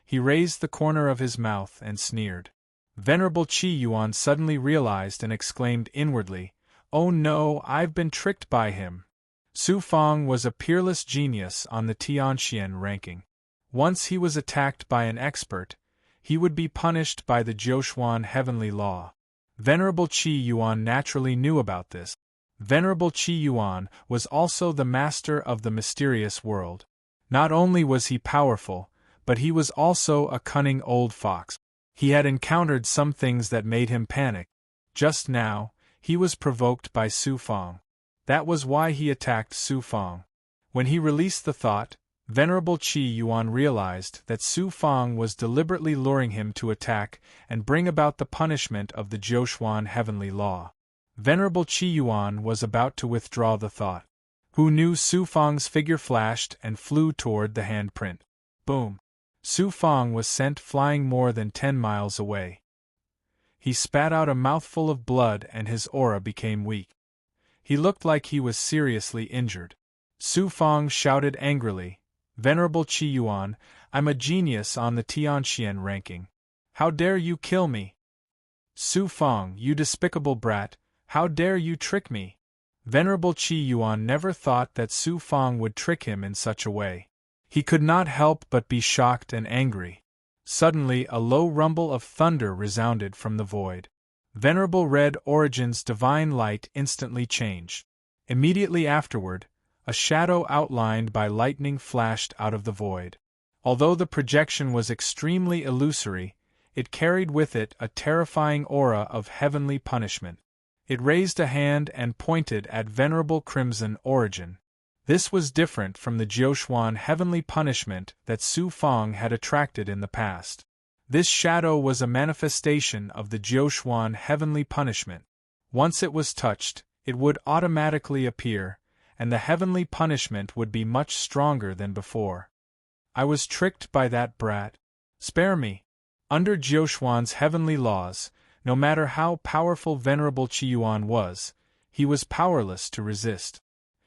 He raised the corner of his mouth and sneered. Venerable Qi Yuan suddenly realized and exclaimed inwardly, "Oh no, I've been tricked by him." Su Fang was a peerless genius on the Tianxian ranking. Once he was attacked by an expert, he would be punished by the Jiuxuan heavenly law. Venerable Qi Yuan naturally knew about this. Venerable Qi Yuan was also the master of the mysterious world. Not only was he powerful, but he was also a cunning old fox. He had encountered some things that made him panic. Just now, he was provoked by Su Fang. That was why he attacked Su Fang. When he released the thought, Venerable Qi Yuan realized that Su Fang was deliberately luring him to attack and bring about the punishment of the Jiuxuan heavenly law. Venerable Qi Yuan was about to withdraw the thought. Who knew Su Fang's figure flashed and flew toward the handprint. Boom! Su Fang was sent flying more than 10 miles away. He spat out a mouthful of blood and his aura became weak. He looked like he was seriously injured. Su Fang shouted angrily, "Venerable Qi Yuan, I'm a genius on the Tianxian ranking. How dare you kill me? Su Fang, you despicable brat, how dare you trick me?" Venerable Qi Yuan never thought that Su Fang would trick him in such a way. He could not help but be shocked and angry. Suddenly a low rumble of thunder resounded from the void. Venerable Red Origin's divine light instantly changed. Immediately afterward, a shadow outlined by lightning flashed out of the void. Although the projection was extremely illusory, it carried with it a terrifying aura of heavenly punishment. It raised a hand and pointed at Venerable Crimson Origin. This was different from the Jiuxuan heavenly punishment that Su Fang had attracted in the past. This shadow was a manifestation of the Jiuxuan heavenly punishment. Once it was touched, it would automatically appear, and the heavenly punishment would be much stronger than before. I was tricked by that brat. Spare me. Under Jiuxuan's heavenly laws, no matter how powerful Venerable Qiyuan was, he was powerless to resist.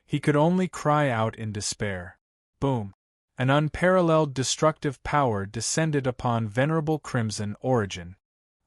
He could only cry out in despair. Boom! An unparalleled destructive power descended upon Venerable Crimson Origin.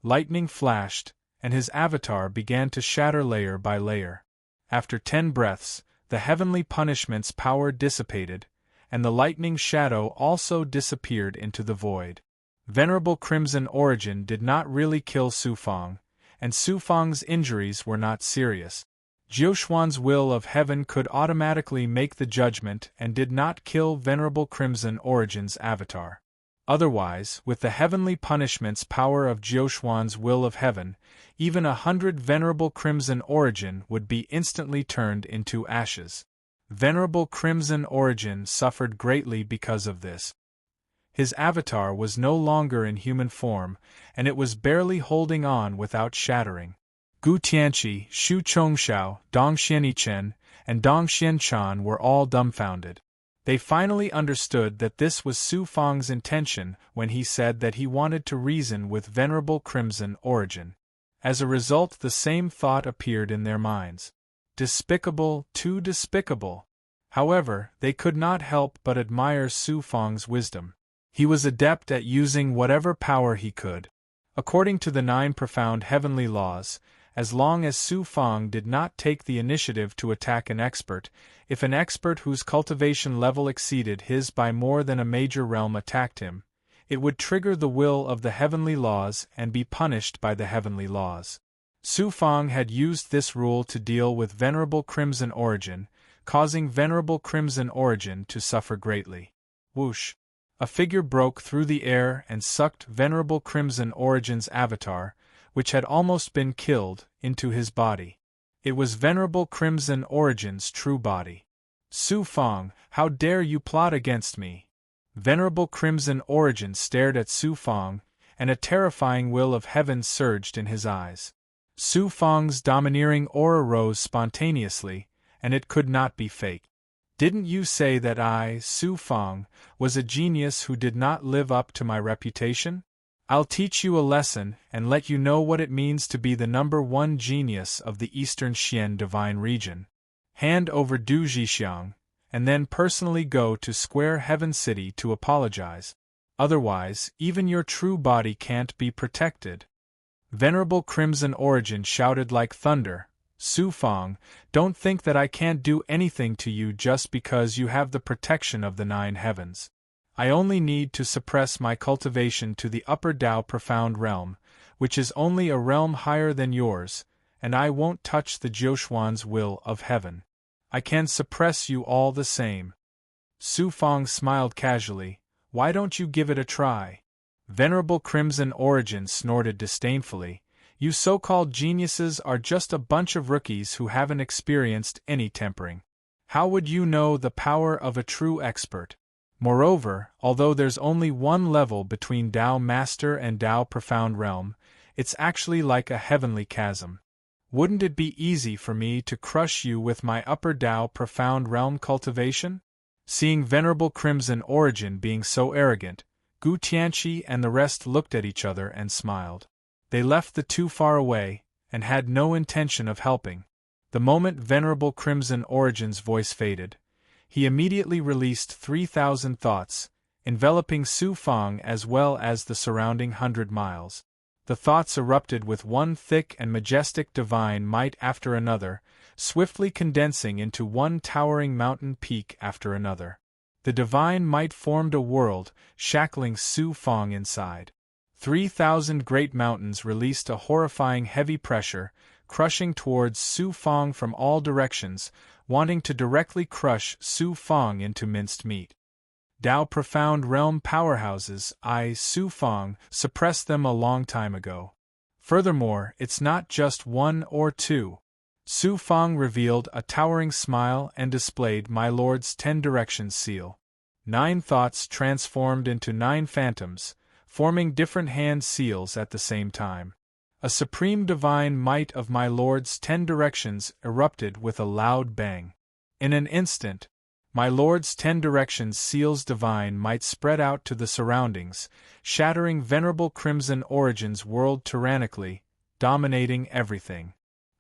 Lightning flashed, and his avatar began to shatter layer by layer. After 10 breaths, the heavenly punishment's power dissipated, and the lightning shadow also disappeared into the void. Venerable Crimson Origin did not really kill Su Fang, and Su Fang's injuries were not serious. Jiuxuan's will of heaven could automatically make the judgment and did not kill Venerable Crimson Origin's avatar. Otherwise, with the heavenly punishment's power of Jiuxuan's will of heaven, even 100 Venerable Crimson Origin would be instantly turned into ashes. Venerable Crimson Origin suffered greatly because of this. His avatar was no longer in human form, and it was barely holding on without shattering. Gu Tianqi, Shu Chongxiao, Dong Xianichen, and Dong Xianchan were all dumbfounded. They finally understood that this was Su Fang's intention when he said that he wanted to reason with Venerable Crimson Origin. As a result, the same thought appeared in their minds. Despicable, too despicable. However, they could not help but admire Su Fang's wisdom. He was adept at using whatever power he could. According to the 9 profound heavenly laws, as long as Su Fang did not take the initiative to attack an expert, if an expert whose cultivation level exceeded his by more than a major realm attacked him, it would trigger the will of the heavenly laws and be punished by the heavenly laws. Su Fang had used this rule to deal with Venerable Crimson Origin, causing Venerable Crimson Origin to suffer greatly. Whoosh! A figure broke through the air and sucked Venerable Crimson Origin's avatar, which had almost been killed, into his body. It was Venerable Crimson Origin's true body. Su Fang, how dare you plot against me? Venerable Crimson Origin stared at Su Fang, and a terrifying will of heaven surged in his eyes. Su Fang's domineering aura rose spontaneously, and it could not be faked. Didn't you say that I, Su Fang, was a genius who did not live up to my reputation? I'll teach you a lesson and let you know what it means to be the #1 genius of the Eastern Xian Divine Region. Hand over Du Zhixiang, and then personally go to Square Heaven City to apologize. Otherwise, even your true body can't be protected. Venerable Crimson Origin shouted like thunder, Su Fang, don't think that I can't do anything to you just because you have the protection of the 9 heavens. I only need to suppress my cultivation to the upper Tao profound realm, which is only a realm higher than yours, and I won't touch the Jiuxuan's will of heaven. I can suppress you all the same. Su Fang smiled casually, why don't you give it a try? Venerable Crimson Origin snorted disdainfully, you so-called geniuses are just a bunch of rookies who haven't experienced any tempering. How would you know the power of a true expert? Moreover, although there's only one level between Tao Master and Tao Profound Realm, it's actually like a heavenly chasm. Wouldn't it be easy for me to crush you with my upper Tao Profound Realm cultivation? Seeing Venerable Crimson Origin being so arrogant, Gu Tianqi and the rest looked at each other and smiled. They left the two far away, and had no intention of helping. The moment Venerable Crimson Origin's voice faded, he immediately released 3,000 thoughts, enveloping Su Fang as well as the surrounding 100 miles. The thoughts erupted with one thick and majestic divine might after another, swiftly condensing into one towering mountain peak after another. The divine might formed a world, shackling Su Fang inside. 3,000 great mountains released a horrifying heavy pressure, crushing towards Su Fang from all directions, wanting to directly crush Su Fang into minced meat. Dao profound realm powerhouses, Su Fang, suppressed them a long time ago. Furthermore, it's not just one or two. Su Fang revealed a towering smile and displayed my lord's 10 directions seal. 9 thoughts transformed into 9 phantoms, forming different hand seals at the same time. A supreme divine might of my lord's 10 directions erupted with a loud bang. In an instant, my lord's 10 directions seals divine might spread out to the surroundings, shattering Venerable Crimson Origin's world tyrannically, dominating everything.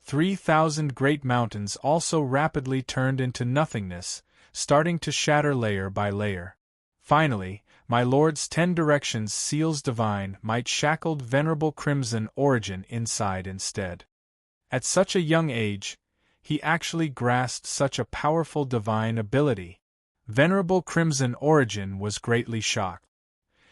3,000 great mountains also rapidly turned into nothingness, starting to shatter layer by layer. Finally, my lord's 10 directions seals divine might shackled Venerable Crimson Origin inside instead. At such a young age, he actually grasped such a powerful divine ability. Venerable Crimson Origin was greatly shocked.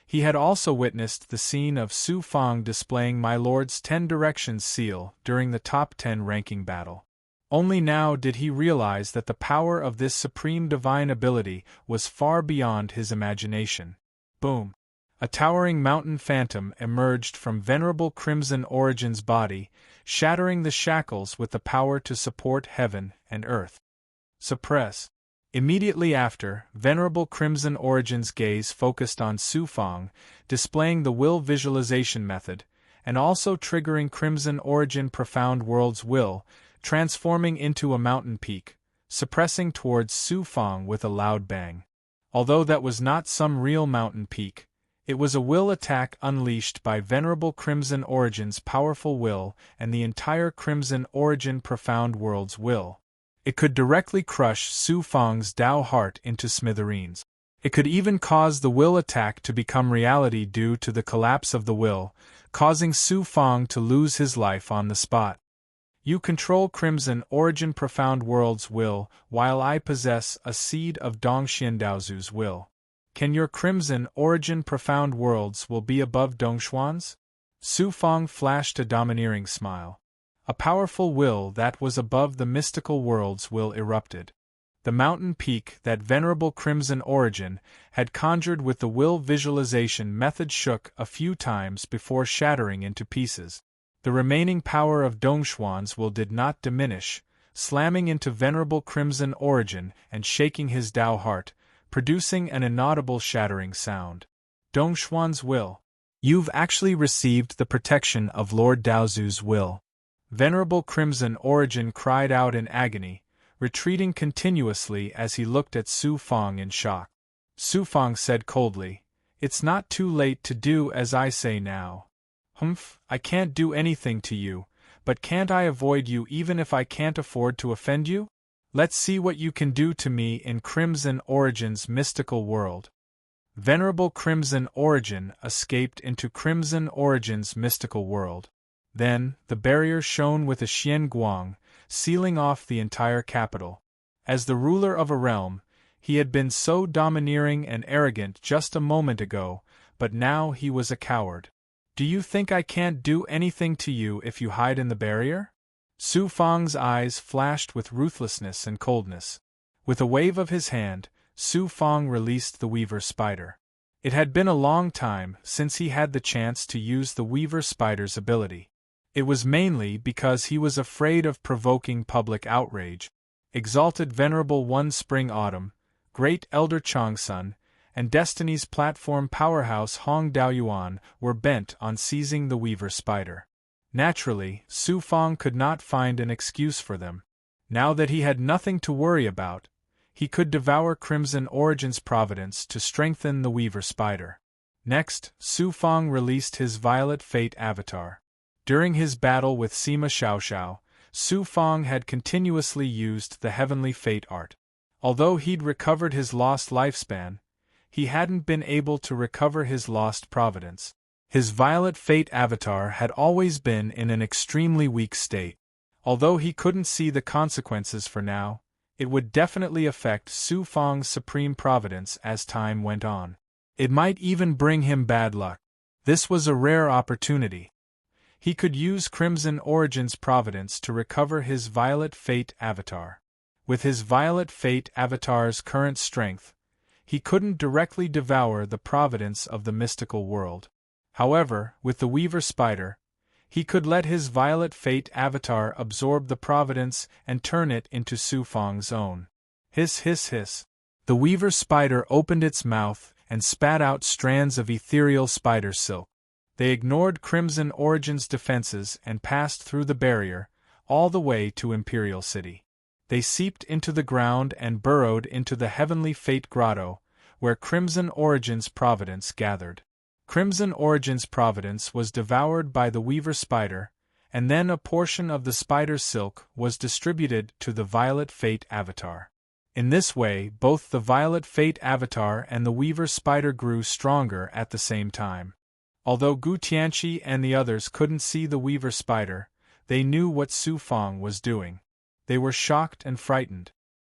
He had also witnessed the scene of Su Fang displaying my lord's 10 directions seal during the top 10 ranking battle. Only now did he realize that the power of this supreme divine ability was far beyond his imagination. Boom! A towering mountain phantom emerged from Venerable Crimson Origin's body, shattering the shackles with the power to support heaven and earth. Suppress. Immediately after, Venerable Crimson Origin's gaze focused on Su Fang, displaying the will visualization method, and also triggering Crimson Origin Profound World's will, transforming into a mountain peak, suppressing towards Su Fang with a loud bang. Although that was not some real mountain peak, it was a will attack unleashed by Venerable Crimson Origin's powerful will and the entire Crimson Origin Profound World's will. It could directly crush Su Fang's Dao heart into smithereens. It could even cause the will attack to become reality due to the collapse of the will, causing Su Fang to lose his life on the spot. You control Crimson Origin Profound World's will, while I possess a seed of Dongxian Daozu's will. Can your Crimson Origin Profound Worlds will be above Dongshuan's? Su Fang flashed a domineering smile. A powerful will that was above the mystical world's will erupted. The mountain peak that Venerable Crimson Origin had conjured with the will visualization method shook a few times before shattering into pieces. The remaining power of Dongshuan's will did not diminish, slamming into Venerable Crimson Origin and shaking his Dao heart, producing an inaudible shattering sound. Dongshuan's will. You've actually received the protection of Lord Daozu's will. Venerable Crimson Origin cried out in agony, retreating continuously as he looked at Su Fang in shock. Su Fang said coldly, "It's not too late to do as I say now. Humph, I can't do anything to you, but can't I avoid you even if I can't afford to offend you? Let's see what you can do to me in Crimson Origin's mystical world." Venerable Crimson Origin escaped into Crimson Origin's mystical world. Then, the barrier shone with a Xian Guang, sealing off the entire capital. As the ruler of a realm, he had been so domineering and arrogant just a moment ago, but now he was a coward. Do you think I can't do anything to you if you hide in the barrier? Su Fang's eyes flashed with ruthlessness and coldness. With a wave of his hand, Su Fang released the Weaver Spider. It had been a long time since he had the chance to use the Weaver Spider's ability. It was mainly because he was afraid of provoking public outrage. Exalted Venerable One Spring Autumn, Great Elder Changsun, and Destiny's platform powerhouse Hong Daoyuan were bent on seizing the Weaver Spider. Naturally, Su Fang could not find an excuse for them. Now that he had nothing to worry about, he could devour Crimson Origin's providence to strengthen the Weaver Spider. Next, Su Fang released his Violet Fate avatar. During his battle with Sima Xiaoxiao, Su Fang had continuously used the heavenly fate art. Although he'd recovered his lost lifespan, he hadn't been able to recover his lost providence. His violet fate avatar had always been in an extremely weak state. Although he couldn't see the consequences for now, it would definitely affect Su Fang's supreme providence as time went on. It might even bring him bad luck. This was a rare opportunity. He could use Crimson Origin's providence to recover his violet fate avatar. With his violet fate avatar's current strength, he couldn't directly devour the providence of the mystical world. However, with the Weaver Spider, he could let his violet fate avatar absorb the providence and turn it into Su Fang's own. Hiss hiss hiss. The Weaver Spider opened its mouth and spat out strands of ethereal spider silk. They ignored Crimson Origin's defenses and passed through the barrier, all the way to Imperial City. They seeped into the ground and burrowed into the Heavenly Fate Grotto, where Crimson Origin's providence gathered. Crimson Origin's providence was devoured by the Weaver Spider, and then a portion of the spider silk was distributed to the Violet Fate Avatar. In this way, both the Violet Fate Avatar and the Weaver Spider grew stronger at the same time. Although Gu Tianqi and the others couldn't see the Weaver Spider, they knew what Su Fang was doing. They were shocked and frightened.